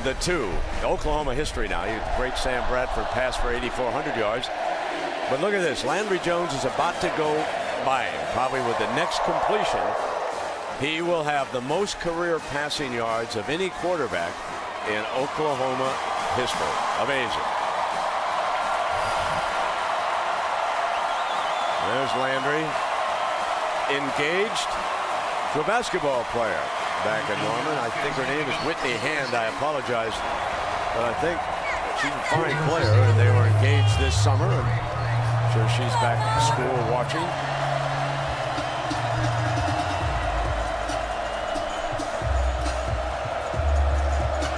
the two. The Oklahoma history now. Great Sam Bradford pass for 8,400 yards. But look at this. Landry Jones is about to go by him, probably with the next completion. He will have the most career passing yards of any quarterback in Oklahoma history. Amazing. There's Landry. Engaged to a basketball player back in Norman. I think her name is Whitney Hand. I apologize, but I think she's a fine player, and they were engaged this summer. I'm sure she's back at school watching.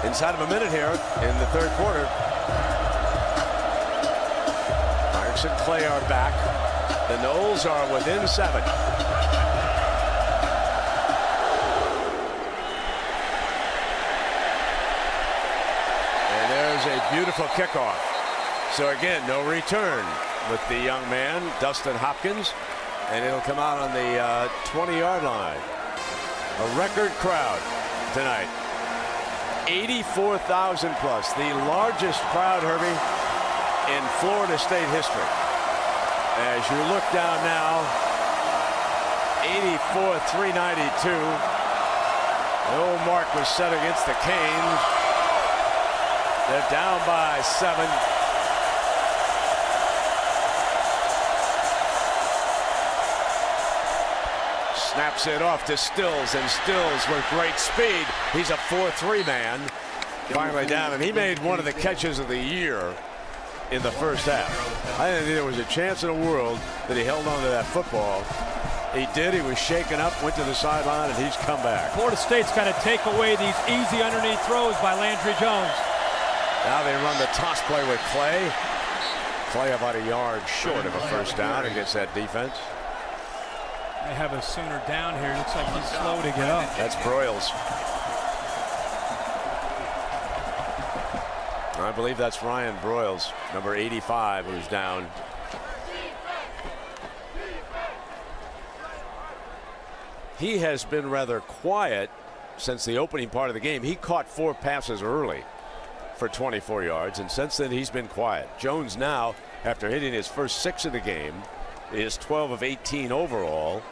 Inside of a minute here in the third quarter. Myers and Clay are back. The Noles are within 7. And there's a beautiful kickoff. So again, no return with the young man, Dustin Hopkins, and it'll come out on the 20-yard line. A record crowd tonight. 84,000 plus, the largest crowd, Herbie, in Florida State history. As you look down now, 84,392. The old mark was set against the Canes. They're down by 7. Snaps it off to Stills, and Stills with great speed. He's a 4-3 man. Finally down, and he made one of the catches of the year in the first half. I didn't think there was a chance in the world that he held on to that football. He did. He was shaken up, went to the sideline, and he's come back. Florida State's got to take away these easy underneath throws by Landry Jones. Now they run the toss play with Clay. Clay about a yard short of a first down against that defense. They have a Sooner down here. Looks like he's slow to get up. That's Broyles. I believe that's Ryan Broyles, number 85, who's down. He has been rather quiet since the opening part of the game. He caught 4 passes early for 24 yards, and since then he's been quiet. Jones now, after hitting his first 6 of the game, is 12 of 18 overall.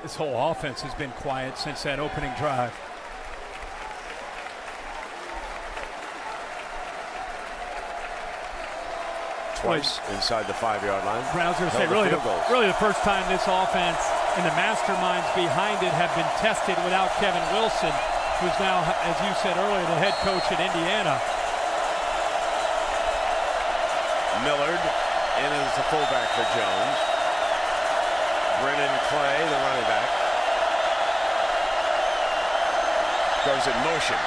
This whole offense has been quiet since that opening drive. Twice inside the 5-yard line. I was going to say, really the first time this offense and the masterminds behind it have been tested without Kevin Wilson, who's now, as you said earlier, the head coach at Indiana. Millard in as the fullback for Jones. Brennan Clay, the running back, goes in motion.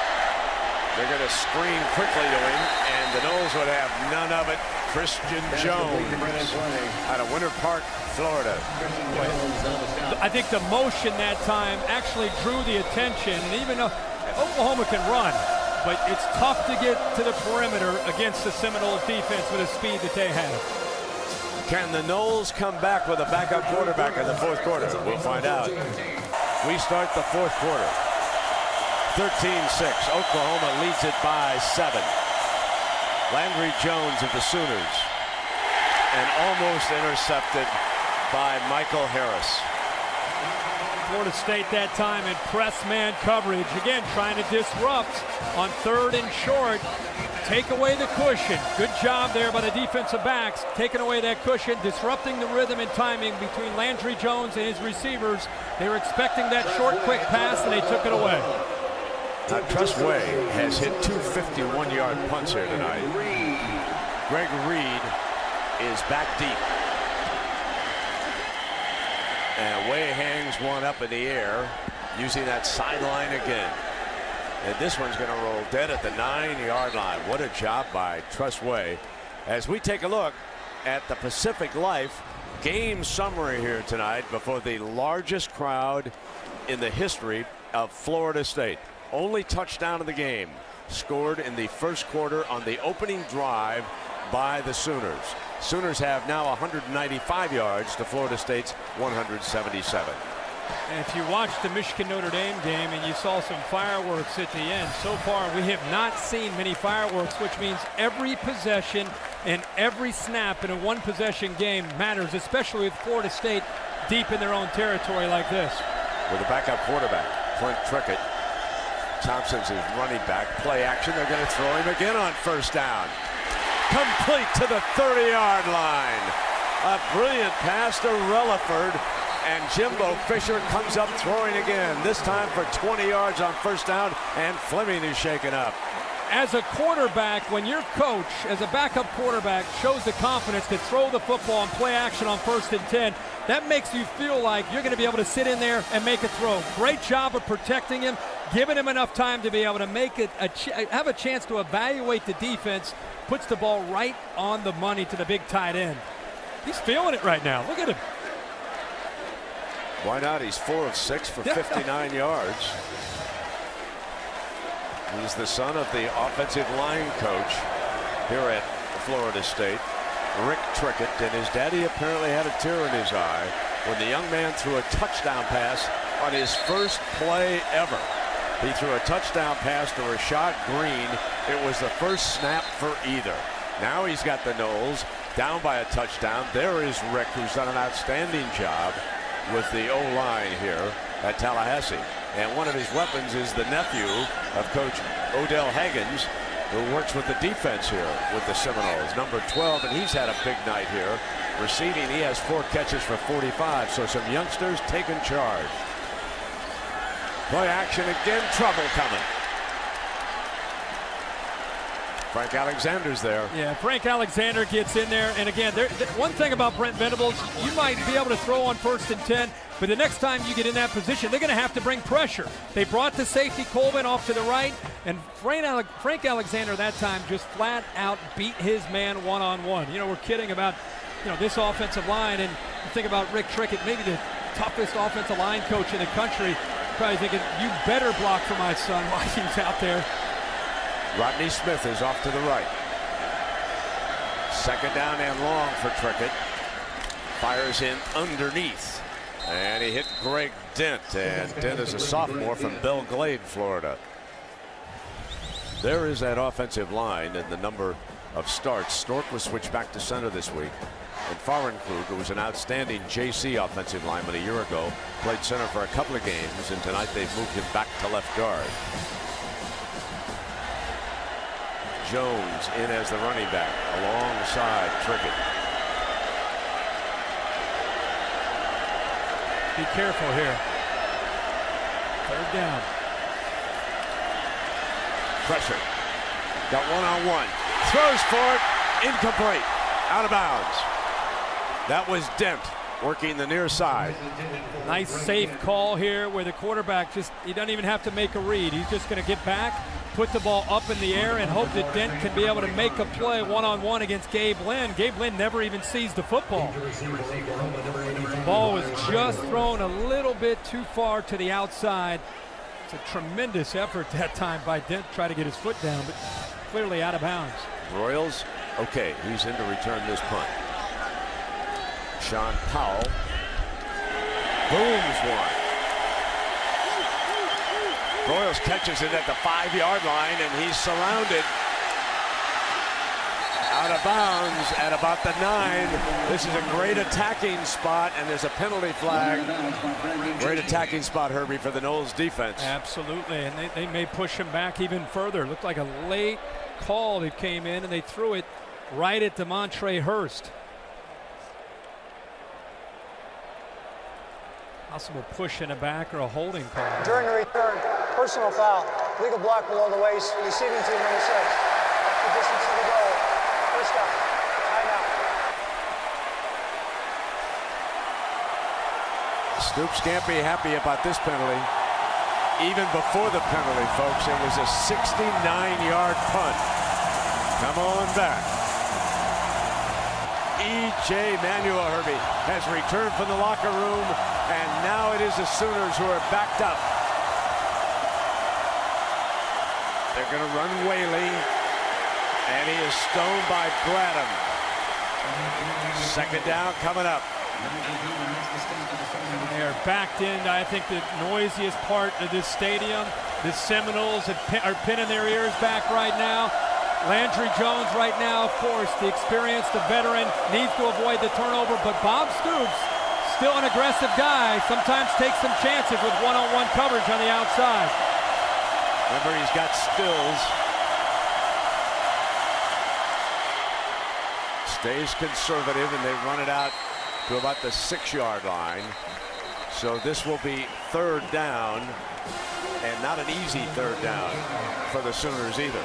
They're going to screen quickly to him, and the Noles would have none of it. Christian Jones out of Winter Park, Florida. I think the motion that time actually drew the attention, and even though Oklahoma can run, but it's tough to get to the perimeter against the Seminoles defense with the speed that they have. Can the Noles come back with a backup quarterback in the fourth quarter? We'll find out. We start the fourth quarter. 13-6. Oklahoma leads it by 7. Landry Jones of the Sooners. And almost intercepted by Michael Harris. Florida State that time in press man coverage. Again, trying to disrupt on 3rd and short. Take away the cushion. Good job there by the defensive backs. Taking away that cushion, disrupting the rhythm and timing between Landry Jones and his receivers. They were expecting that short, quick pass, and they took it away. Now, Trustway has hit 2 51-yard punts here tonight. Greg Reed is back deep. And Way hangs one up in the air, using that sideline again. And this one's going to roll dead at the 9-yard line. What a job by Trustway. As we take a look at the Pacific Life game summary here tonight before the largest crowd in the history of Florida State. Only touchdown of the game scored in the first quarter on the opening drive by the Sooners. Sooners have now 195 yards to Florida State's 177. And if you watched the Michigan-Notre Dame game and you saw some fireworks at the end, so far we have not seen many fireworks, which means every possession and every snap in a one-possession game matters, especially with Florida State deep in their own territory like this. with a backup quarterback, Clint Trickett. Thompson's his running back. Play action. They're going to throw him again on first down. Complete to the 30-yard line. A brilliant pass to Relaford. And Jimbo Fisher comes up throwing again, this time for 20 yards on first down, and Fleming is shaken up. As a quarterback, when your coach, as a backup quarterback, shows the confidence to throw the football and play action on 1st and 10, that makes you feel like you're going to be able to sit in there and make a throw. Great job of protecting him, giving him enough time to be able to make it, have a chance to evaluate the defense, puts the ball right on the money to the big tight end. He's feeling it right now. Look at him. Why not? He's 4 of 6 for 59 yards. He's the son of the offensive line coach here at Florida State, Rick Trickett, and his daddy apparently had a tear in his eye when the young man threw a touchdown pass on his first play ever. He threw a touchdown pass to Rashad Green. It was the first snap for either. Now he's got the Noles down by a touchdown. There is Rick, who's done an outstanding job with the O-line here at Tallahassee. And one of his weapons is the nephew of Coach Odell Haggins, who works with the defense here with the Seminoles, number 12, and he's had a big night here. Receiving, he has 4 catches for 45, so some youngsters taking charge. Play action again, trouble coming. Frank Alexander's there. Yeah, Frank Alexander gets in there, and again, one thing about Brent Venables, you might be able to throw on 1st and 10, but the next time you get in that position, they're going to have to bring pressure. They brought the safety Colvin off to the right, and Frank Alexander that time just flat out beat his man one-on-one. You know, we're kidding about, this offensive line, and you think about Rick Trickett, maybe the toughest offensive line coach in the country, probably thinking, you better block for my son while he's out there. Rodney Smith is off to the right. 2nd down and long for Trickett. Fires in underneath. And he hit Greg Dent. And Dent is a sophomore from Belle Glade, Florida. There is that offensive line and the number of starts. Stork was switched back to center this week. And Fahrenkrug, who was an outstanding JC offensive lineman a year ago, played center for a couple of games. And tonight they've moved him back to left guard. Jones in as the running back alongside Trickett. Be careful here. 3rd down. Pressure. Got one-on-one. Throws for it. Incomplete. Out of bounds. That was Dent working the near side. Nice safe call here where the quarterback he doesn't even have to make a read. He's just going to get back, put the ball up in the air, and hope that Dent can be able to make a play one-on-one against Gabe Lynn. Gabe Lynn never even sees the football. The ball was just thrown a little bit too far to the outside. It's a tremendous effort that time by Dent to try to get his foot down, but clearly out of bounds. Royals, okay, he's in to return this punt. Sean Powell booms one. Royals catches it at the 5-yard line, and he's surrounded. Out of bounds at about the 9. This is a great attacking spot, and there's a penalty flag. Great attacking spot, Herbie, for the Noles defense. Absolutely, and they may push him back even further. Looked like a late call that came in, and they threw it right at DeMontre Hurst. Possible push in the back or a holding call. During the return, personal foul, legal block below the waist, receiving team number 6. Off the distance to the goal. First down. Timeout. Stoops can't be happy about this penalty. Even before the penalty, folks, it was a 69-yard punt. Come on back. E.J. Manuel, Herbie, has returned from the locker room, and now it is the Sooners who are backed up. They're going to run Whaley, and he is stoned by Bradham. 2nd down coming up. They're backed in, I think, the noisiest part of this stadium. The Seminoles are pinning their ears back right now. Landry Jones right now, of course, the experienced, the veteran, needs to avoid the turnover, but Bob Stoops still an aggressive guy. Sometimes takes some chances with one-on-one coverage on the outside. Remember, he's got Stills. Stays conservative, and they run it out to about the 6-yard line. So this will be 3rd down, and not an easy 3rd down for the Sooners either.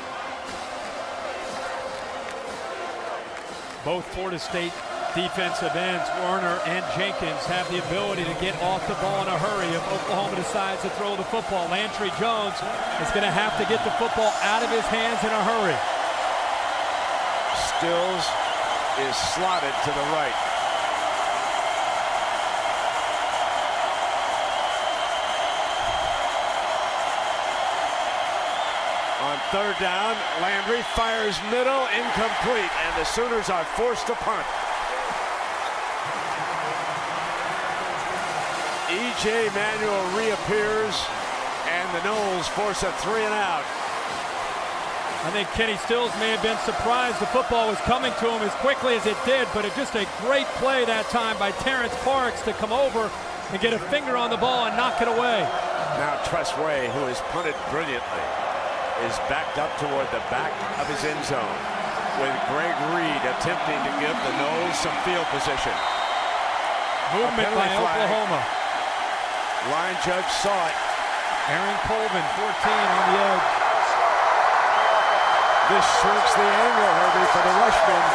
Both Florida State defensive ends, Werner and Jenkins, have the ability to get off the ball in a hurry if Oklahoma decides to throw the football. Landry Jones is going to have to get the football out of his hands in a hurry. Stills is slotted to the right. On 3rd down, Landry fires middle, incomplete, and the Sooners are forced to punt. E.J. Manuel reappears, and the Noles force a 3-and-out. I think Kenny Stills may have been surprised the football was coming to him as quickly as it did, but it's just a great play that time by Terrence Parks to come over and get a finger on the ball and knock it away. Now Tressway, who has punted brilliantly, is backed up toward the back of his end zone, with Greg Reed attempting to give the Noles some field position. Movement by Oklahoma. Line judge saw it. Aaron Colvin, 14 on the edge. This shrinks the angle, Herbie, for the Rushmen.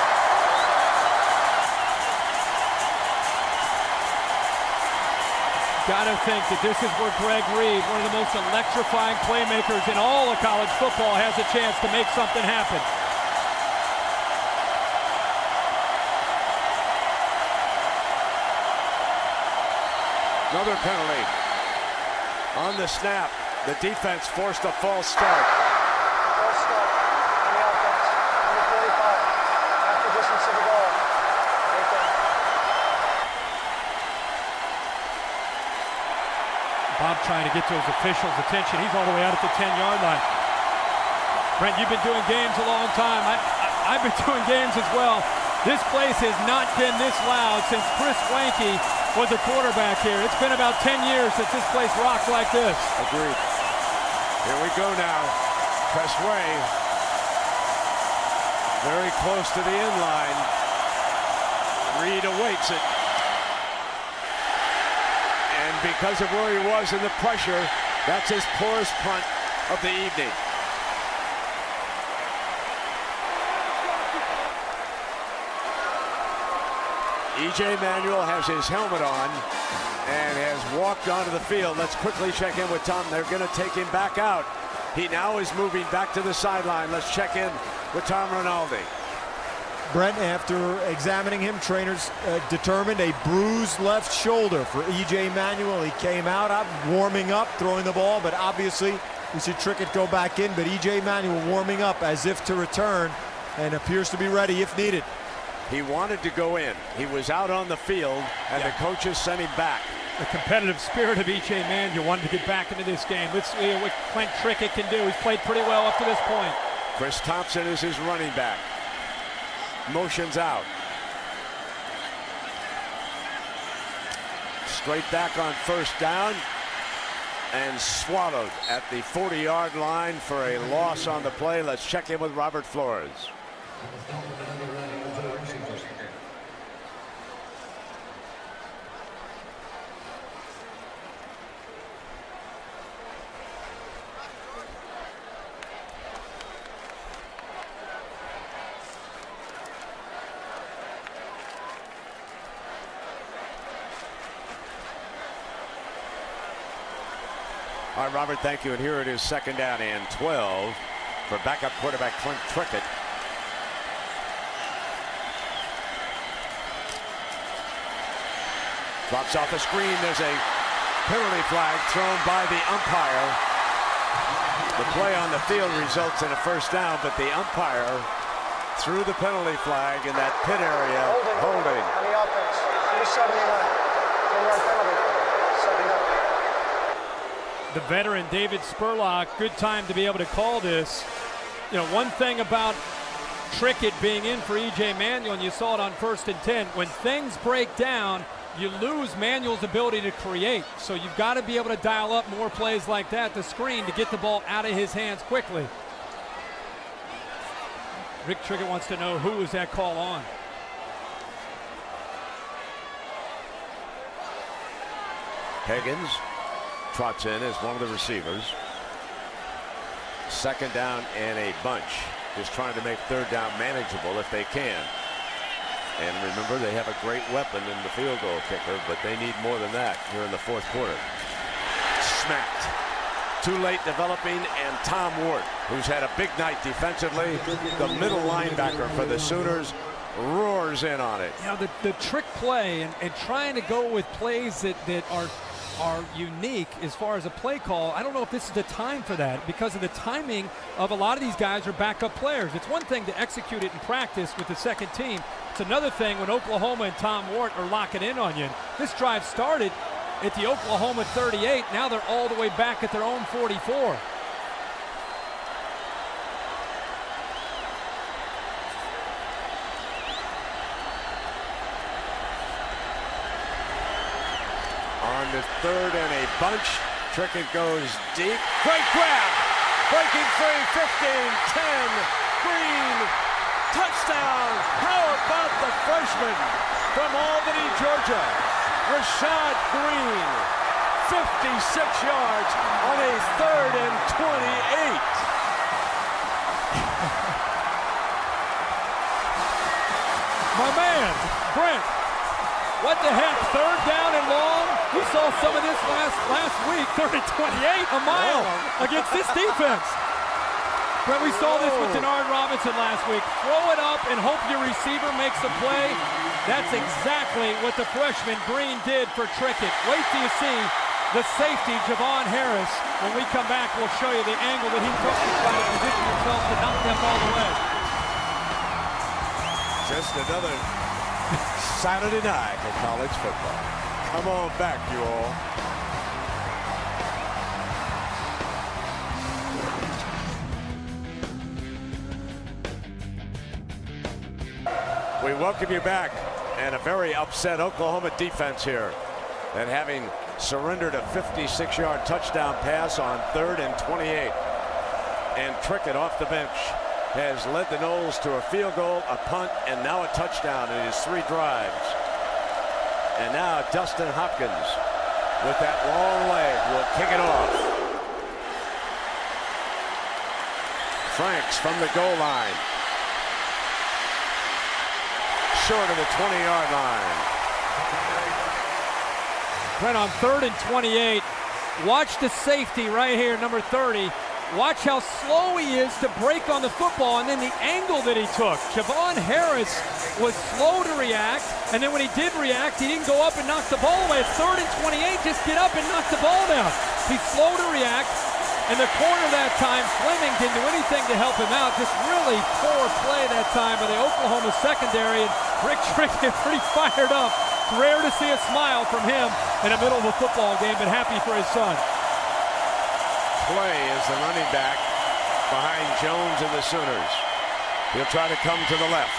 Gotta think that this is where Greg Reed, one of the most electrifying playmakers in all of college football, has a chance to make something happen. Another penalty. On the snap, the defense forced a false start. False start on the offense. Number 45. Half the distance of the ball. Right there. Bob trying to get to his officials' attention. He's all the way out at the 10-yard line. Brent, you've been doing games a long time. I've been doing games as well. This place has not been this loud since Chris Wanke was a quarterback here. It's been about 10 years since this place rocked like this. Agreed. Here we go now. Tressway very close to the end line. Reed awaits it. And because of where he was in the pressure, that's his poorest punt of the evening. E.J. Manuel has his helmet on and has walked onto the field. Let's quickly check in with Tom. They're going to take him back out. He now is moving back to the sideline. Let's check in with Tom Rinaldi. Brent, after examining him, trainers determined a bruised left shoulder for E.J. Manuel. He came out warming up, throwing the ball, but obviously we see Trickett go back in, but E.J. Manuel warming up as if to return and appears to be ready if needed. He wanted to go in. He was out on the field, and the coaches sent him back. The competitive spirit of E.J. Manuel wanted to get back into this game. Let's see what Clint Trickett can do. He's played pretty well up to this point. Chris Thompson is his running back. Motions out. Straight back on 1st down, and swallowed at the 40-yard line for a loss on the play. Let's check in with Robert Flores. All right, Robert, thank you. And here it is, 2nd down and 12 for backup quarterback Clint Trickett. Drops off the screen. There's a penalty flag thrown by the umpire. The play on the field results in a 1st down, but the umpire threw the penalty flag in that pit area. Holding. On the offense. Number 79. 10-yard penalty. 79. The veteran David Spurlock, good time to be able to call this. You know, one thing about Trickett being in for E.J. Manuel, and you saw it on 1st and 10, when things break down, you lose Manuel's ability to create. So you've got to be able to dial up more plays like that, the screen, to get the ball out of his hands quickly. Rick Trickett wants to know who was that call on. Higgins trots in as one of the receivers. Second down and a bunch. Just trying to make third down manageable if they can. And remember, they have a great weapon in the field goal kicker, but they need more than that here in the fourth quarter. Smacked. Too late developing, and Tom Ward, who's had a big night defensively, the middle linebacker for the Sooners, roars in on it. You know, the trick play and trying to go with plays that are unique as far as a play call. I don't know if this is the time for that because of the timing of a lot of these guys are backup players. It's one thing to execute it in practice with the second team. It's another thing when Oklahoma and Tom Ward are locking in on you. This drive started at the Oklahoma 38. Now they're all the way back at their own 44. On the third and a bunch, Trickett goes deep. Great grab! Breaking free, 15, 10, Green, touchdown! How about the freshman from Albany, Georgia, Rashad Green, 56 yards on a third and 28. My man, Brent, what the heck, third down and long? We saw some of this last week, third and 28, a mile against this defense. Brent, we saw this with Denard Robinson last week. Throw it up and hope your receiver makes the play. That's exactly what the freshman Green did for Trickett. Wait till you see the safety, Javon Harris. When we come back, we'll show you the angle that he took to try to position himself to knock them all the way. Just another Saturday night in college football. Come on back, you all. We welcome you back, and a very upset Oklahoma defense here, and having surrendered a 56-yard touchdown pass on third and 28. And Trickett off the bench has led the Noles to a field goal, a punt, and now a touchdown in his 3 drives. And now Dustin Hopkins with that long leg will kick it off. Franks from the goal line. Short of the 20-yard line. Brent, on third and 28, watch the safety right here, number 30. Watch how slow he is to break on the football, and then the angle that he took. Javon Harris was slow to react, and then when he did react, he didn't go up and knock the ball away. It's third and 28, just get up and knock the ball down. He's slow to react, and the corner that time, Fleming, didn't do anything to help him out. Just really poor play that time by the Oklahoma secondary, and Rick Trickett pretty fired up. Rare to see a smile from him in the middle of a football game, but happy for his son. Play is the running back behind Jones and the Sooners. He'll try to come to the left.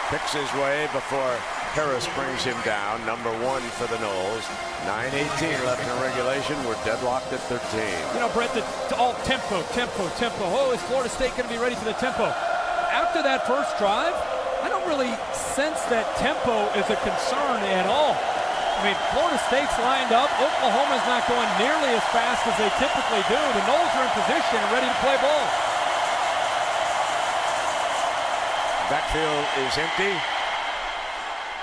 Picks his way before Harris brings him down. Number 1 for the Noles. 9:18 left in regulation. We're deadlocked at 13. You know, Brett, all tempo. Oh, is Florida State going to be ready for the tempo? After that first drive, I don't really sense that tempo is a concern at all. I mean, Florida State's lined up. Oklahoma's not going nearly as fast as they typically do. The Noles are in position and ready to play ball. Backfield is empty.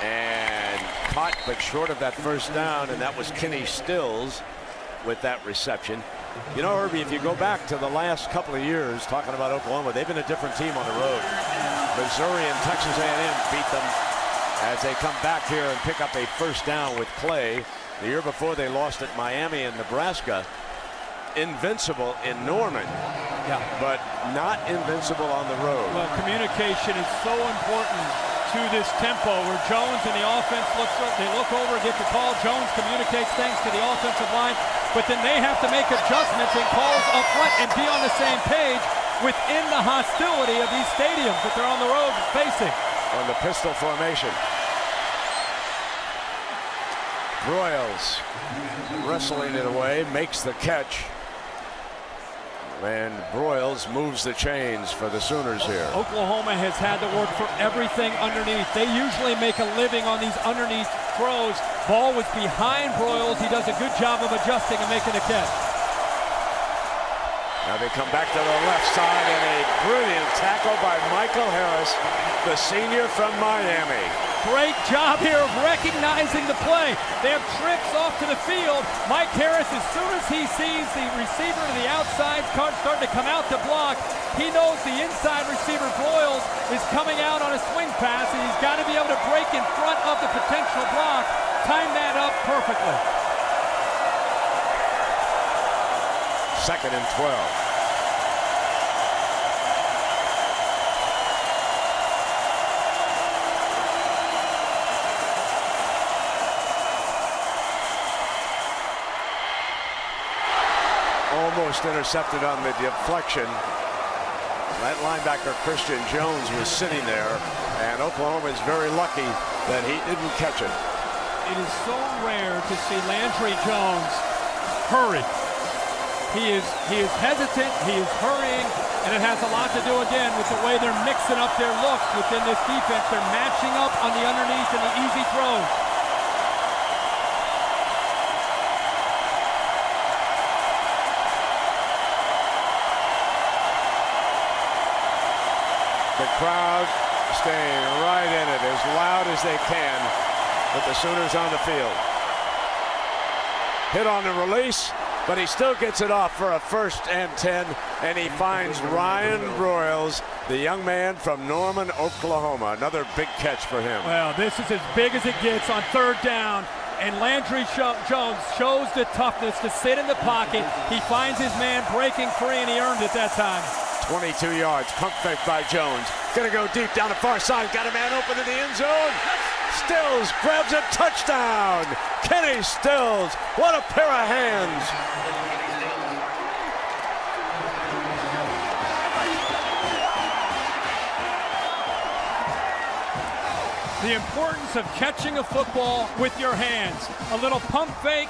And caught but short of that first down, and that was Kenny Stills with that reception. You know, Herbie, if you go back to the last couple of years, talking about Oklahoma, they've been a different team on the road. Missouri and Texas A&M beat them as they come back here and pick up a first down with Clay. The year before, they lost at Miami and Nebraska. Invincible in Norman, but not invincible on the road. Well, communication is so important to this tempo, where Jones and the offense look over, get the call. Jones communicates things to the offensive line, but then they have to make adjustments and calls up front and be on the same page within the hostility of these stadiums that they're on the road facing. On the pistol formation. Broyles wrestling it away, makes the catch. And Broyles moves the chains for the Sooners here. Oklahoma has had to work for everything underneath. They usually make a living on these underneath throws. Ball was behind Broyles. He does a good job of adjusting and making a catch. Now they come back to the left side, and a brilliant tackle by Michael Harris, the senior from Miami. Great job here of recognizing the play. They have trips off to the field. Mike Harris, as soon as he sees the receiver to the outside starting to come out to block, he knows the inside receiver Broyles is coming out on a swing pass, and he's got to be able to break in front of the potential block. Time that up perfectly. 2nd and 12. Almost intercepted on the deflection. That linebacker Christian Jones was sitting there, and Oklahoma is very lucky that he didn't catch it. It is so rare to see Landry Jones hurry. He is hesitant, he is hurrying, and it has a lot to do again with the way they're mixing up their looks within this defense. They're matching up on the underneath and the easy throws. The crowd staying right in it as loud as they can with the Sooners on the field. Hit on the release, but he still gets it off for a 1st and 10, and he finds Ryan Broyles, the young man from Norman, Oklahoma. Another big catch for him. Well, this is as big as it gets on 3rd down, and Landry Jones shows the toughness to sit in the pocket. He finds his man breaking free, and he earned it that time. 22 yards, pump fake by Jones. Gonna go deep down the far side, got a man open in the end zone. Stills grabs a touchdown. Kenny Stills, what a pair of hands. The importance of catching a football with your hands. A little pump fake,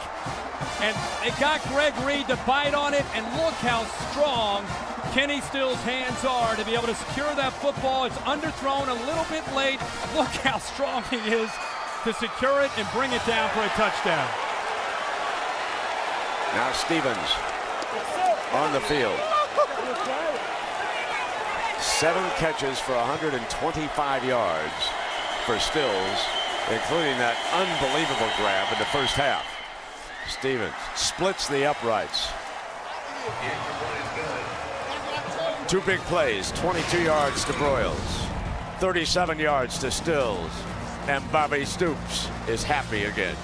and it got Greg Reed to bite on it, and look how strong Kenny Stills' hands are to be able to secure that football. It's underthrown a little bit late. Look how strong he is to secure it and bring it down for a touchdown. Now Stevens on the field. 7 catches for 125 yards for Stills, including that unbelievable grab in the first half. Stevens splits the uprights. 2 big plays, 22 yards to Broyles, 37 yards to Stills, and Bobby Stoops is happy again.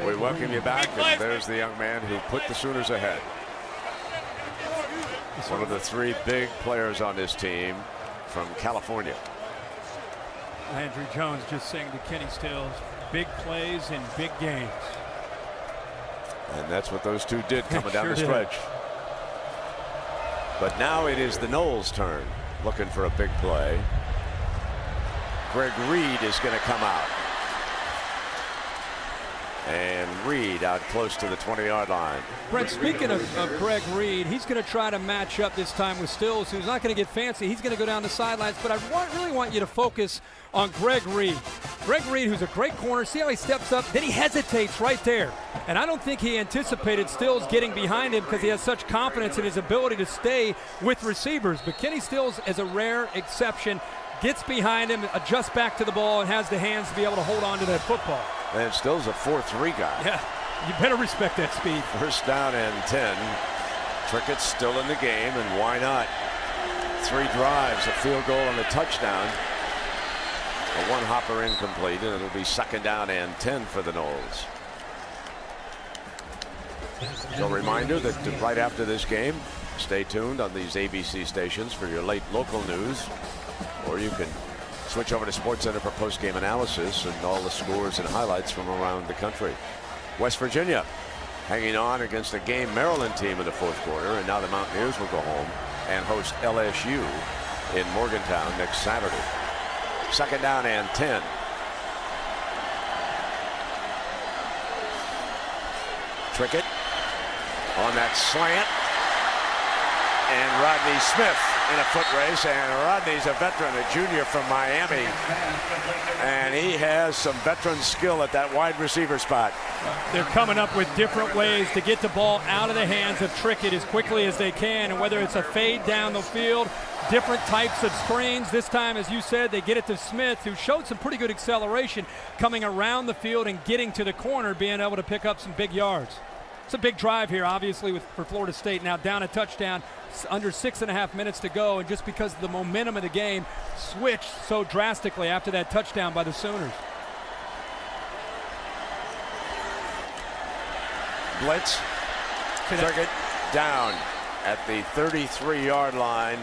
We welcome you back, and there's the young man who put the Sooners ahead. One of the 3 big players on this team from California. Landry Jones just saying to Kenny Stills, big plays in big games. And that's what those 2 did coming down the stretch. But now it is the Noles' turn, looking for a big play. Greg Reed is going to come out. And Reed out close to the 20-yard line. Brent, speaking of Greg Reed, he's going to try to match up this time with Stills, who's not going to get fancy. He's going to go down the sidelines, but I really want you to focus on Greg Reed. Greg Reed, who's a great corner, see how he steps up, then he hesitates right there. And I don't think he anticipated Stills getting behind him because he has such confidence in his ability to stay with receivers. But Kenny Stills is a rare exception, gets behind him, adjusts back to the ball, and has the hands to be able to hold on to that football. And Stills a 4-3 guy. Yeah, you better respect that speed. 1st down and 10. Trickett's still in the game, and why not? 3 drives, a field goal and a touchdown. A 1 hopper incomplete, and it'll be 2nd down and 10 for the Noles. So a reminder that right after this game, stay tuned on these ABC stations for your late local news, or you can switch over to SportsCenter for post-game analysis and all the scores and highlights from around the country. West Virginia hanging on against a game Maryland team in the 4th quarter, and now the Mountaineers will go home and host LSU in Morgantown next Saturday. 2nd down and 10. Trickett on that slant. And Rodney Smith in a foot race. And Rodney's a veteran, a junior from Miami. And he has some veteran skill at that wide receiver spot. They're coming up with different ways to get the ball out of the hands of Trickett as quickly as they can. And whether it's a fade down the field, different types of screens. This time, as you said, they get it to Smith, who showed some pretty good acceleration coming around the field and getting to the corner, being able to pick up some big yards. It's a big drive here, obviously, for Florida State. Now down a touchdown, under 6.5 minutes to go, and just because the momentum of the game switched so drastically after that touchdown by the Sooners. Blitz. Trickett down at the 33-yard line.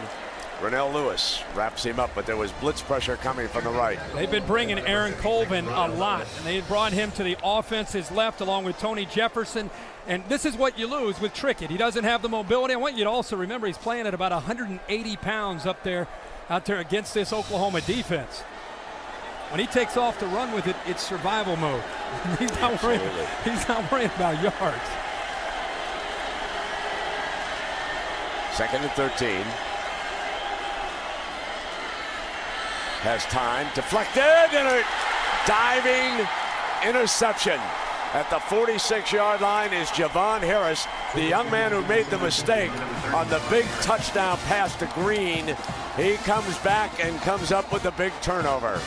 Rennell Lewis wraps him up, but there was blitz pressure coming from the right. They've been bringing Aaron Colvin a lot, and they brought him to the offense's left along with Tony Jefferson. And this is what you lose with Trickett. He doesn't have the mobility. I want you to also remember he's playing at about 180 pounds out there against this Oklahoma defense. When he takes off to run with it, it's survival mode. He's not worried about yards. 2nd and 13. Has time, deflected, and a diving interception. At the 46-yard line is Javon Harris, the young man who made the mistake on the big touchdown pass to Green. He comes back and comes up with a big turnover.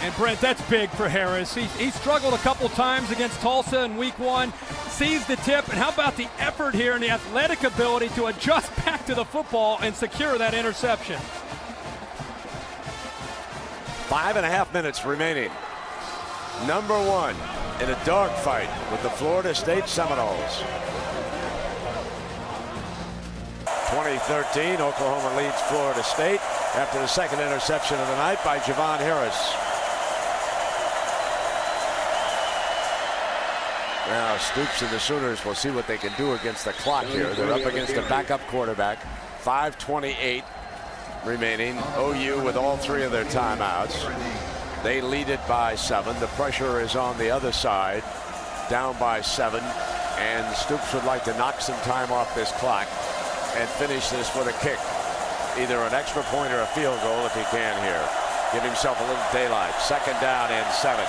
And Brent, that's big for Harris. He struggled a couple times against Tulsa in week 1, sees the tip, and how about the effort here and the athletic ability to adjust back to the football and secure that interception. 5.5 minutes remaining. Number 1 in a dogfight with the Florida State Seminoles. 2013, Oklahoma leads Florida State after the second interception of the night by Javon Harris. Now Stoops and the Sooners will see what they can do against the clock here. They're up against a backup quarterback. 5:28 remaining. OU with all 3 of their timeouts. They lead it by 7. The pressure is on the other side, down by 7. And Stoops would like to knock some time off this clock and finish this with a kick. Either an extra point or a field goal if he can here. Give himself a little daylight. 2nd down and 7.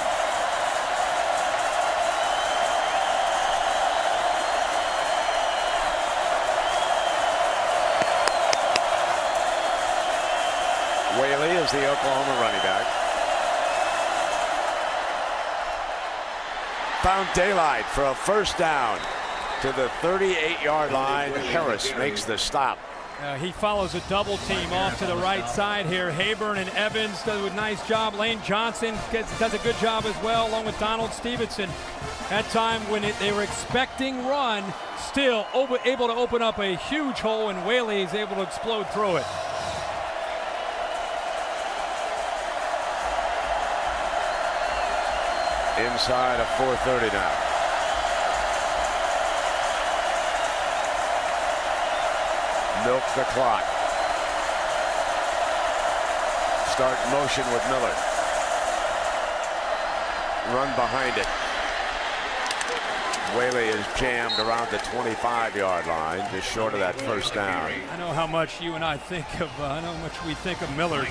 Whaley is the Oklahoma running back. Found daylight for a first down to the 38-yard line. Harris makes the stop. He follows a double team off to the right side here. Hayburn and Evans do a nice job. Lane Johnson does a good job as well, along with Donald Stevenson. That time when they were expecting run, still able to open up a huge hole, and Whaley is able to explode through it. Inside of 4:30 now. Milk the clock. Start motion with Miller. Run behind it. Whaley is jammed around the 25-yard line, just short of that first down. I know how much you and I think of, I know how much we think of Miller.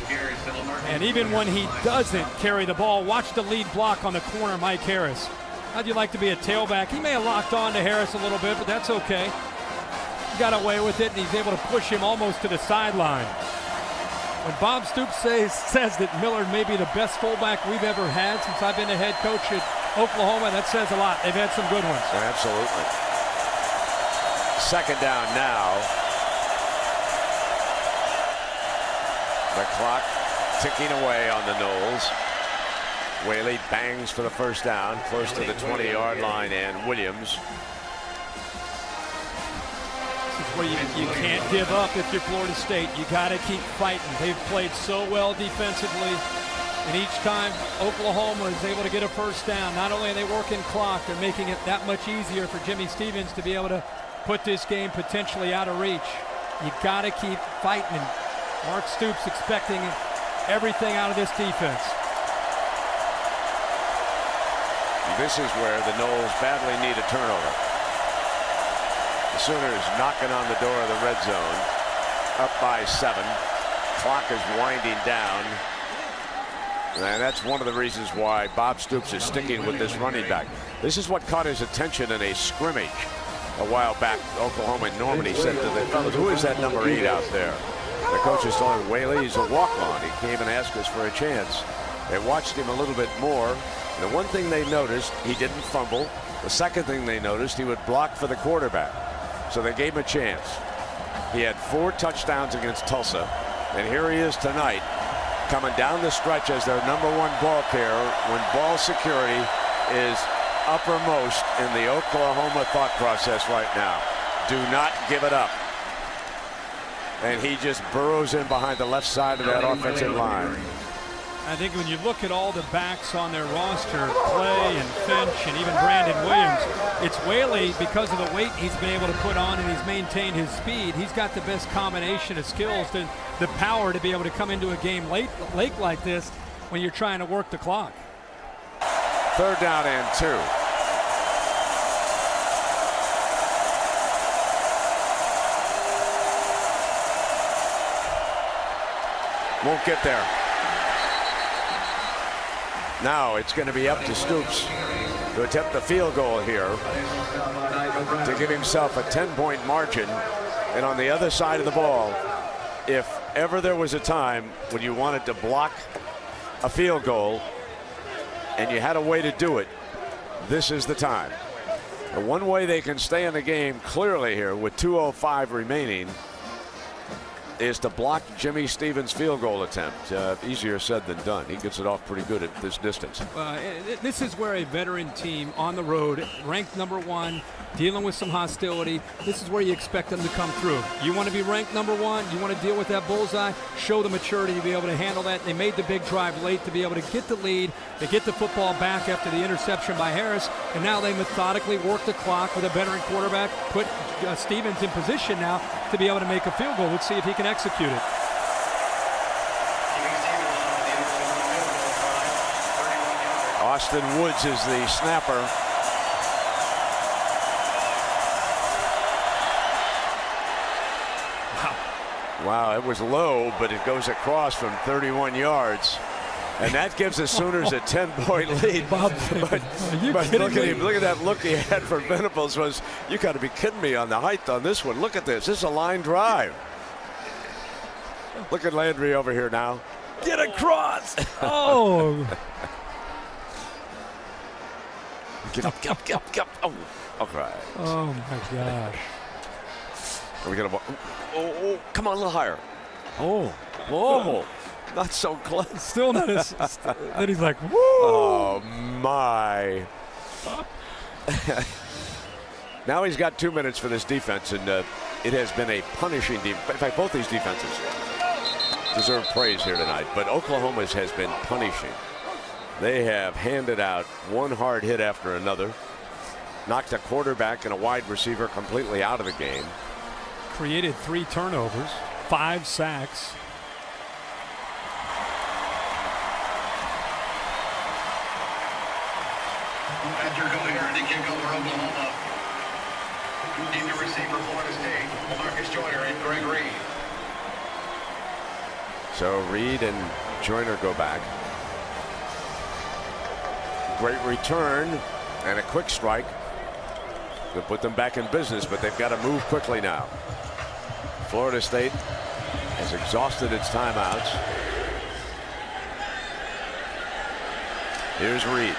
And even when he doesn't carry the ball, watch the lead block on the corner, Mike Harris. How'd you like to be a tailback? He may have locked on to Harris a little bit, but that's okay. He got away with it, and he's able to push him almost to the sideline. When Bob Stoops says that Miller may be the best fullback we've ever had since I've been the head coach at Oklahoma, that says a lot. They've had some good ones. Absolutely. 2nd down now. The clock ticking away on the Noles. Whaley bangs for the first down, close to the 20-yard line, and Williams. This is where you can't give up if you're Florida State. You got to keep fighting. They've played so well defensively. And each time Oklahoma is able to get a first down, not only are they working clock, they're making it that much easier for Jimmy Stevens to be able to put this game potentially out of reach. You got to keep fighting. Mark Stoops expecting everything out of this defense. This is where the Noles badly need a turnover. The Sooners knocking on the door of the red zone. Up by 7. Clock is winding down. And that's one of the reasons why Bob Stoops is sticking with this running back. This is what caught his attention in a scrimmage a while back. Oklahoma and Norman, he said to the fellas, who is that number 8 out there? The coaches told him, Whaley, he's a walk-on. He came and asked us for a chance. They watched him a little bit more. The one thing they noticed, he didn't fumble. The second thing they noticed, he would block for the quarterback. So they gave him a chance. He had 4 touchdowns against Tulsa. And here he is tonight, coming down the stretch as their #1 ball carrier when ball security is uppermost in the Oklahoma thought process right now. Do not give it up. And he just burrows in behind the left side of that offensive line. I think when you look at all the backs on their roster, Clay and Finch and even Brandon Williams, it's Whaley, because of the weight he's been able to put on and he's maintained his speed. He's got the best combination of skills, the power to be able to come into a game late like this when you're trying to work the clock. 3rd down and 2. Won't get there. Now it's going to be up to Stoops to attempt the field goal here to give himself a 10-point margin. And on the other side of the ball, if ever there was a time when you wanted to block a field goal and you had a way to do it, this is the time. The one way they can stay in the game clearly here with 2:05 remaining is to block Jimmy Stevens' field goal attempt. Easier said than done. He gets it off pretty good at this distance. This is where a veteran team on the road, ranked #1, dealing with some hostility, this is where you expect them to come through. You want to be ranked #1, you want to deal with that bullseye, show the maturity to be able to handle that. They made the big drive late to be able to get the lead, to get the football back after the interception by Harris, and now they methodically work the clock with a veteran quarterback, put Stevens in position now to be able to make a field goal. Let's see if he can execute it. Austin Woods is the snapper. Wow, it was low, but it goes across from 31 yards. And that gives the Sooners a 10-point lead. Bob, but look at that look he had for Venables. Was, you got to be kidding me on the height on this one. Look at this. This is a line drive. Look at Landry over here now. Get across. Oh. Get up. Oh, all right. Oh, my gosh. We got oh, come on, a little higher. Oh. Not so close. Still not as. Then he's like, woo. Oh, my. Now he's got 2 minutes for this defense, and it has been a punishing defense. In fact, both these defenses deserve praise here tonight, but Oklahoma's has been punishing. They have handed out one hard hit after another, knocked a quarterback and a wide receiver completely out of the game. Created 3 turnovers, 5 sacks. After going early kick over Oklahoma. In to receive for Florida State, Marcus Joyner and Greg Reed. So Reed and Joyner go back. Great return and a quick strike to put them back in business, but they've got to move quickly now. Florida State has exhausted its timeouts. Here's Reed.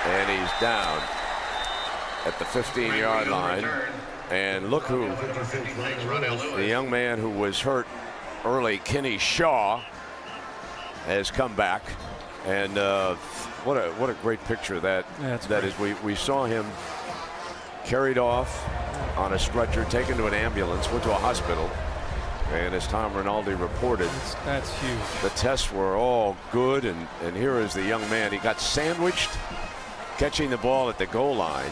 And he's down at the 15-yard line. And look who, the young man who was hurt early, Kenny Shaw, has come back. And what a great picture that is. We saw him carried off on a stretcher, taken to an ambulance, went to a hospital. And as Tom Rinaldi reported, that's huge. The tests were all good, and here is the young man. He got sandwiched catching the ball at the goal line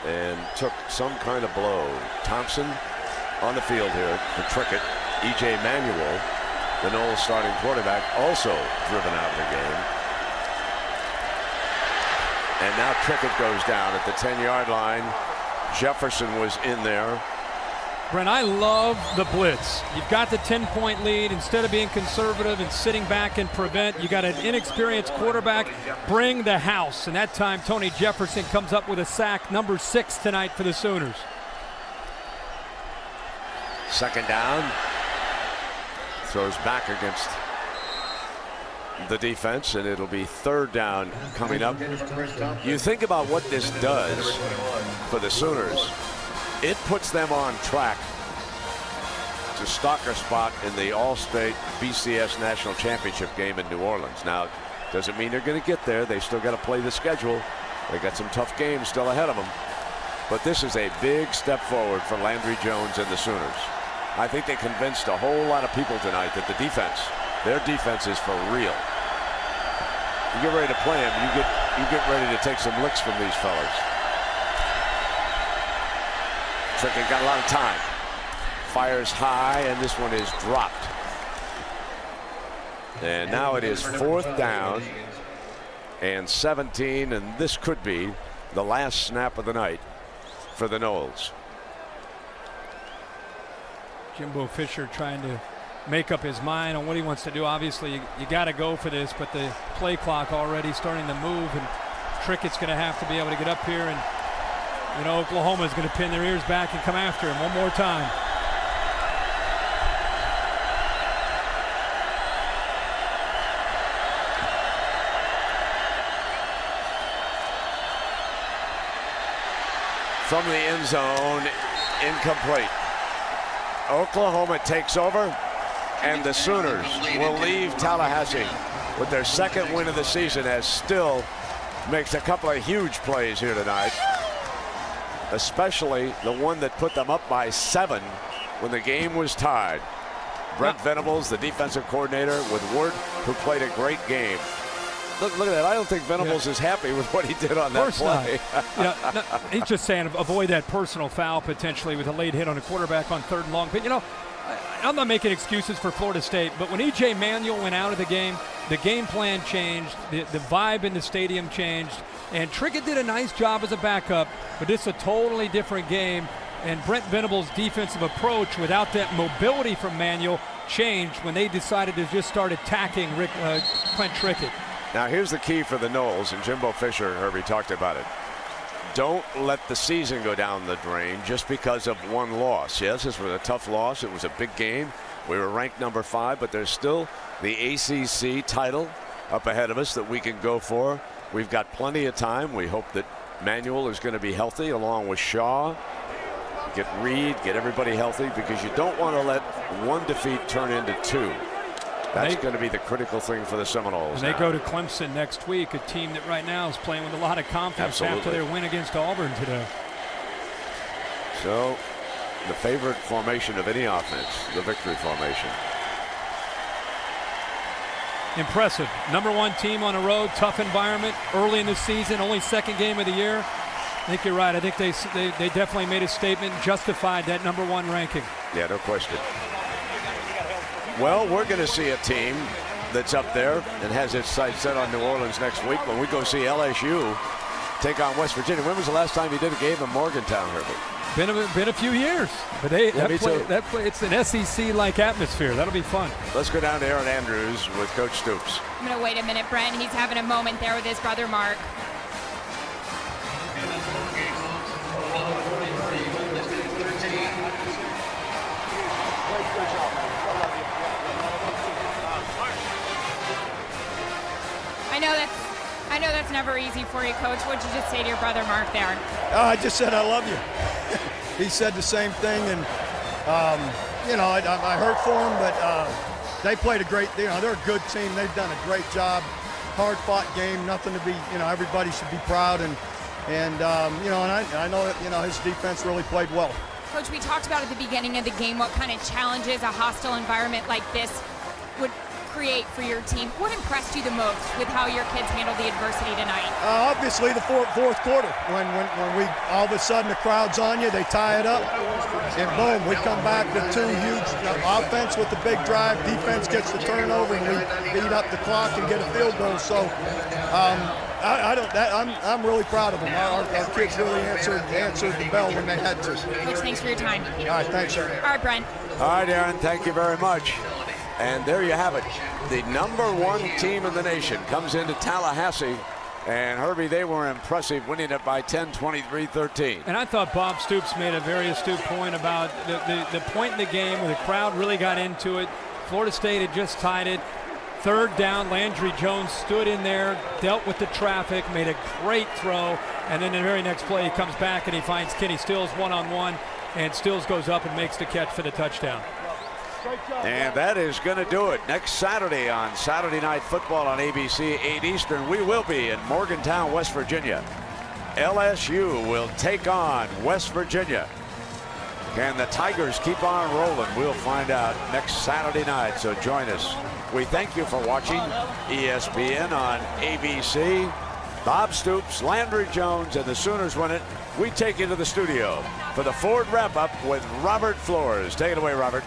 and took some kind of blow. Thompson on the field here for Trickett. E.J. Manuel, the Noles starting quarterback, also driven out of the game. And now Trickett goes down at the 10-yard line. Jefferson was in there. Brent, I love the blitz. You've got the 10-point lead. Instead of being conservative and sitting back and prevent, you got an inexperienced quarterback. Bring the house. And that time, Tony Jefferson comes up with a sack, number 6 tonight for the Sooners. Second down. Throws back against the defense, and it'll be third down coming up. You think about what this does for the Sooners. It puts them on track to stock a spot in the All-State BCS National Championship game in New Orleans. Now, doesn't mean they're going to get there. They still got to play the schedule. They got some tough games still ahead of them. But this is a big step forward for Landry Jones and the Sooners. I think they convinced a whole lot of people tonight that their defense is for real. You get ready to play them, you get ready to take some licks from these fellas. Trickett got a lot of time. Fires high, and this one is dropped. And now it is 4th down and 17, and this could be the last snap of the night for the Noles. Jimbo Fisher trying to make up his mind on what he wants to do. Obviously, you got to go for this, but the play clock already starting to move, and Trickett's going to have to be able to get up here, and you know Oklahoma's going to pin their ears back and come after him one more time. From the end zone, incomplete. Oklahoma takes over, and the Sooners will leave Tallahassee with their 2nd win of the season, as Still makes a couple of huge plays here tonight, especially the one that put them up by 7 when the game was tied. Brent Venables, the defensive coordinator, with Wirt, who played a great game. Look at that. I don't think Venables is happy with what he did on that play. No, he's just saying avoid that personal foul potentially with a late hit on a quarterback on 3rd and long. But, you know, I'm not making excuses for Florida State, but when E.J. Manuel went out of the game plan changed, the vibe in the stadium changed, and Trickett did a nice job as a backup, but this is a totally different game. And Brent Venables' defensive approach without that mobility from Manuel changed when they decided to just start attacking Clint Trickett. Now here's the key for the Noles, and Jimbo Fisher and Herbie talked about it. Don't let the season go down the drain just because of one loss. Yes, this was a tough loss. It was a big game. We were ranked number 5, but there's still the ACC title up ahead of us that we can go for. We've got plenty of time. We hope that Manuel is going to be healthy along with Shaw. Get Reed, get everybody healthy, because you don't want to let one defeat turn into 2. That's going to be the critical thing for the Seminoles. And they go to Clemson next week, a team that right now is playing with a lot of confidence after their win against Auburn today. So, the favorite formation of any offense, the victory formation. Impressive. Number 1 team on the road, tough environment, early in the season, only 2nd game of the year. I think you're right. I think they definitely made a statement, justified that number 1 ranking. Yeah, no question. Well, we're going to see a team that's up there and has its sights set on New Orleans next week when we go see LSU take on West Virginia. When was the last time you did a game in Morgantown, Herbie? Been a few years, but it's an SEC-like atmosphere. That'll be fun. Let's go down to Aaron Andrews with Coach Stoops. I'm going to wait a minute, Brent. He's having a moment there with his brother, Mark. I know that's never easy for you, Coach. What'd you just say to your brother, Mark, there? I just said I love you. He said the same thing, and you know, I hurt for him, but they played a great. You know, they're a good team. They've done a great job. Hard-fought game. Nothing to be. You know, everybody should be proud, and you know, and I know that, you know, his defense really played well. Coach, we talked about at the beginning of the game what kind of challenges a hostile environment like this would create for your team. What impressed you the most with how your kids handled the adversity tonight? Obviously the fourth quarter, when we all of a sudden the crowd's on you, they tie it up, and boom, we come back to 2 huge offense with the big drive, defense gets the turnover, and we beat up the clock and get a field goal. So I'm really proud of them. Our kids really answered the bell when they had to. Coach, thanks for your time. All right, thanks, sir. All right, Brent. All right, Aaron, thank you very much. And there you have it. The #1 team in the nation comes into Tallahassee. And Herbie, they were impressive, winning it by 10, 23-13. And I thought Bob Stoops made a very astute point about the point in the game where the crowd really got into it. Florida State had just tied it. 3rd down, Landry Jones stood in there, dealt with the traffic, made a great throw, and then the very next play he comes back and he finds Kenny Stills one-on-one, and Stills goes up and makes the catch for the touchdown. And that is going to do it. Next Saturday on Saturday Night Football on ABC 8 Eastern, we will be in Morgantown, West Virginia. LSU will take on West Virginia. Can the Tigers keep on rolling? We'll find out next Saturday night, so join us. We thank you for watching ESPN on ABC. Bob Stoops, Landry Jones, and the Sooners win it. We take you to the studio for the Ford Wrap-Up with Robert Flores. Take it away, Robert.